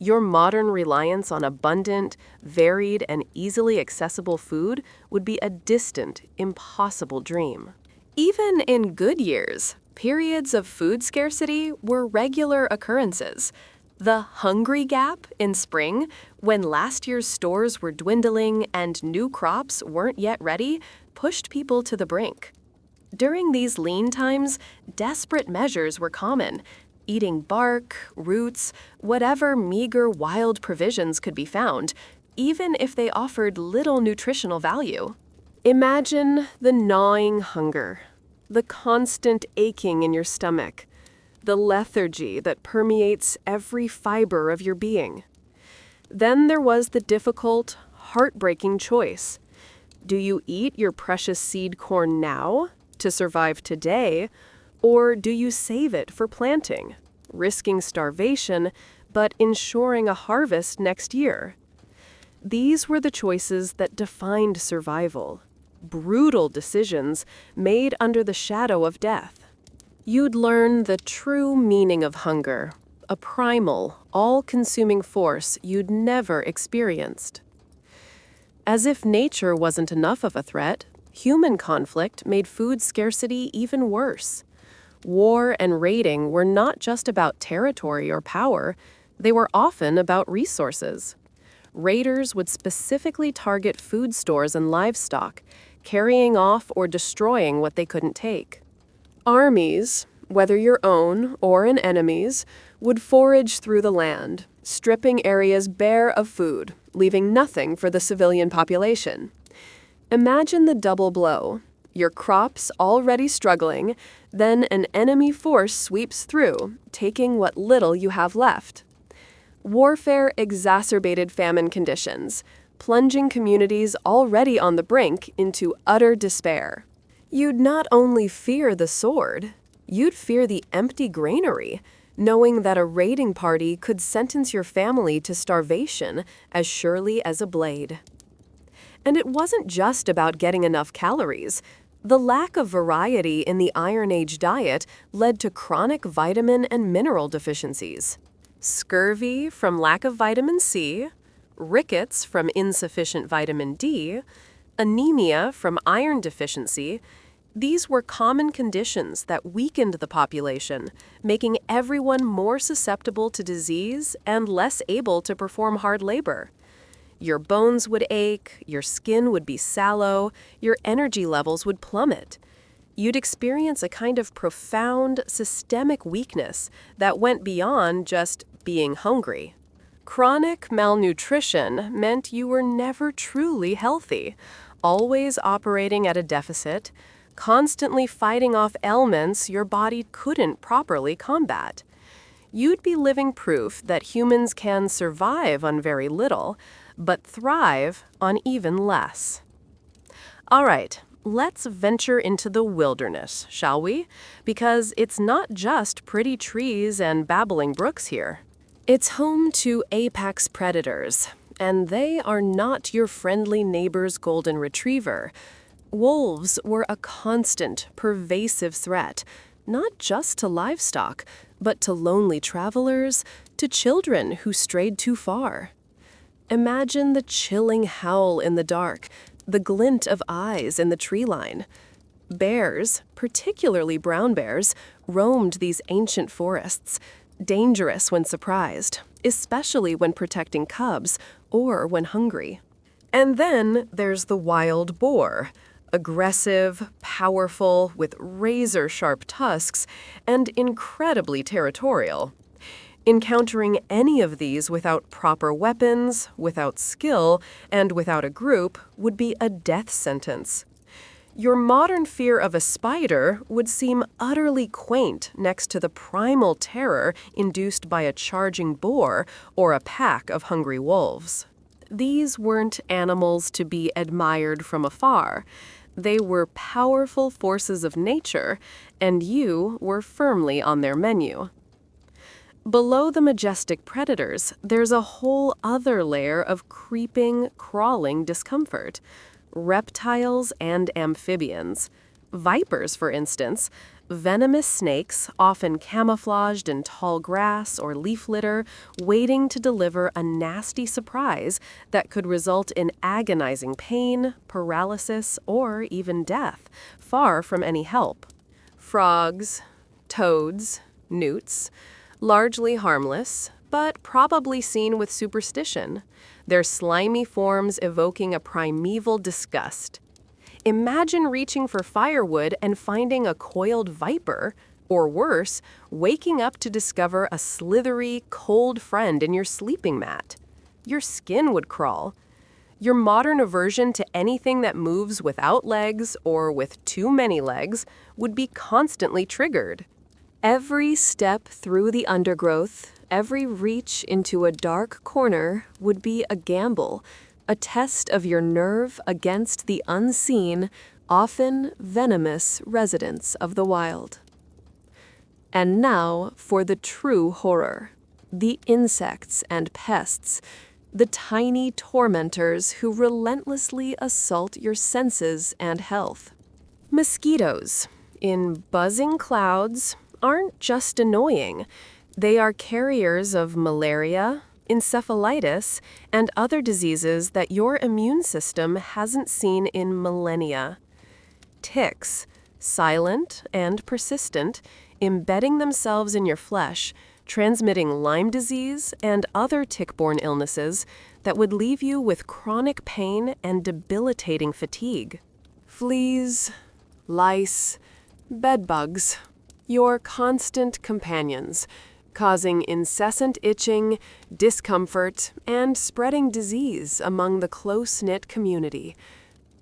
Speaker 1: Your modern reliance on abundant, varied, and easily accessible food would be a distant, impossible dream. Even in good years, periods of food scarcity were regular occurrences. The hungry gap in spring, when last year's stores were dwindling and new crops weren't yet ready, pushed people to the brink. During these lean times, desperate measures were common: eating bark, roots, whatever meager wild provisions could be found, even if they offered little nutritional value. Imagine the gnawing hunger, the constant aching in your stomach, the lethargy that permeates every fiber of your being. Then there was the difficult, heartbreaking choice. Do you eat your precious seed corn now, to survive today, or do you save it for planting, risking starvation, but ensuring a harvest next year? These were the choices that defined survival, brutal decisions made under the shadow of death. You'd learn the true meaning of hunger, a primal, all-consuming force you'd never experienced. As if nature wasn't enough of a threat, human conflict made food scarcity even worse. War and raiding were not just about territory or power, they were often about resources. Raiders would specifically target food stores and livestock, carrying off or destroying what they couldn't take. Armies, whether your own or an enemy's, would forage through the land, stripping areas bare of food, leaving nothing for the civilian population. Imagine the double blow. Your crops already struggling, then an enemy force sweeps through, taking what little you have left. Warfare exacerbated famine conditions, plunging communities already on the brink into utter despair. You'd not only fear the sword, you'd fear the empty granary, knowing that a raiding party could sentence your family to starvation as surely as a blade. And it wasn't just about getting enough calories. The lack of variety in the Iron Age diet led to chronic vitamin and mineral deficiencies. Scurvy from lack of vitamin C, rickets from insufficient vitamin D, anemia from iron deficiency. These were common conditions that weakened the population, making everyone more susceptible to disease and less able to perform hard labor. Your bones would ache, your skin would be sallow, your energy levels would plummet. You'd experience a kind of profound, systemic weakness that went beyond just being hungry. Chronic malnutrition meant you were never truly healthy, always operating at a deficit, constantly fighting off ailments your body couldn't properly combat. You'd be living proof that humans can survive on very little, but thrive on even less. All right, let's venture into the wilderness, shall we? Because it's not just pretty trees and babbling brooks here. It's home to apex predators, and they are not your friendly neighbor's golden retriever. Wolves were a constant, pervasive threat, not just to livestock, but to lonely travelers, to children who strayed too far. Imagine the chilling howl in the dark, the glint of eyes in the tree line. Bears, particularly brown bears, roamed these ancient forests, dangerous when surprised, especially when protecting cubs or when hungry. And then there's the wild boar, aggressive, powerful, with razor-sharp tusks, and incredibly territorial. Encountering any of these without proper weapons, without skill, and without a group would be a death sentence. Your modern fear of a spider would seem utterly quaint next to the primal terror induced by a charging boar or a pack of hungry wolves. These weren't animals to be admired from afar. They were powerful forces of nature, and you were firmly on their menu. Below the majestic predators, there's a whole other layer of creeping, crawling discomfort. Reptiles and amphibians. Vipers, for instance, venomous snakes, often camouflaged in tall grass or leaf litter, waiting to deliver a nasty surprise that could result in agonizing pain, paralysis, or even death, far from any help. Frogs, toads, newts, largely harmless, but probably seen with superstition, their slimy forms evoking a primeval disgust. Imagine reaching for firewood and finding a coiled viper, or worse, waking up to discover a slithery, cold friend in your sleeping mat. Your skin would crawl. Your modern aversion to anything that moves without legs or with too many legs would be constantly triggered. Every step through the undergrowth, every reach into a dark corner would be a gamble, a test of your nerve against the unseen, often venomous residents of the wild. And now for the true horror, the insects and pests, the tiny tormentors who relentlessly assault your senses and health. Mosquitoes, in buzzing clouds, aren't just annoying. They are carriers of malaria, encephalitis, and other diseases that your immune system hasn't seen in millennia. Ticks, silent and persistent, embedding themselves in your flesh, transmitting Lyme disease and other tick-borne illnesses that would leave you with chronic pain and debilitating fatigue. Fleas, lice, bedbugs, your constant companions, causing incessant itching, discomfort, and spreading disease among the close-knit community.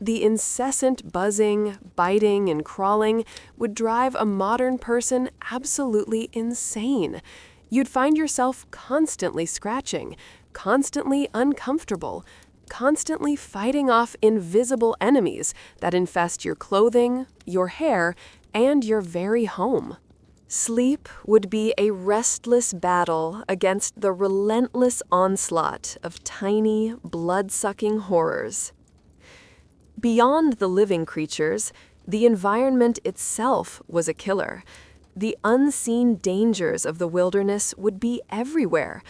Speaker 1: The incessant buzzing, biting, and crawling would drive a modern person absolutely insane. You'd find yourself constantly scratching, constantly uncomfortable, constantly fighting off invisible enemies that infest your clothing, your hair, and your very home. Sleep would be a restless battle against the relentless onslaught of tiny, blood-sucking horrors. Beyond the living creatures, the environment itself was a killer. The unseen dangers of the wilderness would be everywhere.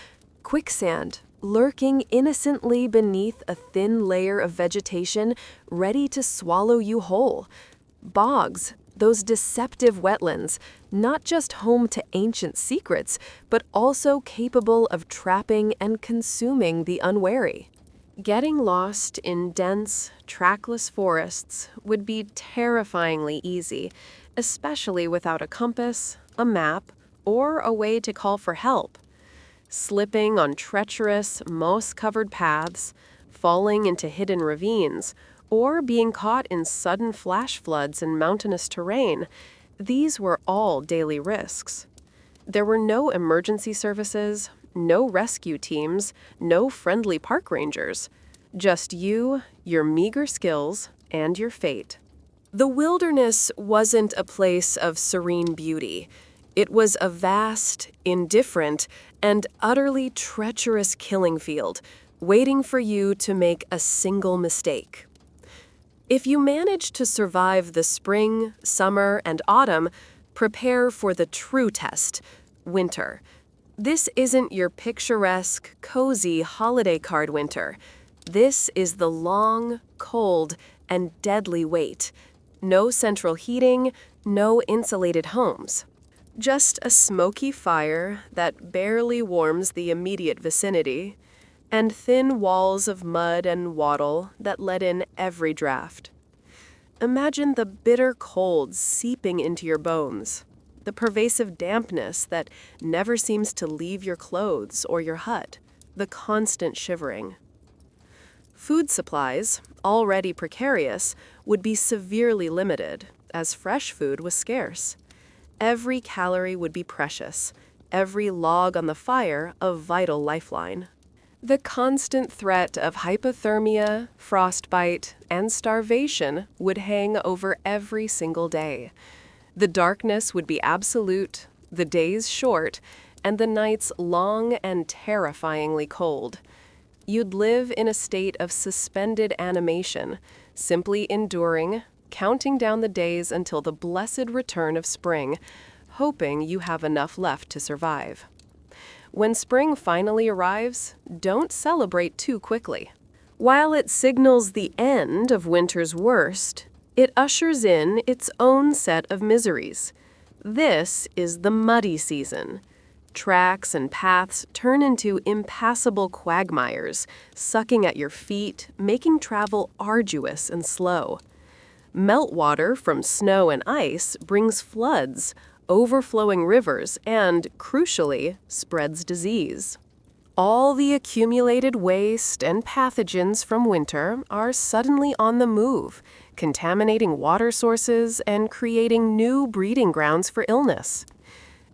Speaker 1: Quicksand, lurking innocently beneath a thin layer of vegetation, ready to swallow you whole. Bogs, those deceptive wetlands, not just home to ancient secrets, but also capable of trapping and consuming the unwary. Getting lost in dense, trackless forests would be terrifyingly easy, especially without a compass, a map, or a way to call for help. Slipping on treacherous, moss-covered paths, falling into hidden ravines, or being caught in sudden flash floods in mountainous terrain, these were all daily risks. There were no emergency services, no rescue teams, no friendly park rangers. Just you, your meager skills, and your fate. The wilderness wasn't a place of serene beauty. It was a vast, indifferent, and utterly treacherous killing field, waiting for you to make a single mistake. If you manage to survive the spring, summer, and autumn, prepare for the true test, winter. This isn't your picturesque, cozy holiday card winter. This is the long, cold, and deadly wait. No central heating, no insulated homes. Just a smoky fire that barely warms the immediate vicinity, and thin walls of mud and wattle that let in every draft. Imagine the bitter cold seeping into your bones, the pervasive dampness that never seems to leave your clothes or your hut, the constant shivering. Food supplies, already precarious, would be severely limited, as fresh food was scarce. Every calorie would be precious, every log on the fire a vital lifeline. The constant threat of hypothermia, frostbite, and starvation would hang over every single day. The darkness would be absolute, the days short, and the nights long and terrifyingly cold. You'd live in a state of suspended animation, simply enduring, counting down the days until the blessed return of spring, hoping you have enough left to survive. When spring finally arrives, don't celebrate too quickly. While it signals the end of winter's worst, it ushers in its own set of miseries. This is the muddy season. Tracks and paths turn into impassable quagmires, sucking at your feet, making travel arduous and slow. Meltwater from snow and ice brings floods, overflowing rivers, and, crucially, spreads disease. All the accumulated waste and pathogens from winter are suddenly on the move, contaminating water sources and creating new breeding grounds for illness.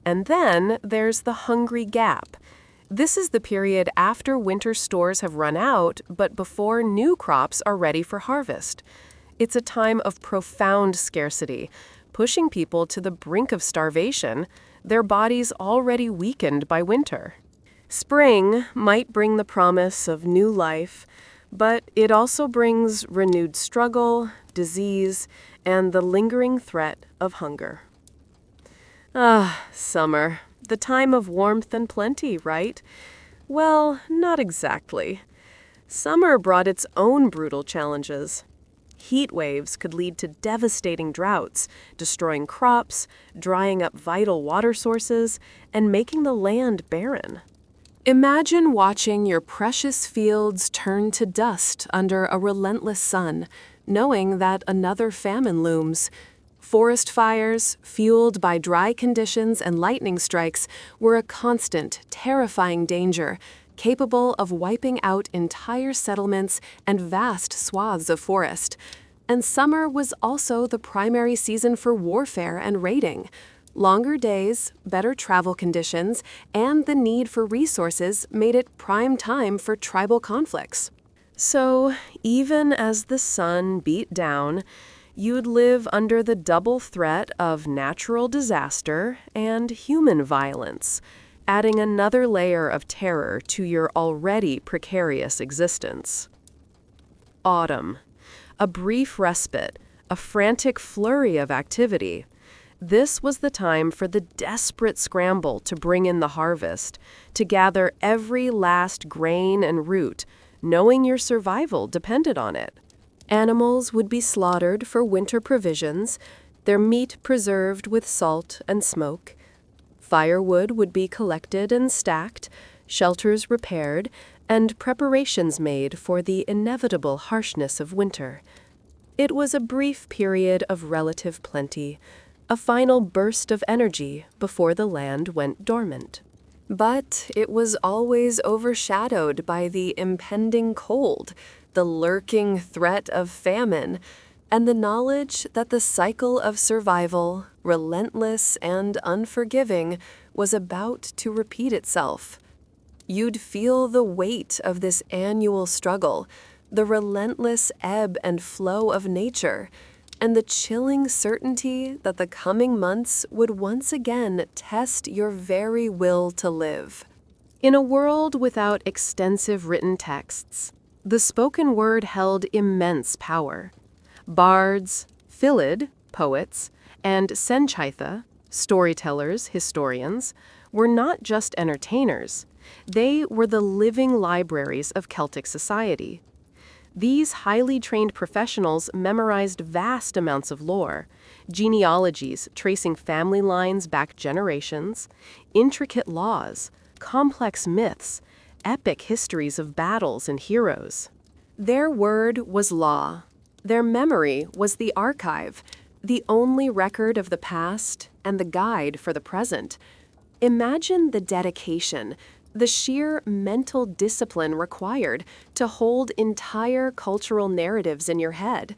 Speaker 1: And then there's the hungry gap. This is the period after winter stores have run out, but before new crops are ready for harvest. It's a time of profound scarcity, pushing people to the brink of starvation, their bodies already weakened by winter. Spring might bring the promise of new life, but it also brings renewed struggle, disease, and the lingering threat of hunger. Summer, the time of warmth and plenty, right? Well, not exactly. Summer brought its own brutal challenges. Heat waves could lead to devastating droughts, destroying crops, drying up vital water sources, and making the land barren. Imagine watching your precious fields turn to dust under a relentless sun, knowing that another famine looms. Forest fires, fueled by dry conditions and lightning strikes, were a constant, terrifying danger, capable of wiping out entire settlements and vast swaths of forest. And summer was also the primary season for warfare and raiding. Longer days, better travel conditions, and the need for resources made it prime time for tribal conflicts. So, even as the sun beat down, you'd live under the double threat of natural disaster and human violence, adding another layer of terror to your already precarious existence. Autumn. A brief respite, a frantic flurry of activity. This was the time for the desperate scramble to bring in the harvest, to gather every last grain and root, knowing your survival depended on it. Animals would be slaughtered for winter provisions, their meat preserved with salt and smoke. Firewood would be collected and stacked, shelters repaired, and preparations made for the inevitable harshness of winter. It was a brief period of relative plenty, a final burst of energy before the land went dormant. But it was always overshadowed by the impending cold, the lurking threat of famine, and the knowledge that the cycle of survival, relentless and unforgiving, was about to repeat itself. You'd feel the weight of this annual struggle, the relentless ebb and flow of nature, and the chilling certainty that the coming months would once again test your very will to live. In a world without extensive written texts, the spoken word held immense power. Bards, philid, poets, and senchaitha, storytellers, historians, were not just entertainers. They were the living libraries of Celtic society. These highly trained professionals memorized vast amounts of lore, genealogies tracing family lines back generations, intricate laws, complex myths, epic histories of battles and heroes. Their word was law. Their memory was the archive, the only record of the past and the guide for the present. Imagine the dedication, the sheer mental discipline required to hold entire cultural narratives in your head.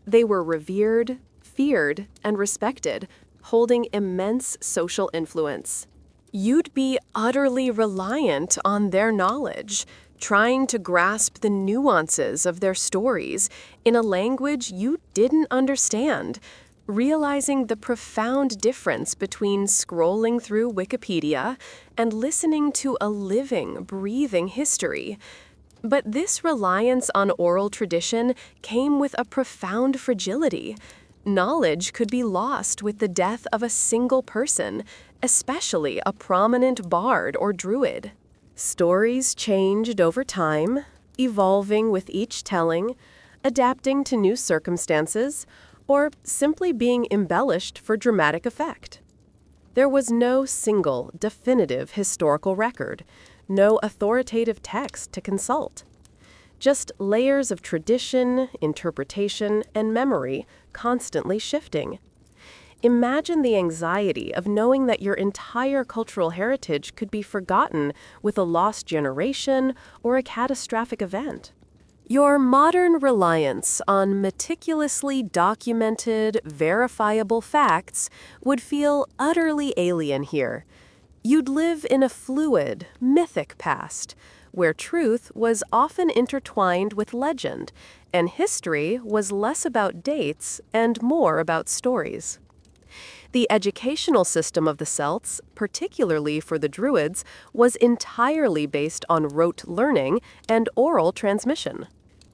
Speaker 1: They were revered, feared, and respected, holding immense social influence. You'd be utterly reliant on their knowledge, trying to grasp the nuances of their stories in a language you didn't understand, realizing the profound difference between scrolling through Wikipedia and listening to a living, breathing history. But this reliance on oral tradition came with a profound fragility. Knowledge could be lost with the death of a single person, especially a prominent bard or druid. Stories changed over time, evolving with each telling, adapting to new circumstances, or simply being embellished for dramatic effect. There was no single, definitive historical record, no authoritative text to consult. Just layers of tradition, interpretation, and memory constantly shifting. Imagine the anxiety of knowing that your entire cultural heritage could be forgotten with a lost generation or a catastrophic event. Your modern reliance on meticulously documented, verifiable facts would feel utterly alien here. You'd live in a fluid, mythic past, where truth was often intertwined with legend, and history was less about dates and more about stories. The educational system of the Celts, particularly for the Druids, was entirely based on rote learning and oral transmission.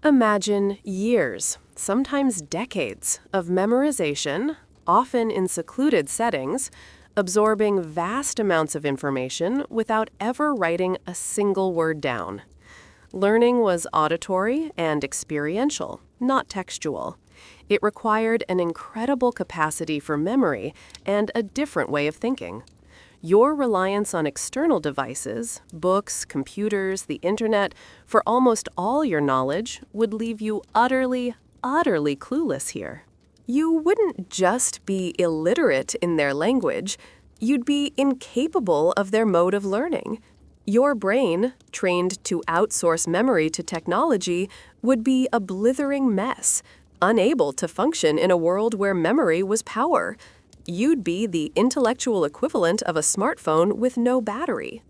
Speaker 1: Imagine years, sometimes decades, of memorization, often in secluded settings, absorbing vast amounts of information without ever writing a single word down. Learning was auditory and experiential, not textual. It required an incredible capacity for memory and a different way of thinking. Your reliance on external devices, books, computers, the internet, for almost all your knowledge would leave you utterly clueless here. You wouldn't just be illiterate in their language, you'd be incapable of their mode of learning. Your brain, trained to outsource memory to technology, would be a blithering mess, unable to function in a world where memory was power. You'd be the intellectual equivalent of a smartphone with no battery.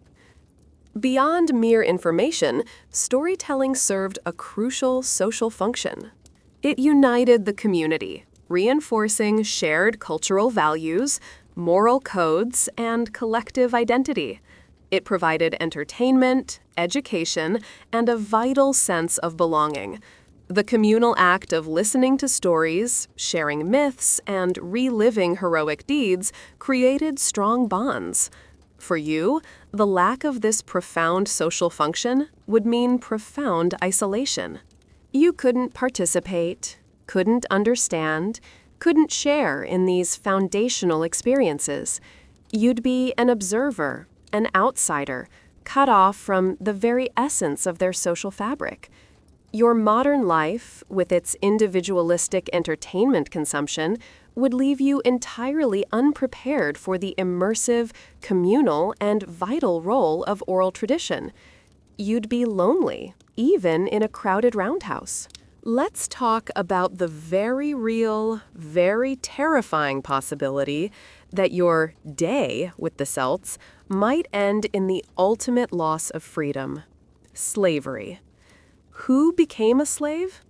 Speaker 1: Beyond mere information, storytelling served a crucial social function. It united the community, reinforcing shared cultural values, moral codes, and collective identity. It provided entertainment, education, and a vital sense of belonging. The communal act of listening to stories, sharing myths, and reliving heroic deeds created strong bonds. For you, the lack of this profound social function would mean profound isolation. You couldn't participate, couldn't understand, couldn't share in these foundational experiences. You'd be an observer, an outsider, cut off from the very essence of their social fabric. Your modern life, with its individualistic entertainment consumption, would leave you entirely unprepared for the immersive, communal, and vital role of oral tradition. You'd be lonely, even in a crowded roundhouse. Let's talk about the very real, very terrifying possibility that your day with the Celts might end in the ultimate loss of freedom: slavery. Who became a slave?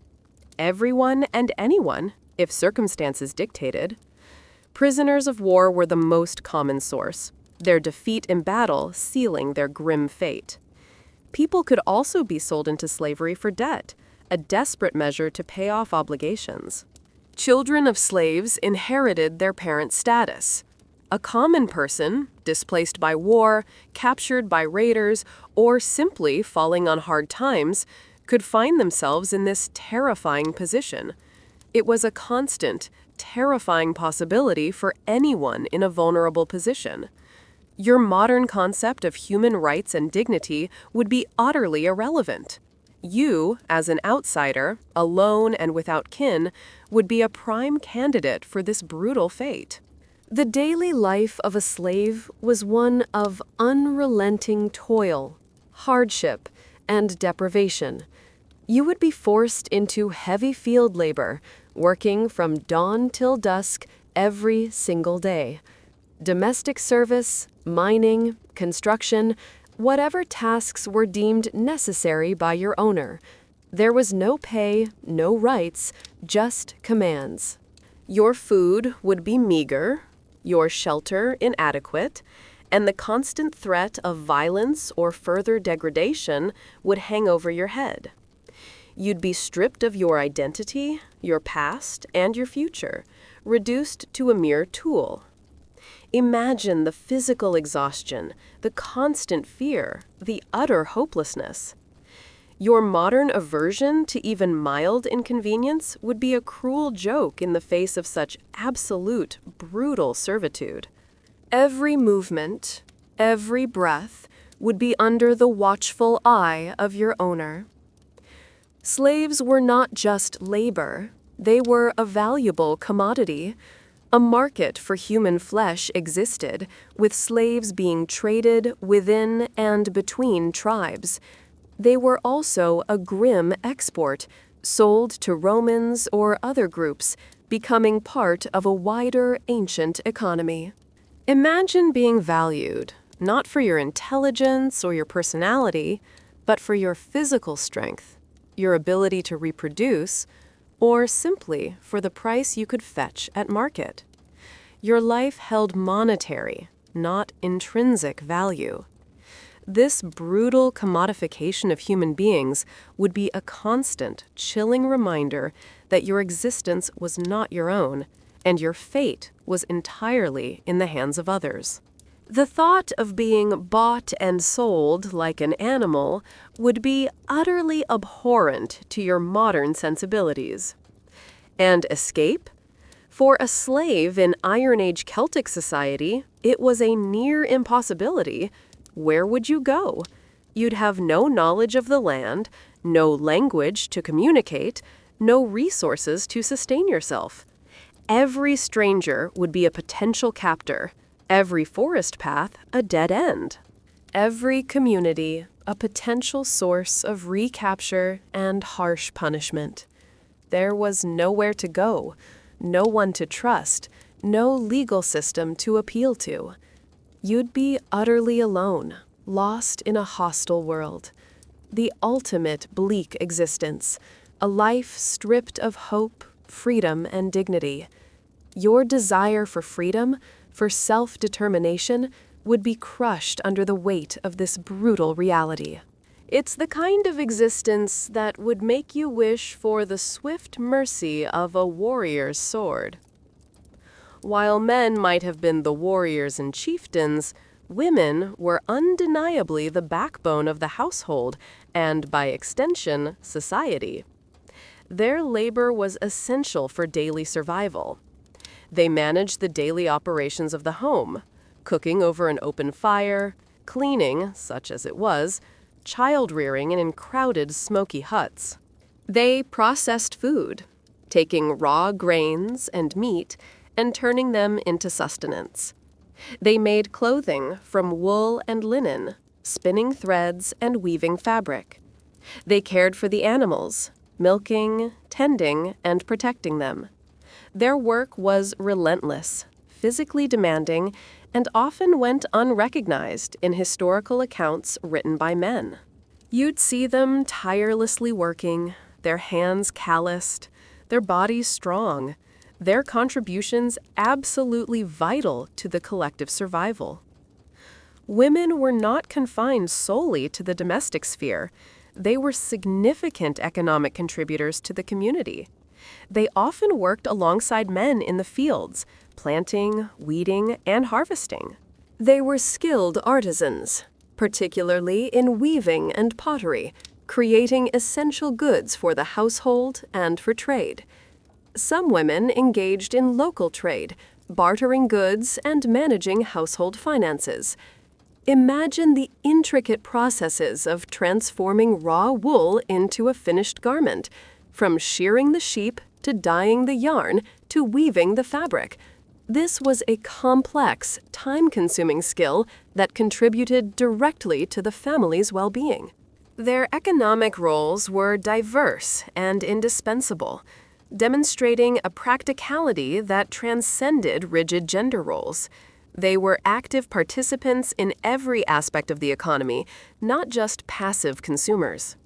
Speaker 1: Everyone and anyone, if circumstances dictated. Prisoners of war were the most common source, their defeat in battle sealing their grim fate. People could also be sold into slavery for debt, a desperate measure to pay off obligations. Children of slaves inherited their parents' status. A common person, displaced by war, captured by raiders, or simply falling on hard times, could find themselves in this terrifying position. It was a constant, terrifying possibility for anyone in a vulnerable position. Your modern concept of human rights and dignity would be utterly irrelevant. You, as an outsider, alone and without kin, would be a prime candidate for this brutal fate. The daily life of a slave was one of unrelenting toil, hardship, and deprivation. You would be forced into heavy field labor, working from dawn till dusk every single day. Domestic service, mining, construction, whatever tasks were deemed necessary by your owner. There was no pay, no rights, just commands. Your food would be meager, your shelter inadequate, and the constant threat of violence or further degradation would hang over your head. You'd be stripped of your identity, your past, and your future, reduced to a mere tool. Imagine the physical exhaustion, the constant fear, the utter hopelessness. Your modern aversion to even mild inconvenience would be a cruel joke in the face of such absolute, brutal servitude. Every movement, every breath would be under the watchful eye of your owner. Slaves were not just labor, they were a valuable commodity. A market for human flesh existed, with slaves being traded within and between tribes. They were also a grim export, sold to Romans or other groups, becoming part of a wider ancient economy. Imagine being valued, not for your intelligence or your personality, but for your physical strength, your ability to reproduce, or simply for the price you could fetch at market. Your life held monetary, not intrinsic value. This brutal commodification of human beings would be a constant, chilling reminder that your existence was not your own, and your fate was entirely in the hands of others. The thought of being bought and sold like an animal would be utterly abhorrent to your modern sensibilities. And escape? For a slave in Iron Age Celtic society, it was a near impossibility. Where would you go? You'd have no knowledge of the land, no language to communicate, no resources to sustain yourself. Every stranger would be a potential captor, every forest path a dead end. Every community a potential source of recapture and harsh punishment. There was nowhere to go, no one to trust, no legal system to appeal to. You'd be utterly alone, lost in a hostile world. The ultimate bleak existence, a life stripped of hope, freedom, and dignity. Your desire for freedom, for self-determination, would be crushed under the weight of this brutal reality. It's the kind of existence that would make you wish for the swift mercy of a warrior's sword. While men might have been the warriors and chieftains, women were undeniably the backbone of the household and, by extension, society. Their labor was essential for daily survival. They managed the daily operations of the home, cooking over an open fire, cleaning, such as it was, child-rearing in crowded, smoky huts. They processed food, taking raw grains and meat and turning them into sustenance. They made clothing from wool and linen, spinning threads and weaving fabric. They cared for the animals, milking, tending, and protecting them. Their work was relentless, physically demanding, and often went unrecognized in historical accounts written by men. You'd see them tirelessly working, their hands calloused, their bodies strong, their contributions absolutely vital to the collective survival. Women were not confined solely to the domestic sphere. They were significant economic contributors to the community. They often worked alongside men in the fields, planting, weeding, and harvesting. They were skilled artisans, particularly in weaving and pottery, creating essential goods for the household and for trade. Some women engaged in local trade, bartering goods and managing household finances. Imagine the intricate processes of transforming raw wool into a finished garment, from shearing the sheep to dyeing the yarn to weaving the fabric. This was a complex, time-consuming skill that contributed directly to the family's well-being. Their economic roles were diverse and indispensable, demonstrating a practicality that transcended rigid gender roles. They were active participants in every aspect of the economy, not just passive consumers.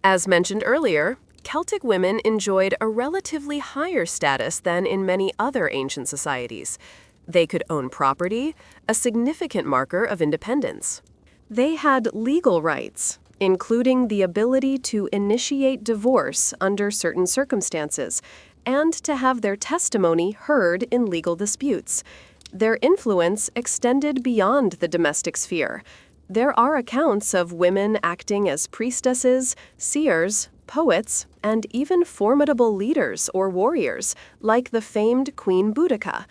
Speaker 1: As mentioned earlier, Celtic women enjoyed a relatively higher status than in many other ancient societies. They could own property, a significant marker of independence. They had legal rights, including the ability to initiate divorce under certain circumstances and to have their testimony heard in legal disputes. Their influence extended beyond the domestic sphere. There are accounts of women acting as priestesses, seers, poets, and even formidable leaders or warriors, like the famed Queen Boudica.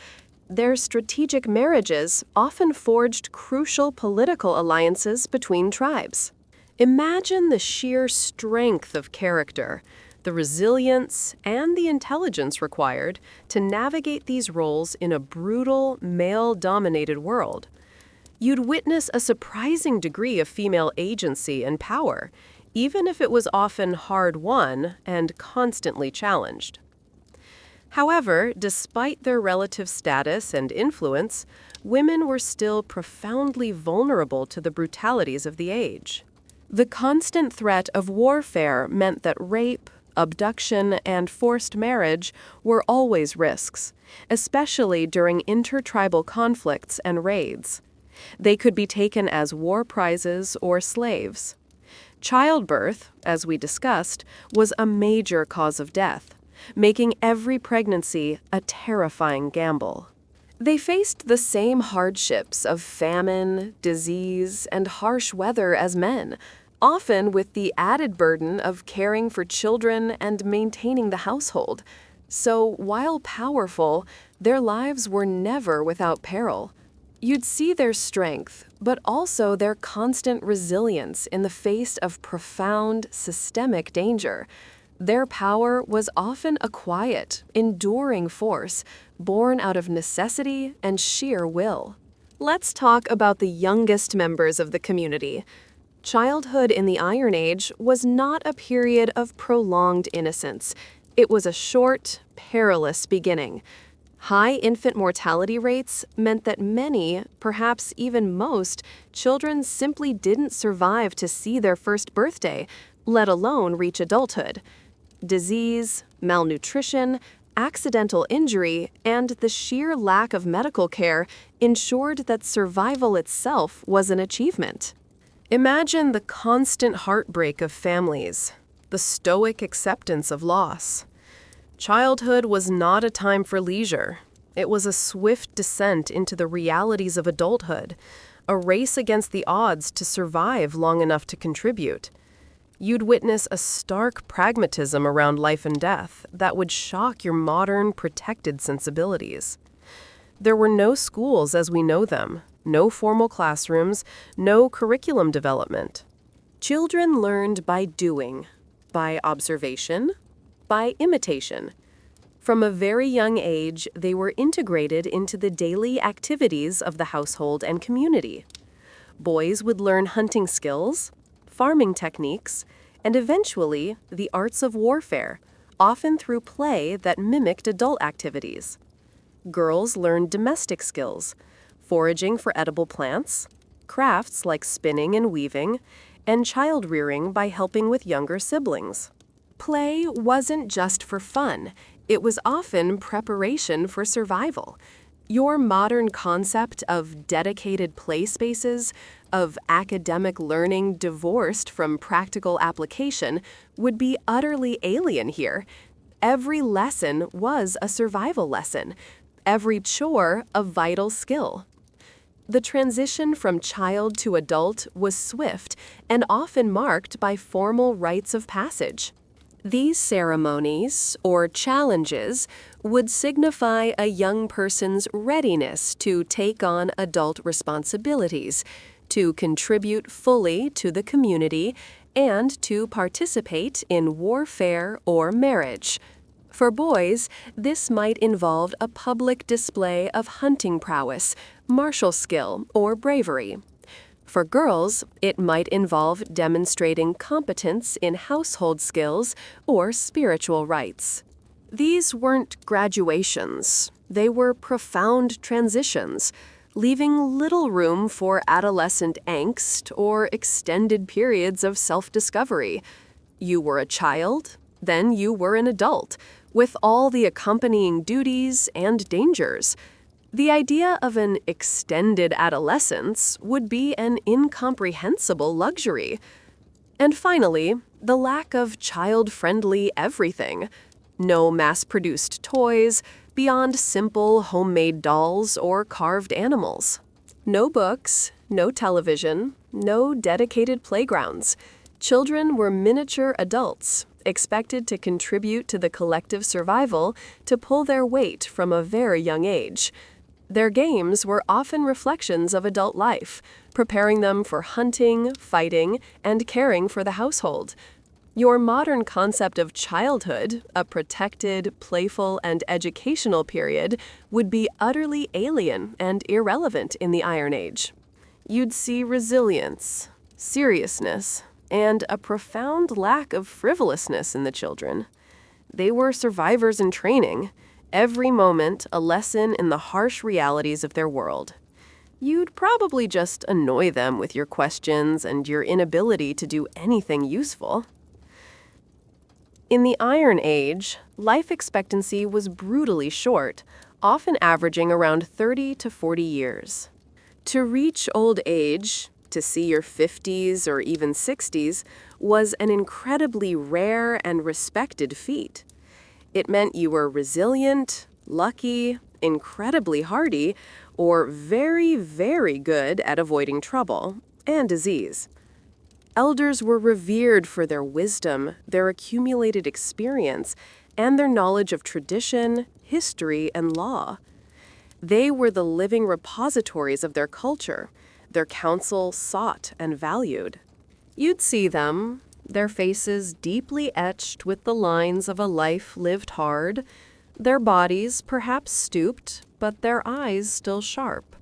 Speaker 1: Their strategic marriages often forged crucial political alliances between tribes. Imagine the sheer strength of character, the resilience, and the intelligence required to navigate these roles in a brutal, male-dominated world. You'd witness a surprising degree of female agency and power, even if it was often hard-won and constantly challenged. However, despite their relative status and influence, women were still profoundly vulnerable to the brutalities of the age. The constant threat of warfare meant that rape, abduction, and forced marriage were always risks, especially during intertribal conflicts and raids. They could be taken as war prizes or slaves. Childbirth, as we discussed, was a major cause of death, making every pregnancy a terrifying gamble. They faced the same hardships of famine, disease, and harsh weather as men, often with the added burden of caring for children and maintaining the household. So, while powerful, their lives were never without peril. You'd see their strength, but also their constant resilience in the face of profound, systemic danger. Their power was often a quiet, enduring force, born out of necessity and sheer will. Let's talk about the youngest members of the community. Childhood in the Iron Age was not a period of prolonged innocence. It was a short, perilous beginning. High infant mortality rates meant that many, perhaps even most, children simply didn't survive to see their first birthday, let alone reach adulthood. Disease, malnutrition, accidental injury, and the sheer lack of medical care ensured that survival itself was an achievement. Imagine the constant heartbreak of families, the stoic acceptance of loss. Childhood was not a time for leisure. It was a swift descent into the realities of adulthood, a race against the odds to survive long enough to contribute. You'd witness a stark pragmatism around life and death that would shock your modern, protected sensibilities. There were no schools as we know them, no formal classrooms, no curriculum development. Children learned by doing, by observation, by imitation. From a very young age, they were integrated into the daily activities of the household and community. Boys would learn hunting skills, farming techniques, and eventually the arts of warfare, often through play that mimicked adult activities. Girls learned domestic skills, foraging for edible plants, crafts like spinning and weaving, and child rearing by helping with younger siblings. Play wasn't just for fun, it was often preparation for survival. Your modern concept of dedicated play spaces, of academic learning divorced from practical application, would be utterly alien here. Every lesson was a survival lesson, every chore a vital skill. The transition from child to adult was swift and often marked by formal rites of passage. These ceremonies, or challenges, would signify a young person's readiness to take on adult responsibilities, to contribute fully to the community, and to participate in warfare or marriage. For boys, this might involve a public display of hunting prowess, martial skill, or bravery. For girls, it might involve demonstrating competence in household skills or spiritual rites. These weren't graduations, they were profound transitions, leaving little room for adolescent angst or extended periods of self-discovery. You were a child, then you were an adult, with all the accompanying duties and dangers. The idea of an extended adolescence would be an incomprehensible luxury. And finally, the lack of child-friendly everything. No mass-produced toys, beyond simple homemade dolls or carved animals. No books, no television, no dedicated playgrounds. Children were miniature adults, expected to contribute to the collective survival, to pull their weight from a very young age. Their games were often reflections of adult life, preparing them for hunting, fighting, and caring for the household. Your modern concept of childhood, a protected, playful, and educational period, would be utterly alien and irrelevant in the Iron Age. You'd see resilience, seriousness, and a profound lack of frivolousness in the children. They were survivors in training, every moment a lesson in the harsh realities of their world. You'd probably just annoy them with your questions and your inability to do anything useful. In the Iron Age, life expectancy was brutally short, often averaging around 30 to 40 years. To reach old age, to see your 50s or even 60s, was an incredibly rare and respected feat. It meant you were resilient, lucky, incredibly hardy, or very, very good at avoiding trouble and disease. Elders were revered for their wisdom, their accumulated experience, and their knowledge of tradition, history, and law. They were the living repositories of their culture, their counsel sought and valued. You'd see them, their faces deeply etched with the lines of a life lived hard, their bodies perhaps stooped, but their eyes still sharp.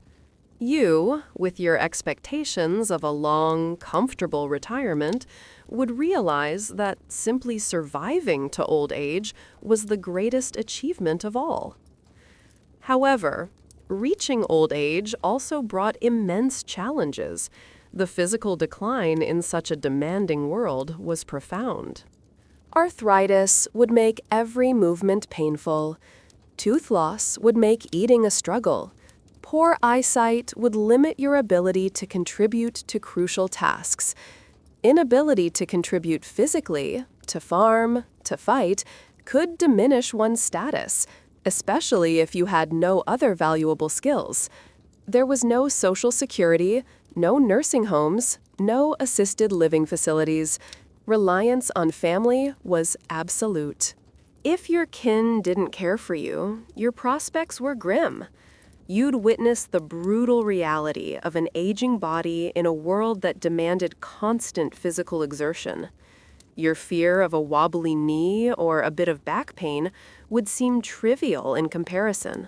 Speaker 1: You, with your expectations of a long, comfortable retirement, would realize that simply surviving to old age was the greatest achievement of all. However, reaching old age also brought immense challenges. The physical decline in such a demanding world was profound. Arthritis would make every movement painful. Tooth loss would make eating a struggle. Poor eyesight would limit your ability to contribute to crucial tasks. Inability to contribute physically, to farm, to fight, could diminish one's status, especially if you had no other valuable skills. There was no social security, no nursing homes, no assisted living facilities. Reliance on family was absolute. If your kin didn't care for you, your prospects were grim. You'd witness the brutal reality of an aging body in a world that demanded constant physical exertion. Your fear of a wobbly knee or a bit of back pain would seem trivial in comparison.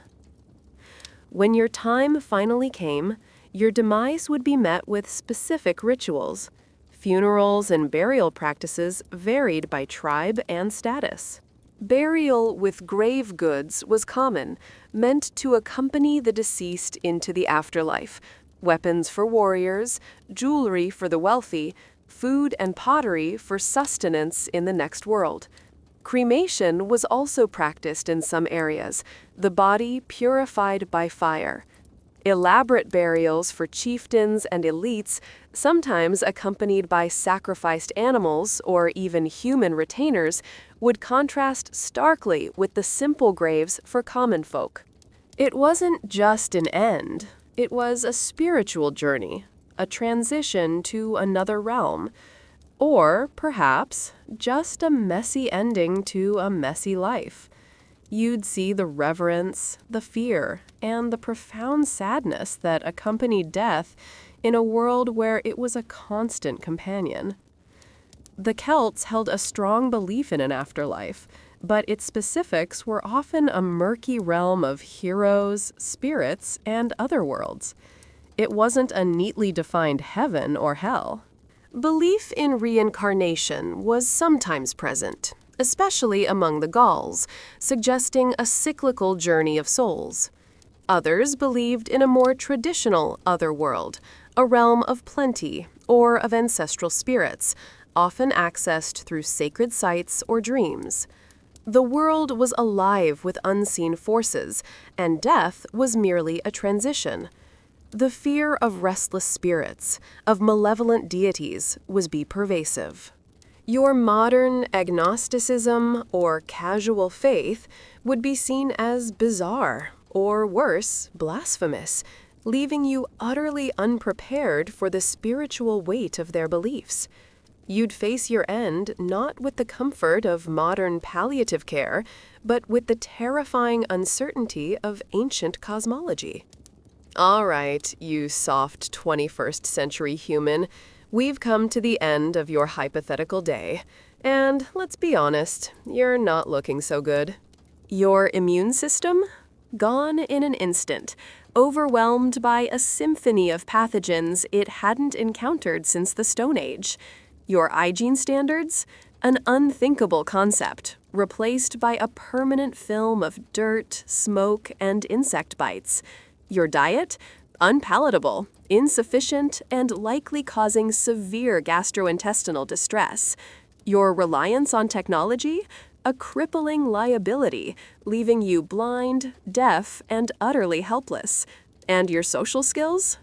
Speaker 1: When your time finally came, your demise would be met with specific rituals. Funerals and burial practices varied by tribe and status. Burial with grave goods was common, meant to accompany the deceased into the afterlife. Weapons for warriors, jewelry for the wealthy, food and pottery for sustenance in the next world. Cremation was also practiced in some areas, the body purified by fire. Elaborate burials for chieftains and elites, sometimes accompanied by sacrificed animals or even human retainers, would contrast starkly with the simple graves for common folk. It wasn't just an end, it was a spiritual journey, a transition to another realm, or perhaps just a messy ending to a messy life. You'd see the reverence, the fear, and the profound sadness that accompanied death in a world where it was a constant companion. The Celts held a strong belief in an afterlife, but its specifics were often a murky realm of heroes, spirits, and other worlds. It wasn't a neatly defined heaven or hell. Belief in reincarnation was sometimes present, especially among the Gauls, suggesting a cyclical journey of souls. Others believed in a more traditional otherworld, a realm of plenty or of ancestral spirits, often accessed through sacred sites or dreams. The world was alive with unseen forces, and death was merely a transition. The fear of restless spirits, of malevolent deities, would be pervasive. Your modern agnosticism or casual faith would be seen as bizarre, or worse, blasphemous, leaving you utterly unprepared for the spiritual weight of their beliefs. You'd face your end not with the comfort of modern palliative care, but with the terrifying uncertainty of ancient cosmology. All right, you soft 21st century human, we've come to the end of your hypothetical day, and let's be honest, you're not looking so good. Your immune system? Gone in an instant, overwhelmed by a symphony of pathogens it hadn't encountered since the Stone Age. Your hygiene standards? An unthinkable concept, replaced by a permanent film of dirt, smoke, and insect bites. Your diet? Unpalatable, insufficient, and likely causing severe gastrointestinal distress. Your reliance on technology? A crippling liability, leaving you blind, deaf, and utterly helpless. And your social skills?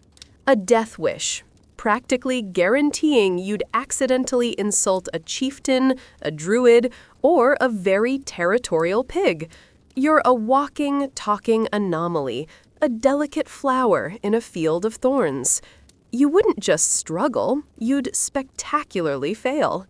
Speaker 1: A death wish, practically guaranteeing you'd accidentally insult a chieftain, a druid, or a very territorial pig. You're a walking, talking anomaly, a delicate flower in a field of thorns. You wouldn't just struggle, you'd spectacularly fail.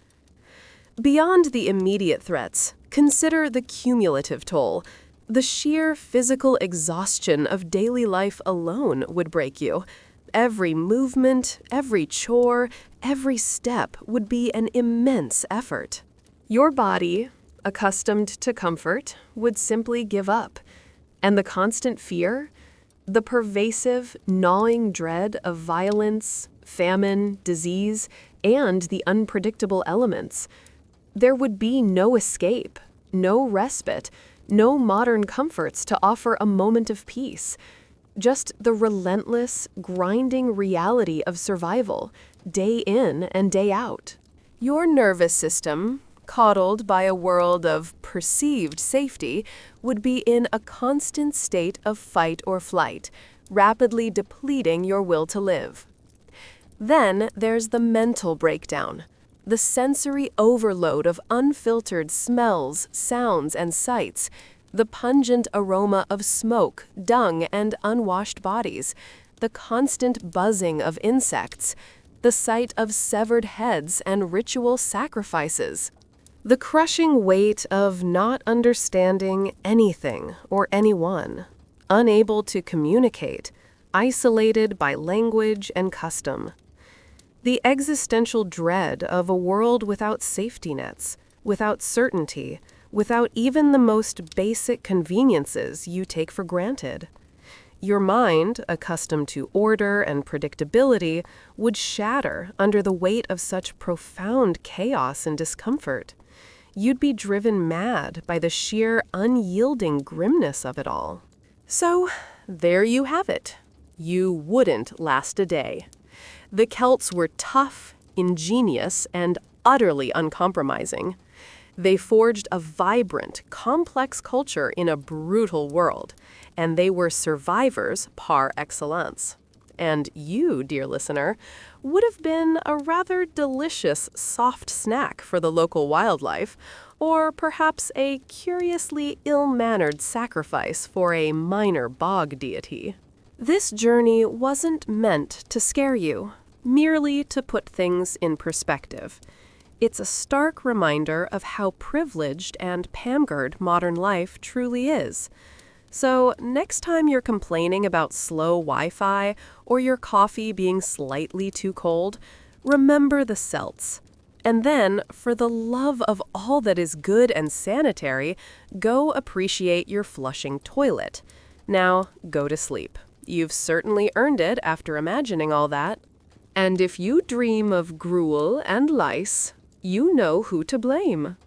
Speaker 1: Beyond the immediate threats, consider the cumulative toll. The sheer physical exhaustion of daily life alone would break you. Every movement, every chore, every step would be an immense effort. Your body, accustomed to comfort, would simply give up. And the constant fear? The pervasive, gnawing dread of violence, famine, disease, and the unpredictable elements. There would be no escape, no respite, no modern comforts to offer a moment of peace. Just the relentless, grinding reality of survival, day in and day out. Your nervous system, coddled by a world of perceived safety, would be in a constant state of fight or flight, rapidly depleting your will to live. Then there's the mental breakdown, the sensory overload of unfiltered smells, sounds, and sights, the pungent aroma of smoke, dung, and unwashed bodies, the constant buzzing of insects, the sight of severed heads and ritual sacrifices, the crushing weight of not understanding anything or anyone, unable to communicate, isolated by language and custom. The existential dread of a world without safety nets, without certainty, without even the most basic conveniences you take for granted. Your mind, accustomed to order and predictability, would shatter under the weight of such profound chaos and discomfort. You'd be driven mad by the sheer unyielding grimness of it all. So, there you have it. You wouldn't last a day. The Celts were tough, ingenious, and utterly uncompromising. They forged a vibrant, complex culture in a brutal world, and they were survivors par excellence. And you, dear listener, would have been a rather delicious soft snack for the local wildlife, or perhaps a curiously ill-mannered sacrifice for a minor bog deity. This journey wasn't meant to scare you, merely to put things in perspective. It's a stark reminder of how privileged and pampered modern life truly is. So next time you're complaining about slow Wi-Fi or your coffee being slightly too cold, remember the Celts. And then, for the love of all that is good and sanitary, go appreciate your flushing toilet. Now, go to sleep. You've certainly earned it after imagining all that. And if you dream of gruel and lice, you know who to blame.